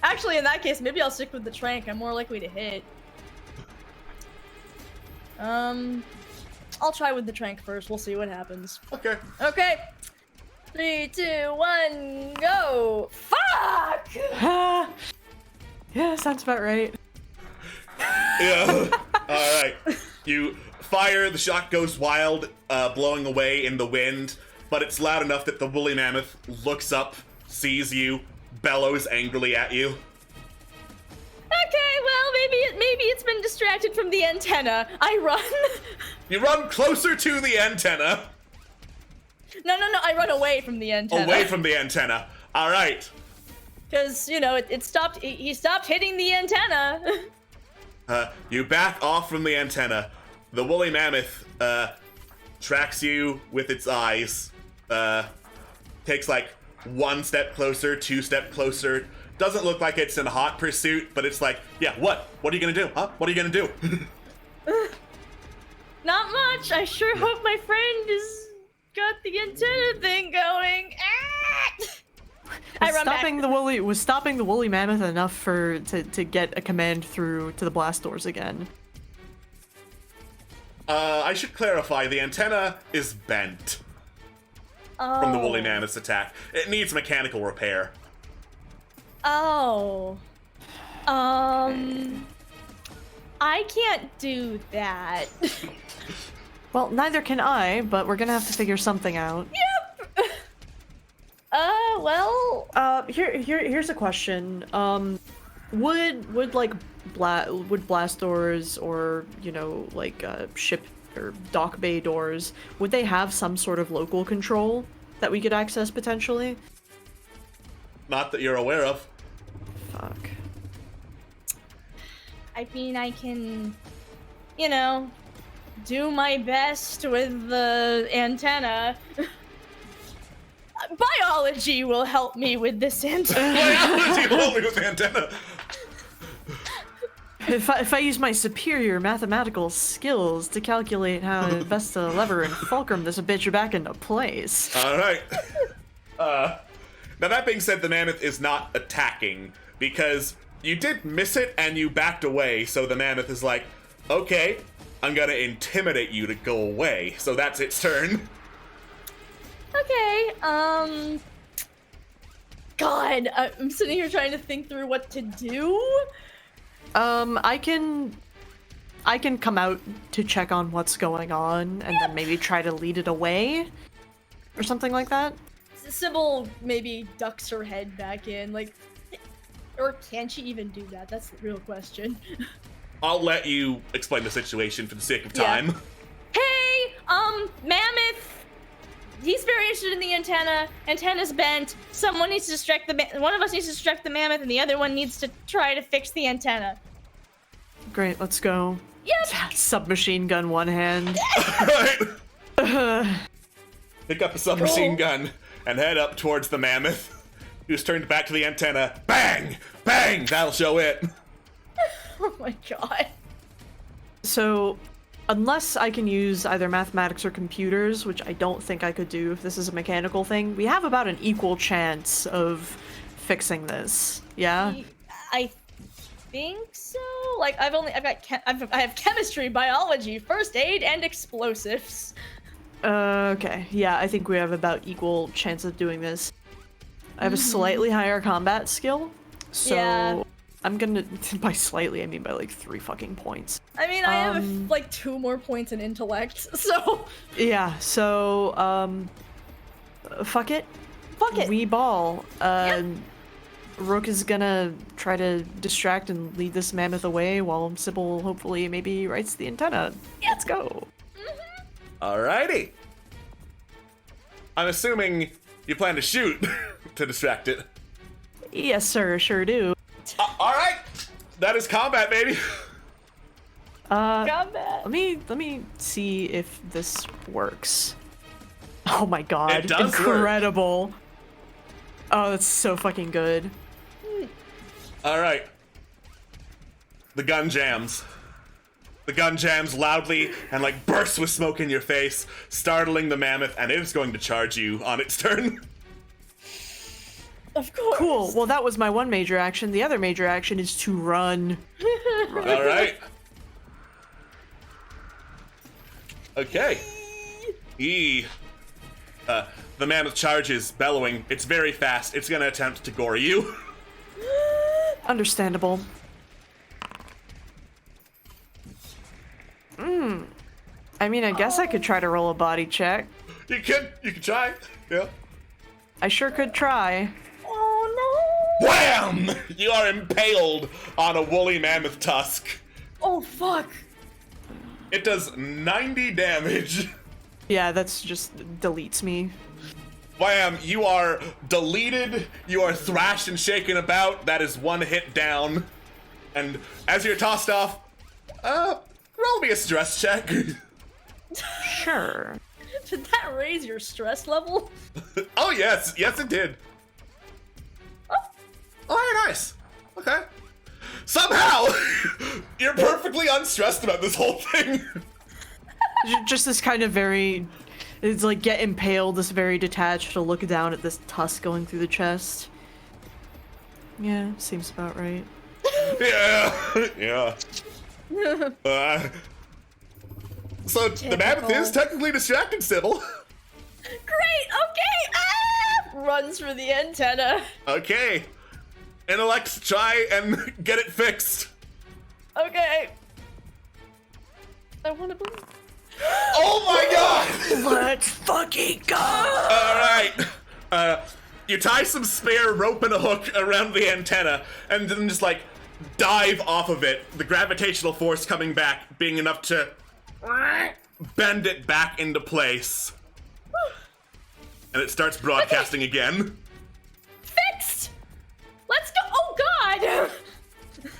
Actually, in that case, maybe I'll stick with the trank. I'm more likely to hit. I'll try with the trank first. We'll see what happens. Okay. Okay. 3, 2, 1, go! Fuck! Ah. Yeah, sounds about right. Yeah. Alright. You fire, the shot goes wild, blowing away in the wind, but it's loud enough that the woolly mammoth looks up, sees you, bellows angrily at you. Okay, well, maybe it's been distracted from the antenna. I run. You run closer to the antenna. No, I run away from the antenna. Away from the antenna. Alright. Because, you know, it stopped, he stopped hitting the antenna. You back off from the antenna. The woolly mammoth, tracks you with its eyes. Takes like 1 step closer, 2 step closer. Doesn't look like it's in hot pursuit, but it's like, yeah, what? What are you gonna do, huh? What are you gonna do? Not much. I sure hope my friend has got the antenna thing going. I run back. Was stopping the woolly mammoth enough to get a command through to the blast doors again? I should clarify, the antenna is bent from the woolly mammoth's attack. It needs mechanical repair. Oh. I can't do that. Well, neither can I, but we're gonna have to figure something out. Yep. Well. Here's a question. Would like blast doors or, you know, like ship or dock bay doors, would they have some sort of local control that we could access potentially? Not that you're aware of. Fuck. I mean, I can, you know, do my best with the antenna. Biology will help me with this antenna. Biology will help me with the antenna. If I use my superior mathematical skills to calculate how best to lever and fulcrum this bitch back into place. Alright. Now that being said, the mammoth is not attacking, because you did miss it and you backed away, so the mammoth is like, okay, I'm gonna intimidate you to go away, so that's its turn. Okay, God, I'm sitting here trying to think through what to do. I can come out to check on what's going on and then maybe try to lead it away or something like that. Sybil maybe ducks her head back in, like, or can she even do that? That's the real question. I'll let you explain the situation for the sake of Yeah. time. Hey, mammoth. He's very interested in the antenna. Antenna's bent. Someone needs to distract one of us needs to distract the mammoth, and the other one needs to try to fix the antenna. Great, let's go. Yep. Submachine gun one hand. Right. Pick up a submachine Cool. gun and head up towards the mammoth, who's turned back to the antenna. Bang! Bang! That'll show it. Oh my god. So, unless I can use either mathematics or computers, which I don't think I could do if this is a mechanical thing, we have about an equal chance of fixing this. Yeah? I think so. Like I have chemistry, biology, first aid, and explosives. Okay. Yeah, I think we have about equal chance of doing this. I have a slightly higher combat skill, so Yeah. I'm gonna, by slightly, I mean by like 3 fucking points. I mean, I have like 2 more points in intellect, so. Yeah, so, Fuck it. Fuck it. We ball. Rook is gonna try to distract and lead this mammoth away while Sybil hopefully maybe rights the antenna. Let's go. Alrighty. I'm assuming you plan to shoot to distract it. Yes, sir. Sure do. Alright. That is combat, baby. Combat. Let me see if this works. Oh my god. It does work. Incredible. Oh, that's so fucking good. Alright. The gun jams. The gun jams loudly and like bursts with smoke in your face, startling the mammoth, and it is going to charge you on its turn. Of course. Cool. Well, that was my one major action. The other major action is to run. Alright. Okay. The mammoth charges, bellowing. It's very fast. It's gonna attempt to gore you. Understandable. I mean, I guess I could try to roll a body check. You could try. Yeah. I sure could try. Oh no. Wham! You are impaled on a woolly mammoth tusk. Oh fuck. It does 90 damage. Yeah, that's just deletes me. Wham! You are deleted. You are thrashed and shaken about. That is one hit down. And as you're tossed off, roll me a stress check. Sure. Did that raise your stress level? Oh yes, yes it did. Oh, very nice. Okay. Somehow, you're perfectly unstressed about this whole thing. Just this kind of very, it's like get impaled, this very detached to look down at this tusk going through the chest. Yeah, seems about right. Yeah. So the mammoth is technically distracted, Sybil. Great. Okay. Ah! Runs for the antenna. Okay. Intellect, try and get it fixed. Okay. I want to believe. Oh my god! Let's fucking go! Alright. You tie some spare rope and a hook around the antenna, and then just like dive off of it, the gravitational force coming back being enough to bend it back into place. And it starts broadcasting again. Fixed. Let's go. Oh God. Fixed.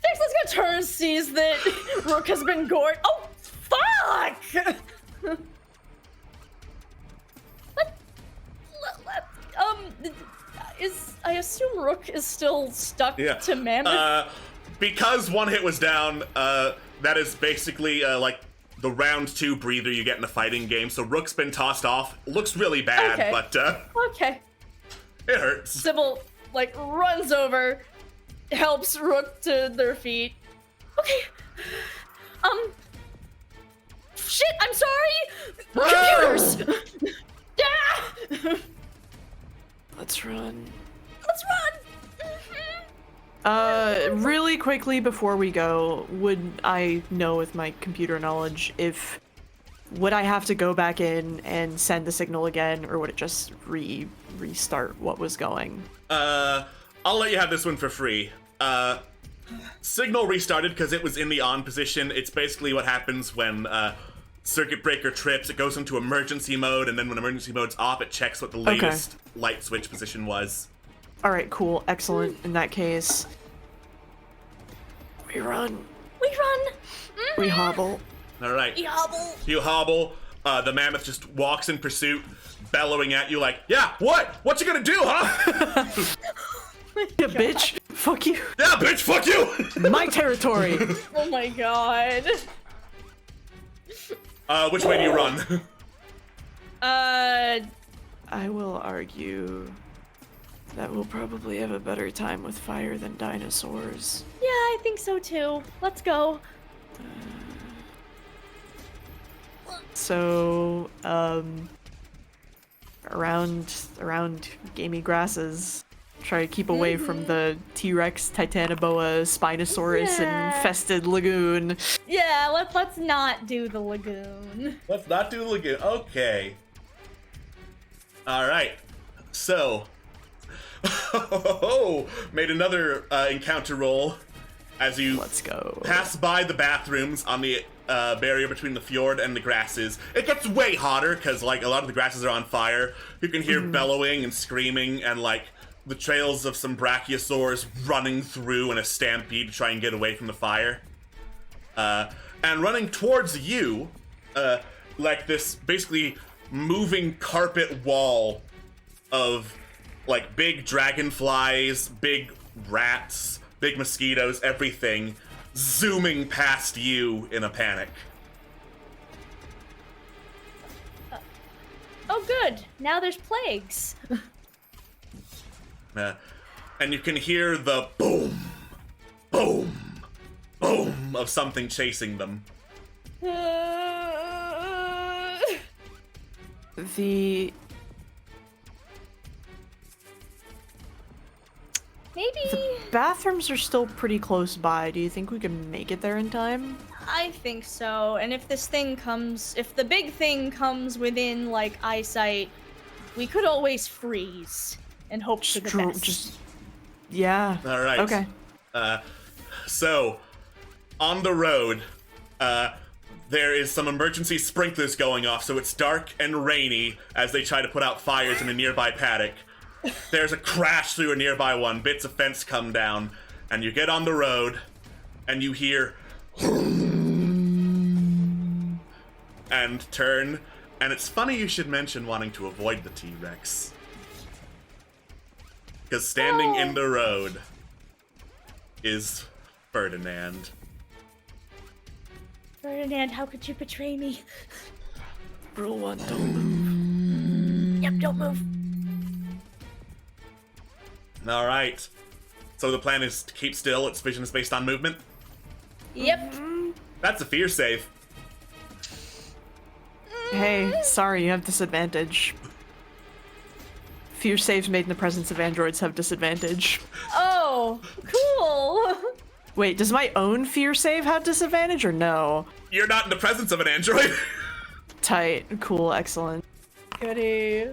Let's go. Turns, sees that Rook has been gored. Oh fuck. I assume Rook is still stuck to Mammoth? Because one hit was down, that is basically like the round 2 breather you get in a fighting game. So Rook's been tossed off. Looks really bad, but okay. It hurts. Sybil like runs over, helps Rook to their feet. Okay. Shit, I'm sorry. Computers. Yeah. Let's run. Let's run. Really quickly before we go, would I know with my computer knowledge if would I have to go back in and send the signal again, or would it just restart what was going? I'll let you have this one for free. Signal restarted because it was in the on position. It's basically what happens when circuit breaker trips. It goes into emergency mode, and then when emergency mode's off, it checks what the latest light switch position was. All right, cool, excellent. In that case, we run. We run. We hobble. All right. You hobble. You hobble. The mammoth just walks in pursuit, bellowing at you like, "Yeah, what? What you gonna do, huh?" Yeah, bitch. Fuck you. Yeah, bitch. Fuck you. My territory. Oh my god. Which way do you run? I will argue that we'll probably have a better time with fire than dinosaurs. Yeah, I think so too. Let's go. So, around gamey grasses, try to keep away from the T-Rex, Titanoboa, Spinosaurus, infested lagoon. Yeah, let's not do the lagoon. Let's not do the lagoon. Okay. All right. So, made another encounter roll as you Let's go. pass by the bathrooms on the barrier between the fjord and the grasses. It gets way hotter because like a lot of the grasses are on fire. You can hear bellowing and screaming and like the trails of some brachiosaurs running through in a stampede to try and get away from the fire. And running towards you, like this basically moving carpet wall of like big dragonflies, big rats, big mosquitoes, everything zooming past you in a panic. Oh, good. Now there's plagues. And you can hear the boom, boom, boom of something chasing them. The Maybe. bathrooms are still pretty close by. Do you think we can make it there in time? I think so. And if this thing comes, if the big thing comes within like eyesight, we could always freeze and hope for the best. Yeah. All right. Okay. So, on the road, there is some emergency sprinklers going off, so it's dark and rainy as they try to put out fires in a nearby paddock. There's a crash through a nearby one, bits of fence come down, and you get on the road, and you hear and turn, and it's funny you should mention wanting to avoid the T-Rex. Because standing in the road is Ferdinand. Ferdinand, how could you betray me? Rule 1, don't move. Yep, don't move. All right. So the plan is to keep still. Its vision is based on movement. Yep. That's a fear save. Hey, sorry, you have disadvantage. Few saves made in the presence of androids have disadvantage. Oh, cool. Wait, does my own fear save have disadvantage or no? You're not in the presence of an android. Tight. Cool. Excellent. Goody.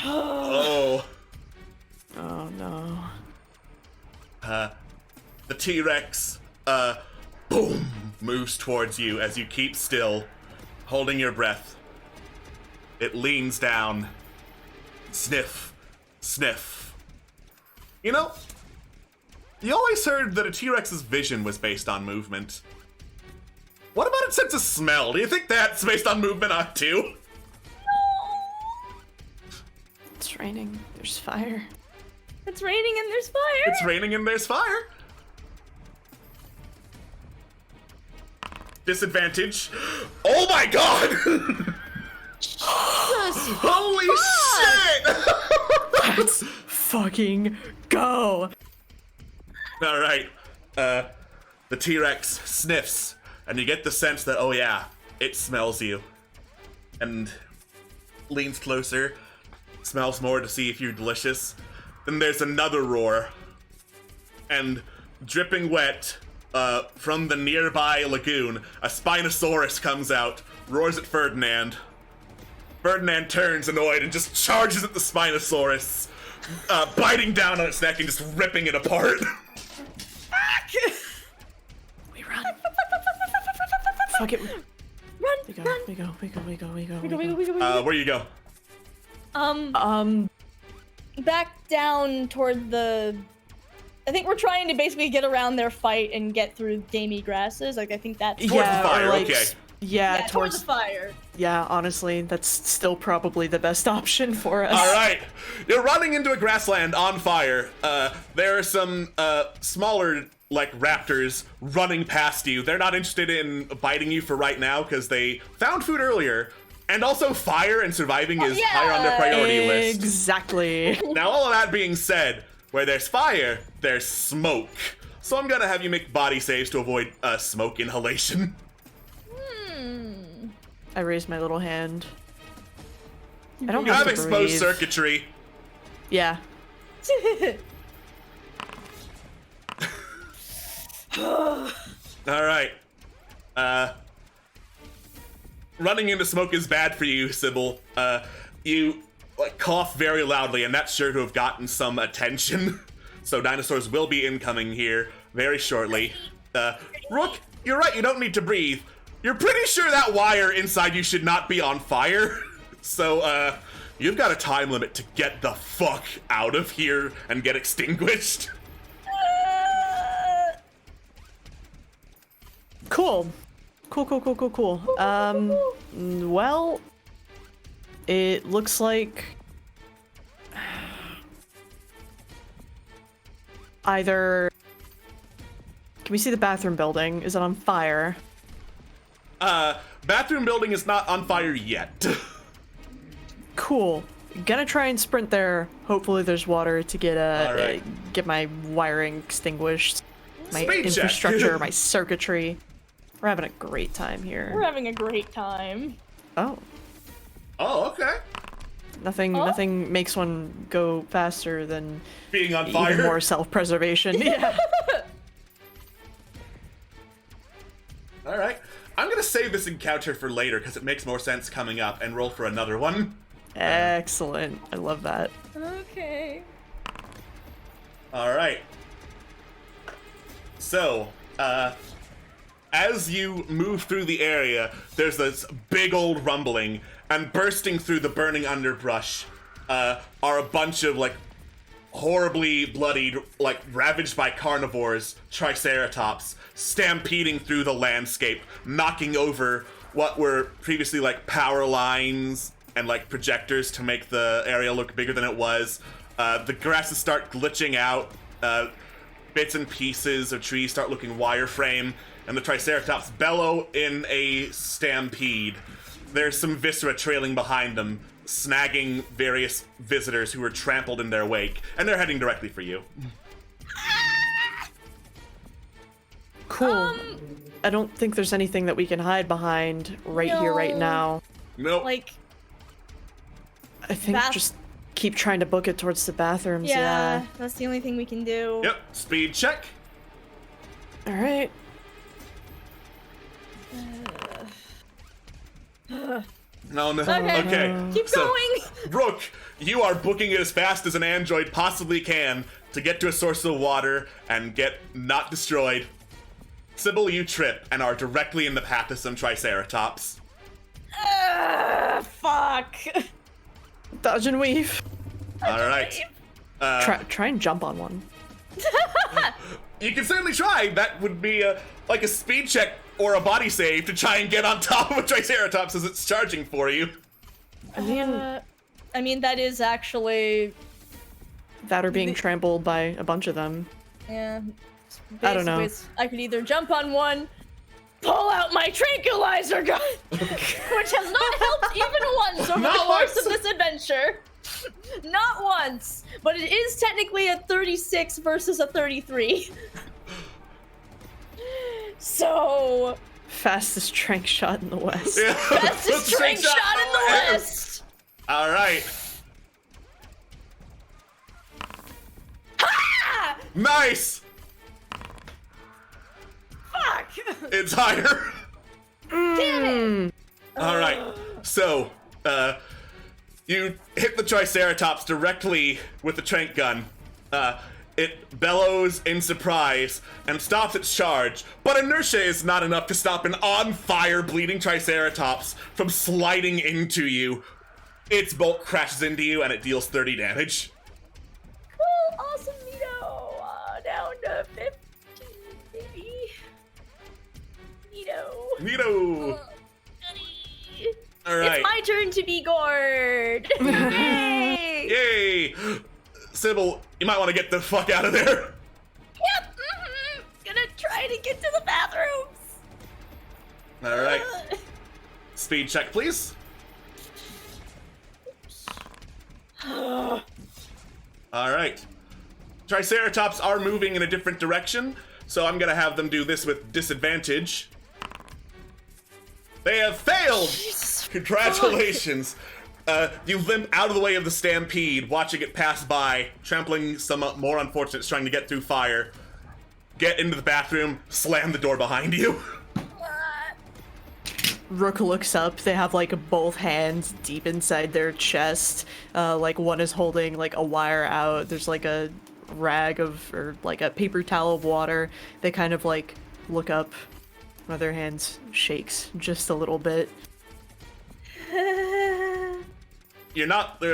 Oh. Oh no. The T-Rex, boom, moves towards you as you keep still, holding your breath. It leans down. Sniff. Sniff. You know, you always heard that a T-Rex's vision was based on movement. What about its sense of smell? Do you think that's based on movement too? It's raining. There's fire. It's raining and there's fire. It's raining and there's fire. Disadvantage. Oh my god! Holy shit! Let's fucking go. All right. The T-Rex sniffs, and you get the sense that, oh yeah, it smells you. And leans closer, smells more to see if you're delicious. Then there's another roar. And dripping wet, from the nearby lagoon, a Spinosaurus comes out, roars at Ferdinand. Ferdinand turns annoyed and just charges at the Spinosaurus, biting down on its neck and just ripping it apart. We run. Fuck it. Run, We go. run. We go. We go. We go. We go. We go, we go, we go, we go. Where you go? Back down toward the... I think we're trying to basically get around their fight and get through gamey grasses. Like, I think that's... Towards the fire, or like, okay. Yeah, towards the fire. Yeah, honestly, that's still probably the best option for us. All right, you're running into a grassland on fire. There are some smaller, like, raptors running past you. They're not interested in biting you for right now because they found food earlier. And also, fire and surviving is higher on their priority list. Exactly. Now, all of that being said, where there's fire, there's smoke. So I'm gonna have you make body saves to avoid smoke inhalation. I raised my little hand. I don't You have to exposed breathe. circuitry. Yeah. All right. running into smoke is bad for you, Sybil. You like cough very loudly, and that's sure to have gotten some attention. So dinosaurs will be incoming here very shortly. Rook, you're right, you don't need to breathe. You're pretty sure that wire inside you should not be on fire. So, you've got a time limit to get the fuck out of here and get extinguished. Cool. Cool. Well, it looks like either... Can we see the bathroom building? Is it on fire? Bathroom building is not on fire yet. Cool. Gonna try and sprint there. Hopefully there's water to get my wiring extinguished. My Speed check. infrastructure, my circuitry. We're having a great time here. We're having a great time. Oh. Oh, okay. Nothing makes one go faster than Being on fire. even more self-preservation. Yeah. All right. I'm gonna save this encounter for later because it makes more sense coming up and roll for another one. Excellent. I love that. Okay. All right. So, as you move through the area, there's this big old rumbling, and bursting through the burning underbrush are a bunch of, like, horribly bloodied, like, ravaged by carnivores, triceratops, stampeding through the landscape, knocking over what were previously, like, power lines and, like, projectors to make the area look bigger than it was. The grasses start glitching out, bits and pieces of trees start looking wireframe, and the Triceratops bellow in a stampede. There's some viscera trailing behind them, snagging various visitors who were trampled in their wake, and they're heading directly for you. Cool. I don't think there's anything that we can hide behind here, right now. Nope. Like, I think just keep trying to book it towards the bathrooms, yeah. That's the only thing we can do. Yep, speed check. All right. No. Okay. Keep going. Rook, you are booking it as fast as an android possibly can to get to a source of water and get not destroyed. Sybil, you trip and are directly in the path of some Triceratops. Fuck. Dodge and weave. All right. Try and jump on one. You can certainly try. That would be like a speed check or a body save to try and get on top of a Triceratops as it's charging for you. I mean, that is actually... That or being trampled by a bunch of them. Yeah. I don't know. Basically, I could either jump on one, pull out my tranquilizer gun, which has not helped even once over the course of this adventure. Not once. But it is technically a 36 versus a 33. So... Fastest trank shot in the West. Yeah. Fastest trank shot in the West. All right. Ah! Nice. Fuck! It's higher. Damn it! All right. So, you hit the Triceratops directly with the trank gun. It bellows in surprise and stops its charge, but inertia is not enough to stop an on-fire, bleeding Triceratops from sliding into you. Its bolt crashes into you and it deals 30 damage. Cool, awesome, Neato. Down to 15, maybe. Neato. Goody. All right. It's my turn to be gored. Yay! Yay! Sybil, you might want to get the fuck out of there. Yep. Gonna try to get to the bathrooms. All right. Speed check, please. All right. Triceratops are moving in a different direction, so I'm gonna have them do this with disadvantage. They have failed! Congratulations! You limp out of the way of the stampede, watching it pass by, trampling some more unfortunates trying to get through fire. Get into the bathroom, slam the door behind you. Rook looks up. They have like both hands deep inside their chest. Like one is holding like a wire out. There's like a rag or like a paper towel of water. They kind of like look up. One of their hands shakes just a little bit. They're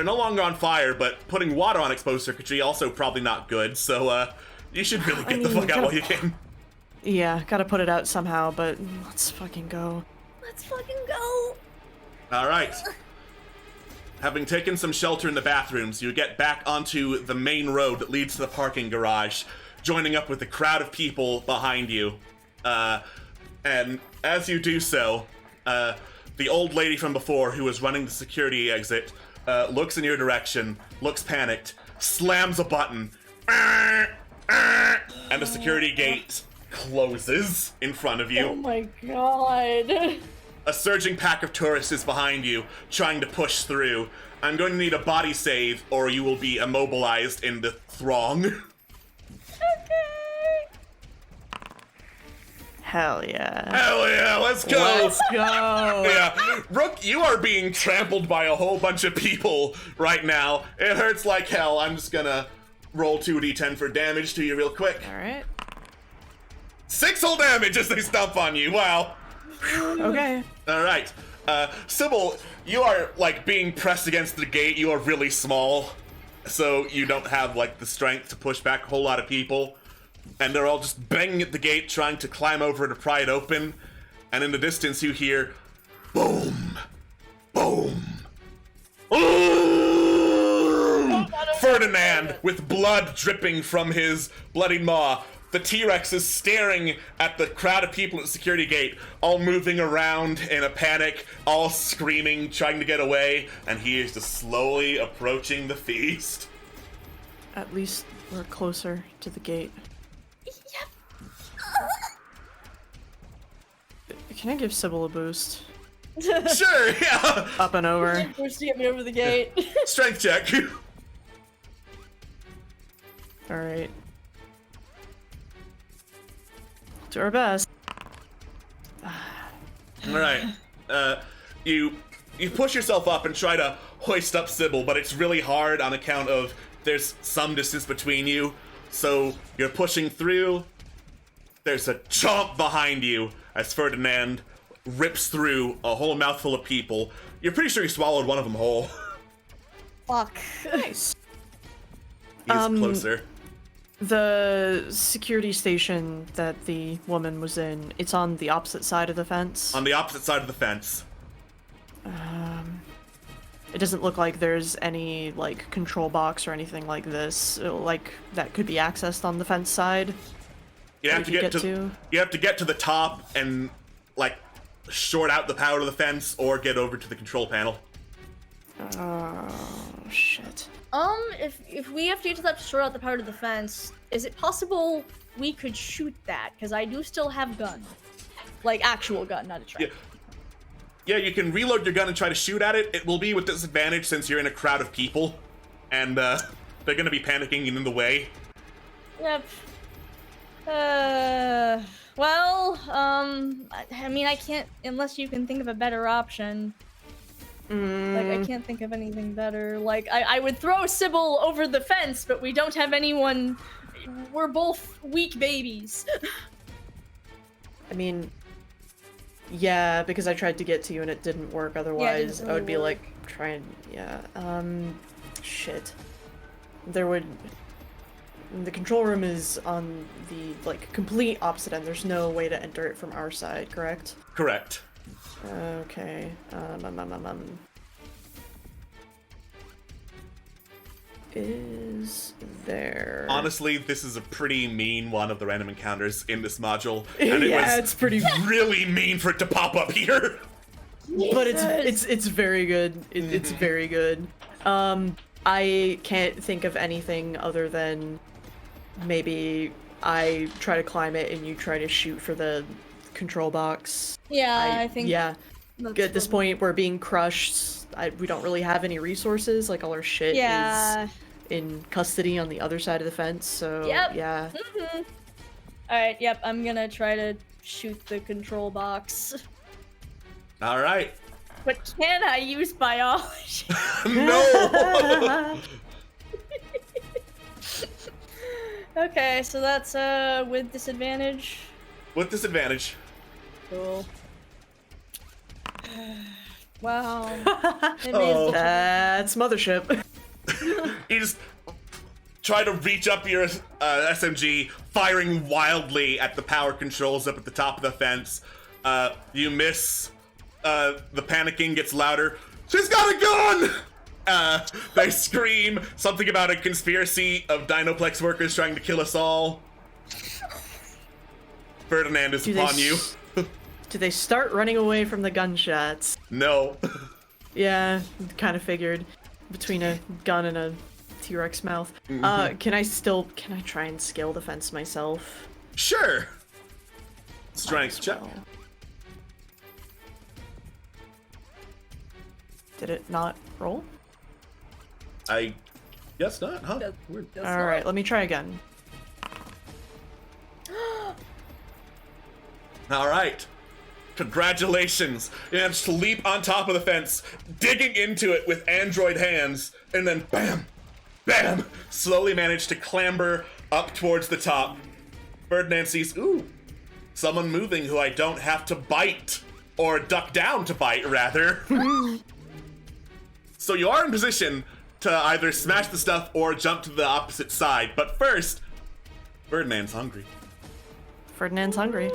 no longer on fire, but putting water on exposed circuitry also probably not good. So you should really get the fuck out while you can. Yeah, gotta put it out somehow. But let's fucking go. Let's fucking go. All right. Having taken some shelter in the bathrooms, you get back onto the main road that leads to the parking garage, joining up with the crowd of people behind you. And as you do so, the old lady from before who was running the security exit looks in your direction, looks panicked, slams a button, and the security gate closes in front of you. Oh my god. A surging pack of tourists is behind you, trying to push through. I'm going to need a body save, or you will be immobilized in the throng. Okay. Hell yeah. Hell yeah, let's go! Let's go! Yeah, Rook, you are being trampled by a whole bunch of people right now. It hurts like hell. I'm just gonna roll 2d10 for damage to you real quick. Alright. 6 whole damage as they stomp on you. Wow. Okay. Alright. Sybil, you are, like, being pressed against the gate. You are really small, so you don't have, like, the strength to push back a whole lot of people. And they're all just banging at the gate, trying to climb over to pry it open. And in the distance, you hear, boom, boom. Ooh! Ferdinand, with blood dripping from his bloody maw. The T-Rex is staring at the crowd of people at the security gate, all moving around in a panic, all screaming, trying to get away, and he is just slowly approaching the feast. At least we're closer to the gate. Yep. Can I give Sybil a boost? Sure, yeah. Up and over. First to get me over the gate. Strength check. Alright. Do our best. Alright. You push yourself up and try to hoist up Sybil, but it's really hard on account of there's some distance between you. So you're pushing through. There's a chomp behind you as Ferdinand rips through a whole mouthful of people. You're pretty sure he swallowed one of them whole. Fuck. Nice. He's closer. The security station that the woman was in, it's on the opposite side of the fence. On the opposite side of the fence. It doesn't look like there's any, like, control box or anything like this, like, that could be accessed on the fence side. You have to get to you have to get to the top and, like, short out the power to the fence or get over to the control panel. Oh, shit. If we have to get to that to sort out the power to the fence, is it possible we could shoot that? Because I do still have gun. Like, actual gun, not a trap. Yeah, you can reload your gun and try to shoot at it. It will be with disadvantage since you're in a crowd of people. And, they're gonna be panicking and in the way. Yep. Well, I mean, I can't, unless you can think of a better option. Like, I can't think of anything better. Like, I would throw Sybil over the fence, but we don't have anyone. We're both weak babies. I mean, yeah, because I tried to get to you and it didn't work. Otherwise, really I would be work. like, trying, yeah, shit. There would... The control room is on the, like, complete opposite end. There's no way to enter it from our side, correct? Correct. Okay. Is there... Honestly, this is a pretty mean one of the random encounters in this module. And it yeah, was it's pretty... really mean for it to pop up here. But it's very good. It's very good. I can't think of anything other than maybe I try to climb it and you try to shoot for the control box. Yeah, I think. Yeah. that's At this what- point, we're being crushed. We don't really have any resources. Like, all our shit Yeah. is in custody on the other side of the fence. So, Yep. yeah. Alright, yep, I'm gonna try to shoot the control box. All right. But can I use biology? No. Okay, so that's with disadvantage. With disadvantage. Cool. Wow. Oh. That's Mothership. You just try to reach up your SMG, firing wildly at the power controls up at the top of the fence. You miss. The panicking gets louder. She's got a gun! They scream something about a conspiracy of Dinoplex workers trying to kill us all. Ferdinand is upon you. Do they start running away from the gunshots? No. Yeah, kind of figured. Between a gun and a T-Rex mouth. Can I try and scale the fence myself? Sure. Strength check. Well. Did it not roll? I guess not, huh? Weird. Alright, let me try again. Alright. Congratulations. You managed to leap on top of the fence, digging into it with android hands, and then bam, bam, slowly managed to clamber up towards the top. Ferdinand sees, ooh, someone moving who I don't have to bite, or duck down to bite, rather. So you are in position to either smash the stuff or jump to the opposite side, but first, Ferdinand's hungry. Ferdinand's hungry.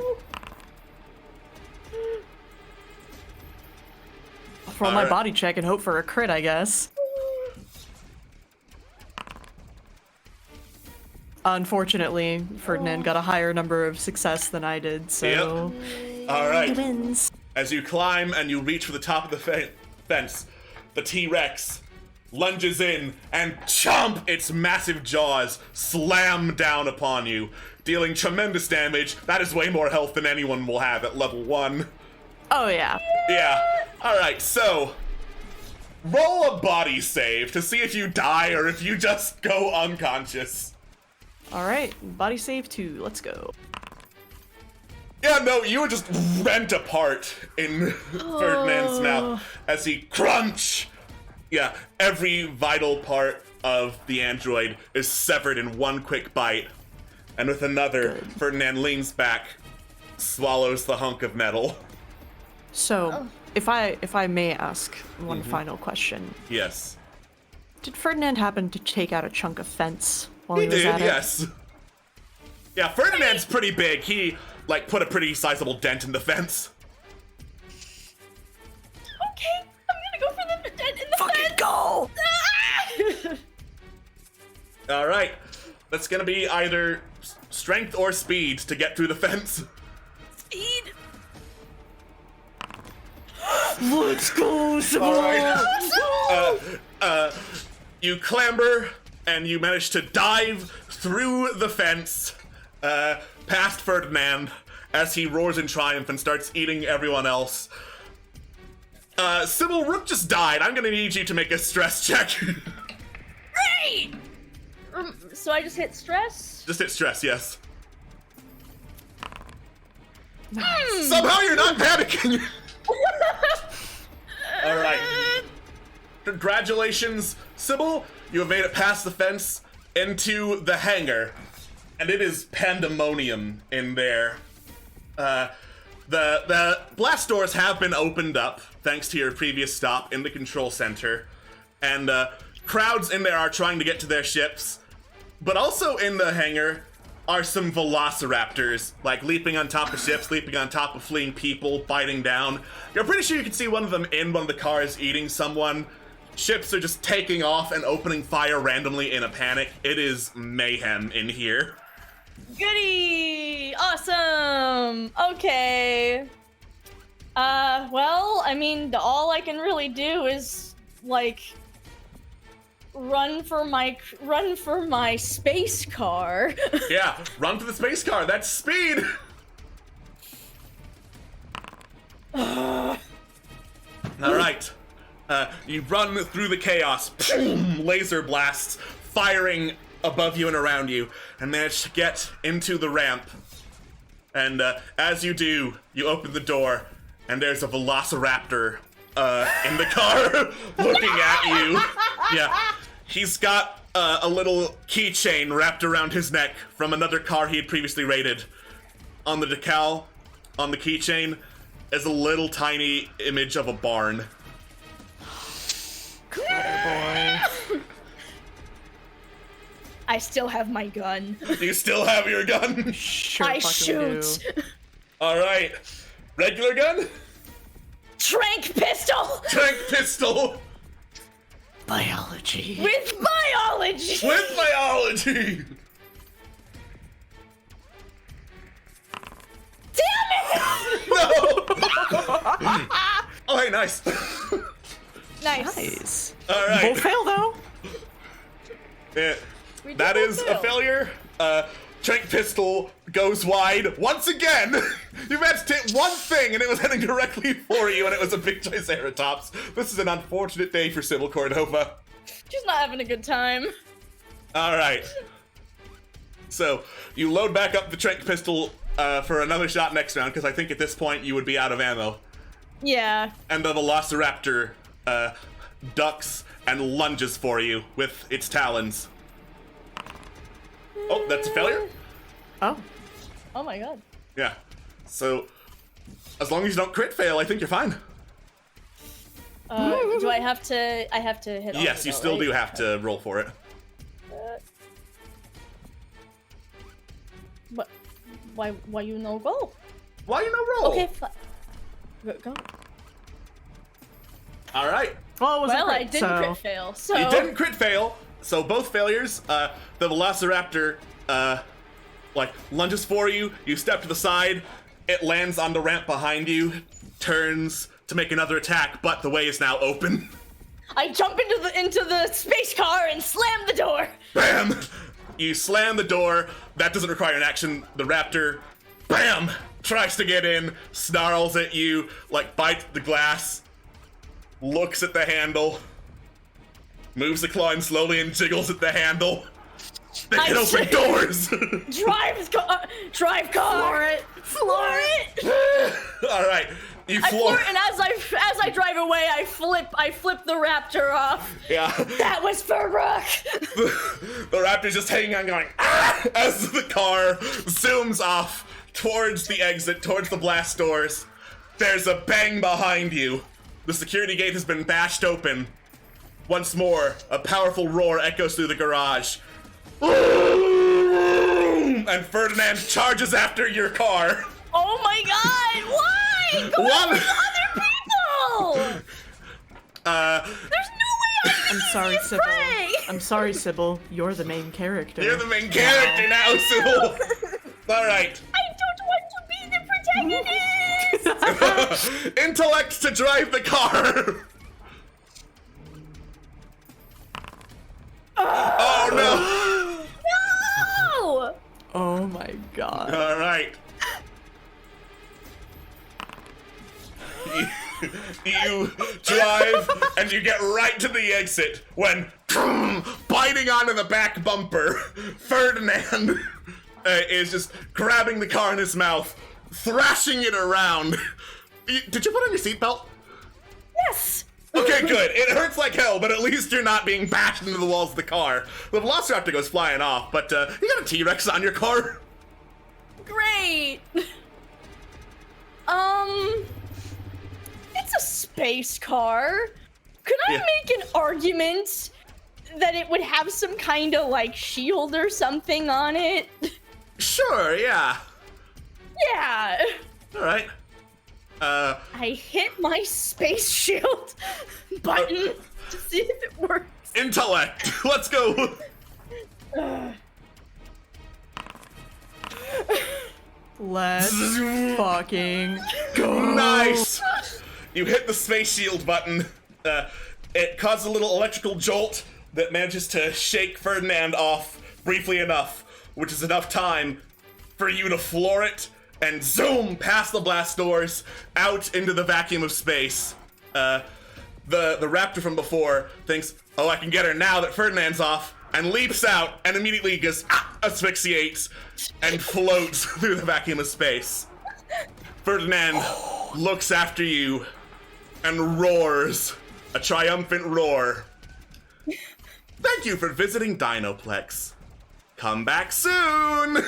I'll roll my Alright. body check and hope for a crit, I guess. Unfortunately, Ferdinand got a higher number of success than I did, so All he right. wins. As you climb and you reach for the top of the fence, the T-Rex lunges in and chomp its massive jaws slam down upon you, dealing tremendous damage. That is way more health than anyone will have at level 1. Oh yeah. Yeah. Alright, so roll a body save to see if you die or if you just go unconscious. Alright, body save 2, let's go. Yeah, no, you were just rent apart in Ferdinand's mouth as he crunch. Yeah, every vital part of the android is severed in one quick bite. And with another, Ferdinand leans back, swallows the hunk of metal. So, if I may ask one final question. Yes. Did Ferdinand happen to take out a chunk of fence while He he was did, at it? yes. Yeah, Ferdinand's pretty big. He, like, put a pretty sizable dent in the fence. Okay, I'm gonna go for the dent in the Fucking fence. go! Alright, that's gonna be either strength or speed to get through the fence. Speed. Let's go, Alright. You clamber and you manage to dive through the fence, past Ferdinand as he roars in triumph and starts eating everyone else. Sybil, Rook just died. I'm gonna need you to make a stress check. Great. So I just hit stress. Just hit stress, yes. Somehow you're not panicking. Alright. Congratulations, Sybil. You have made it past the fence into the hangar. And it is pandemonium in there. The blast doors have been opened up, thanks to your previous stop in the control center. And crowds in there are trying to get to their ships. But also in the hangar are some velociraptors, like leaping on top of ships, leaping on top of fleeing people, biting down. You're pretty sure you can see one of them in one of the cars eating someone. Ships are just taking off and opening fire randomly in a panic. It is mayhem in here. Goody! Awesome! Okay. Well, I mean, all I can really do is, like, run for my space car. Yeah, run for the space car. That's speed. All right. You run through the chaos. Boom! Laser blasts firing above you and around you, and manage to get into the ramp. And as you do, you open the door, and there's a velociraptor in the car looking at you. Yeah, he's got a little keychain wrapped around his neck from another car he had previously raided. On the decal, on the keychain, is a little tiny image of a barn. Boy. I still have my gun. You still have your gun? Sure I fucking shoot. do. All right. Regular gun? Trank pistol Tank pistol Biology. with biology. with biology. Damn it! No. Oh, hey, nice. Nice. Nice. All right. Both fail though. Yeah, We that did is fail. a failure. Trank pistol goes wide once again. You managed to hit one thing, and it was heading directly for you, and it was a big Triceratops. This is an unfortunate day for Sybil Cordova. She's not having a good time. All right. So you load back up the Trank pistol for another shot next round, because I think at this point you would be out of ammo. Yeah. And the Velociraptor ducks and lunges for you with its talons. Oh, that's a failure? Oh. Oh my god. Yeah. So, as long as you don't crit fail, I think you're fine. Do I have to? I have to hit. all Yes, of you it, still right? do have to roll for it. But why you no go? Why you no roll? Okay, go. All right. Well, it was Well, a crit, I didn't so... crit fail, so You didn't crit fail, so both failures. The Velociraptor, lunges for you. You step to the side. It lands on the ramp behind you, turns to make another attack, but the way is now open. I jump into the space car and slam the door. Bam! You slam the door. That doesn't require an action. The raptor, bam, tries to get in, snarls at you, bites the glass, looks at the handle, moves the claw in slowly and jiggles at the handle. They can open doors! Drive car. Floor it. Alright, you I floor. floor it, and as I drive away, I flip the raptor off. Yeah. That was for Rook. The raptor's just hanging on going, ah! As the car zooms off towards the exit, towards the blast doors. There's a bang behind you. The security gate has been bashed open. Once more, a powerful roar echoes through the garage. And Ferdinand charges after your car. Oh my god! Why? Go One- after other people. There's no way I'm sorry, see a Sybil. prey. I'm sorry, Sybil. You're the main character. You're the main character now, Sybil. Alright. I don't want to be the protagonist. Intellect to drive the car. Oh no. No! Oh my god. All right. You drive and you get right to the exit when, biting onto the back bumper, Ferdinand is just grabbing the car in his mouth, thrashing it around. Did you put on your seatbelt? Yes! Okay, good. It hurts like hell, but at least you're not being bashed into the walls of the car. The Velociraptor goes flying off, but you got a T-Rex on your car. Great! It's a space car. Could I make an argument that it would have some kind of shield or something on it? Sure, yeah. Yeah. All right. I hit my space shield button to see if it works. Intellect. Let's go. Let's fucking go. Nice. You hit the space shield button. It causes a little electrical jolt that manages to shake Ferdinand off briefly enough, which is enough time for you to floor it and zoom past the blast doors out into the vacuum of space. The raptor from before thinks, oh, I can get her now that Ferdinand's off, and leaps out and immediately just asphyxiates and floats through the vacuum of space. Ferdinand looks after you and roars a triumphant roar. Thank you for visiting Dinoplex. Come back soon!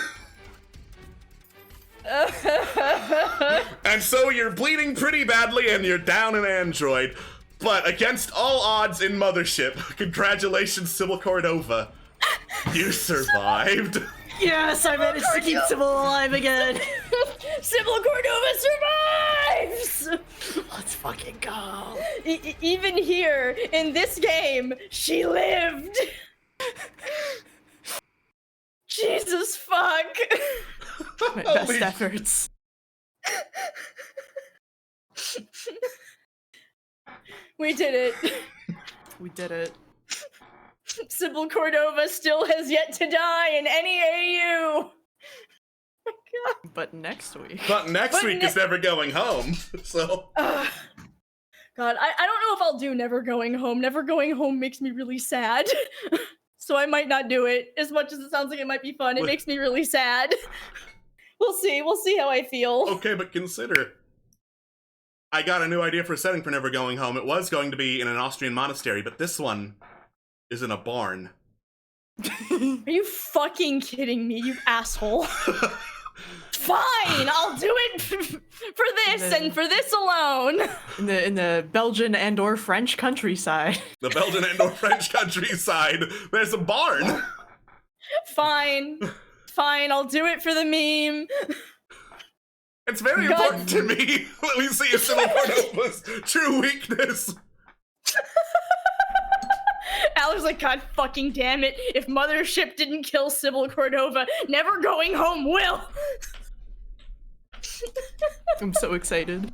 And so you're bleeding pretty badly and you're down an android. But against all odds in Mothership, congratulations, Sybil Cordova. You survived. Yes, I managed to keep Sybil alive again. Sybil Cordova survives! Let's fucking go. Even here, in this game, she lived! Jesus fuck! My best efforts. We did it. We did it. Sybil Cordova still has yet to die in any AU. But next week. But next week is Never Going Home, so... God, I don't know if I'll do Never Going Home. Never Going Home makes me really sad. So I might not do it. As much as it sounds like it might be fun, it makes me really sad. We'll see how I feel. Okay, but consider... I got a new idea for a setting for Never Going Home. It was going to be in an Austrian monastery, but this one is in a barn. Are you fucking kidding me, you asshole? Fine, I'll do it for this and for this alone. In the Belgian and/or French countryside. The Belgian and/or French countryside. There's a barn. Fine, I'll do it for the meme. It's very important to me that we see a Sybil Cordova's true weakness. Alex like, God fucking damn it. If Mothership didn't kill Sybil Cordova, Never Going Home will. I'm so excited.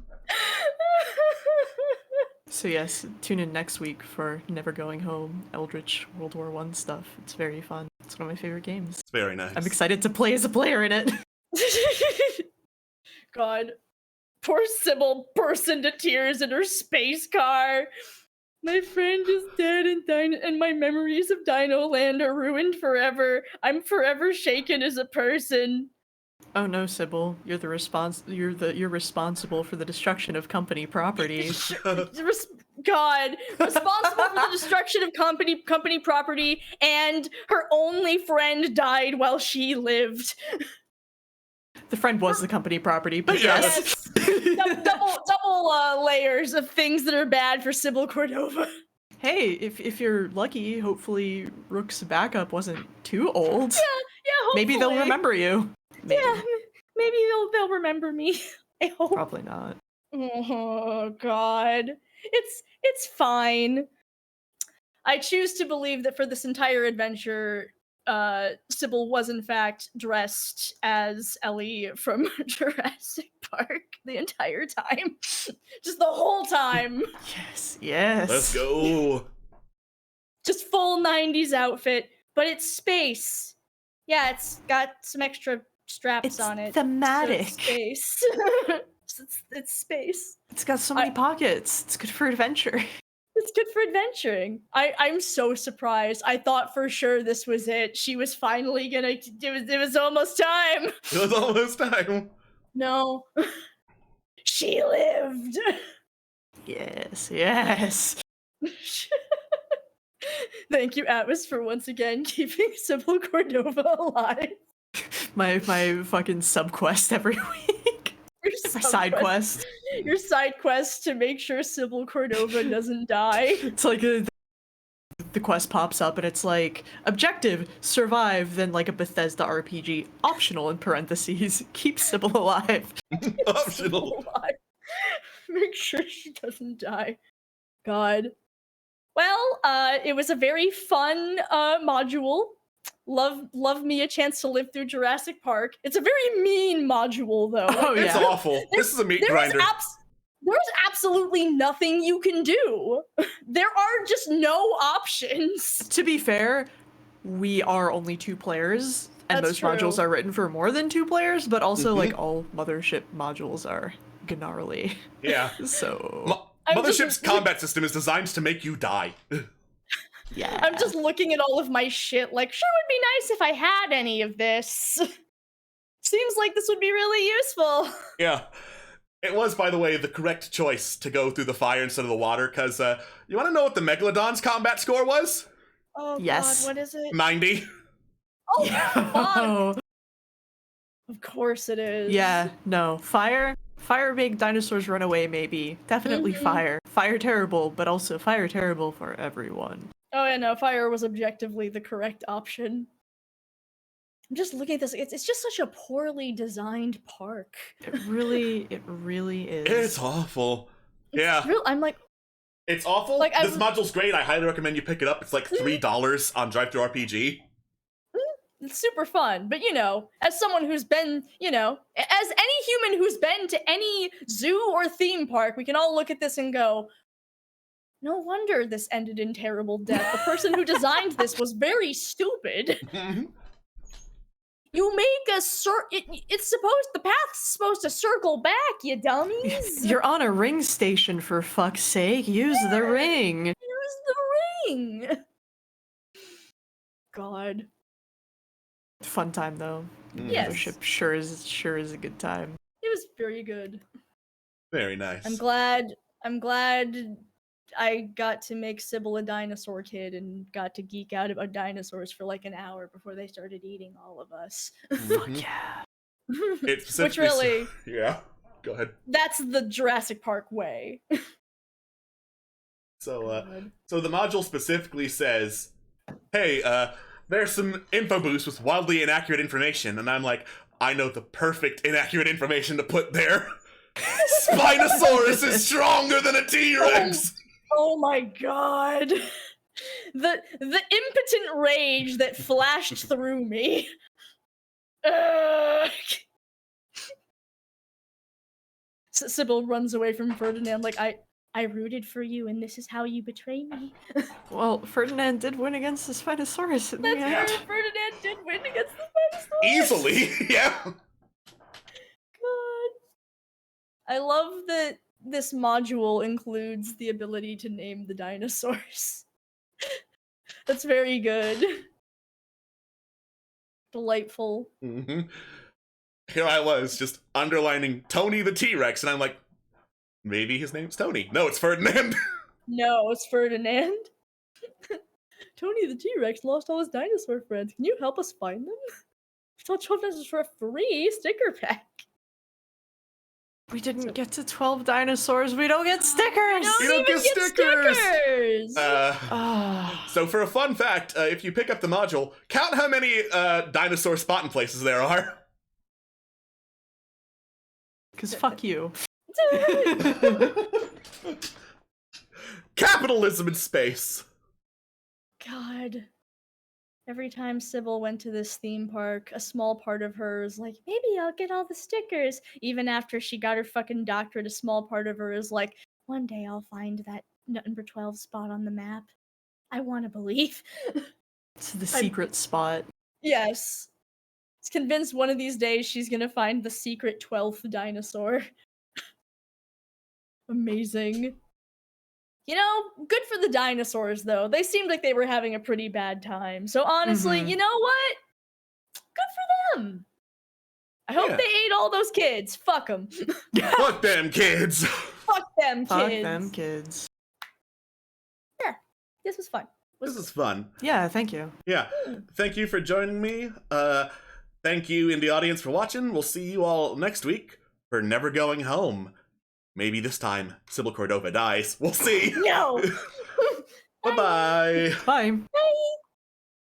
So yes, tune in next week for Never Going Home, Eldritch World War I stuff. It's very fun. It's one of my favorite games. It's very nice. I'm excited to play as a player in it. God. Poor Sybil bursts into tears in her space car. My friend is dead and my memories of Dino Land are ruined forever. I'm forever shaken as a person. Oh no, Sybil, you're responsible for the destruction of company property. God, responsible for the destruction of company property, and her only friend died while she lived. The friend was the company property, but yes. double layers of things that are bad for Sybil Cordova. Hey, if you're lucky, hopefully Rook's backup wasn't too old. Yeah, hopefully. Maybe they'll remember you. Maybe. Yeah, maybe they'll remember me. I hope. Probably not. Oh God, it's fine. I choose to believe that for this entire adventure, Sybil was in fact dressed as Ellie from Jurassic Park the entire time. Just the whole time. Yes. Let's go. Just full 90s outfit, but it's space. Yeah, it's got some extra straps on it. Thematic. So it's space. it's space. It's got so many pockets. It's good for adventure. It's good for adventuring. I'm so surprised. I thought for sure this was it. She was finally gonna. It was almost time. It was almost time. No. She lived. Yes. Thank you, Atmos, for once again keeping Sybil Cordova alive. My fucking sub-quest every week. My side quest. Your side quest to make sure Sybil Cordova doesn't die. It's like the quest pops up and it's like, objective, survive, then like a Bethesda RPG, optional in parentheses, keep Sybil alive. Optional. Alive. Make sure she doesn't die. God. Well, it was a very fun module. Love me a chance to live through Jurassic Park. It's a very mean module, though. Oh, It's yeah. awful. This is a meat grinder. There's absolutely nothing you can do. There are just no options. To be fair, we are only 2 players, and That's most true. modules are written for more than 2 players, but also like all Mothership modules are gnarly. Yeah. So Mothership's combat system is designed to make you die. yeah. I'm just looking at all of my shit like, sure would be nice if I had any of this. Seems like this would be really useful. Yeah. It was, by the way, the correct choice to go through the fire instead of the water, because you want to know what the Megalodon's combat score was? Oh Yes. God, what is it? 90. Oh, fuck. Oh, Of course it is. yeah, no. Fire make dinosaurs run away, maybe. Definitely Mhm. fire. Fire terrible, but also fire terrible for everyone. Oh yeah, no, fire was objectively the correct option. I'm just looking at this. It's just such a poorly designed park. It really is. It's awful. It's Yeah. I'm like, It's awful. Like, This module's great. I highly recommend you pick it up. It's like $3 on Drive-Thru RPG. it's super fun. But as someone who's been, as any human who's been to any zoo or theme park, we can all look at this and go, no wonder this ended in terrible death. The person who designed this was very stupid. You make a the path's supposed to circle back, you dummies. You're on a ring station, for fuck's sake. Use the ring. Use the ring. God. Fun time though. Yes. Mothership sure is a good time. It was very good. Very nice. I'm glad I got to make Sybil a dinosaur kid and got to geek out about dinosaurs for like an hour before they started eating all of us. Fuck yeah. It's Which really, yeah. Go ahead. that's the Jurassic Park way. So, God. so the module specifically says, "Hey, there's some info boosts with wildly inaccurate information," and I'm like, I know the perfect inaccurate information to put there. Spinosaurus is stronger than a T-Rex. Oh my god. The impotent rage that flashed through me. Sybil runs away from Ferdinand like, I rooted for you and this is how you betray me. Well, Ferdinand did win against the Spinosaurus in the That's end. right, Ferdinand did win against the Spinosaurus. Easily, yeah. God. I love that this module includes the ability to name the dinosaurs. That's very good. Delightful. Mm-hmm. Here I was, just underlining Tony the T-Rex, and I'm like, maybe his name's Tony. No, it's Ferdinand. No, it's Ferdinand. Tony the T-Rex lost all his dinosaur friends. Can you help us find them? I thought 12 dinosaurs for a free sticker pack. We didn't get to 12 dinosaurs. We don't get stickers. You don't get stickers! stickers! So for a fun fact, if you pick up the module, count how many dinosaur spotting places there are. Because fuck you. Capitalism in space. God. Every time Sybil went to this theme park, a small part of her is like, maybe I'll get all the stickers. Even after she got her fucking doctorate, a small part of her is like, one day I'll find that number 12 spot on the map. I want to believe. It's the secret spot. Yes. It's convinced one of these days she's gonna find the secret 12th dinosaur. Amazing. Good for the dinosaurs, though. They seemed like they were having a pretty bad time. So honestly, you know what? Good for them. I hope they ate all those kids. Fuck them. Fuck them kids. Fuck them kids. Fuck them kids. Yeah, this was fun. This is fun. Yeah, thank you. Yeah. Thank you for joining me. Thank you in the audience for watching. We'll see you all next week for Never Going Home. Maybe this time Sybil Cordova dies. We'll see. No. Bye-bye. Bye. Bye.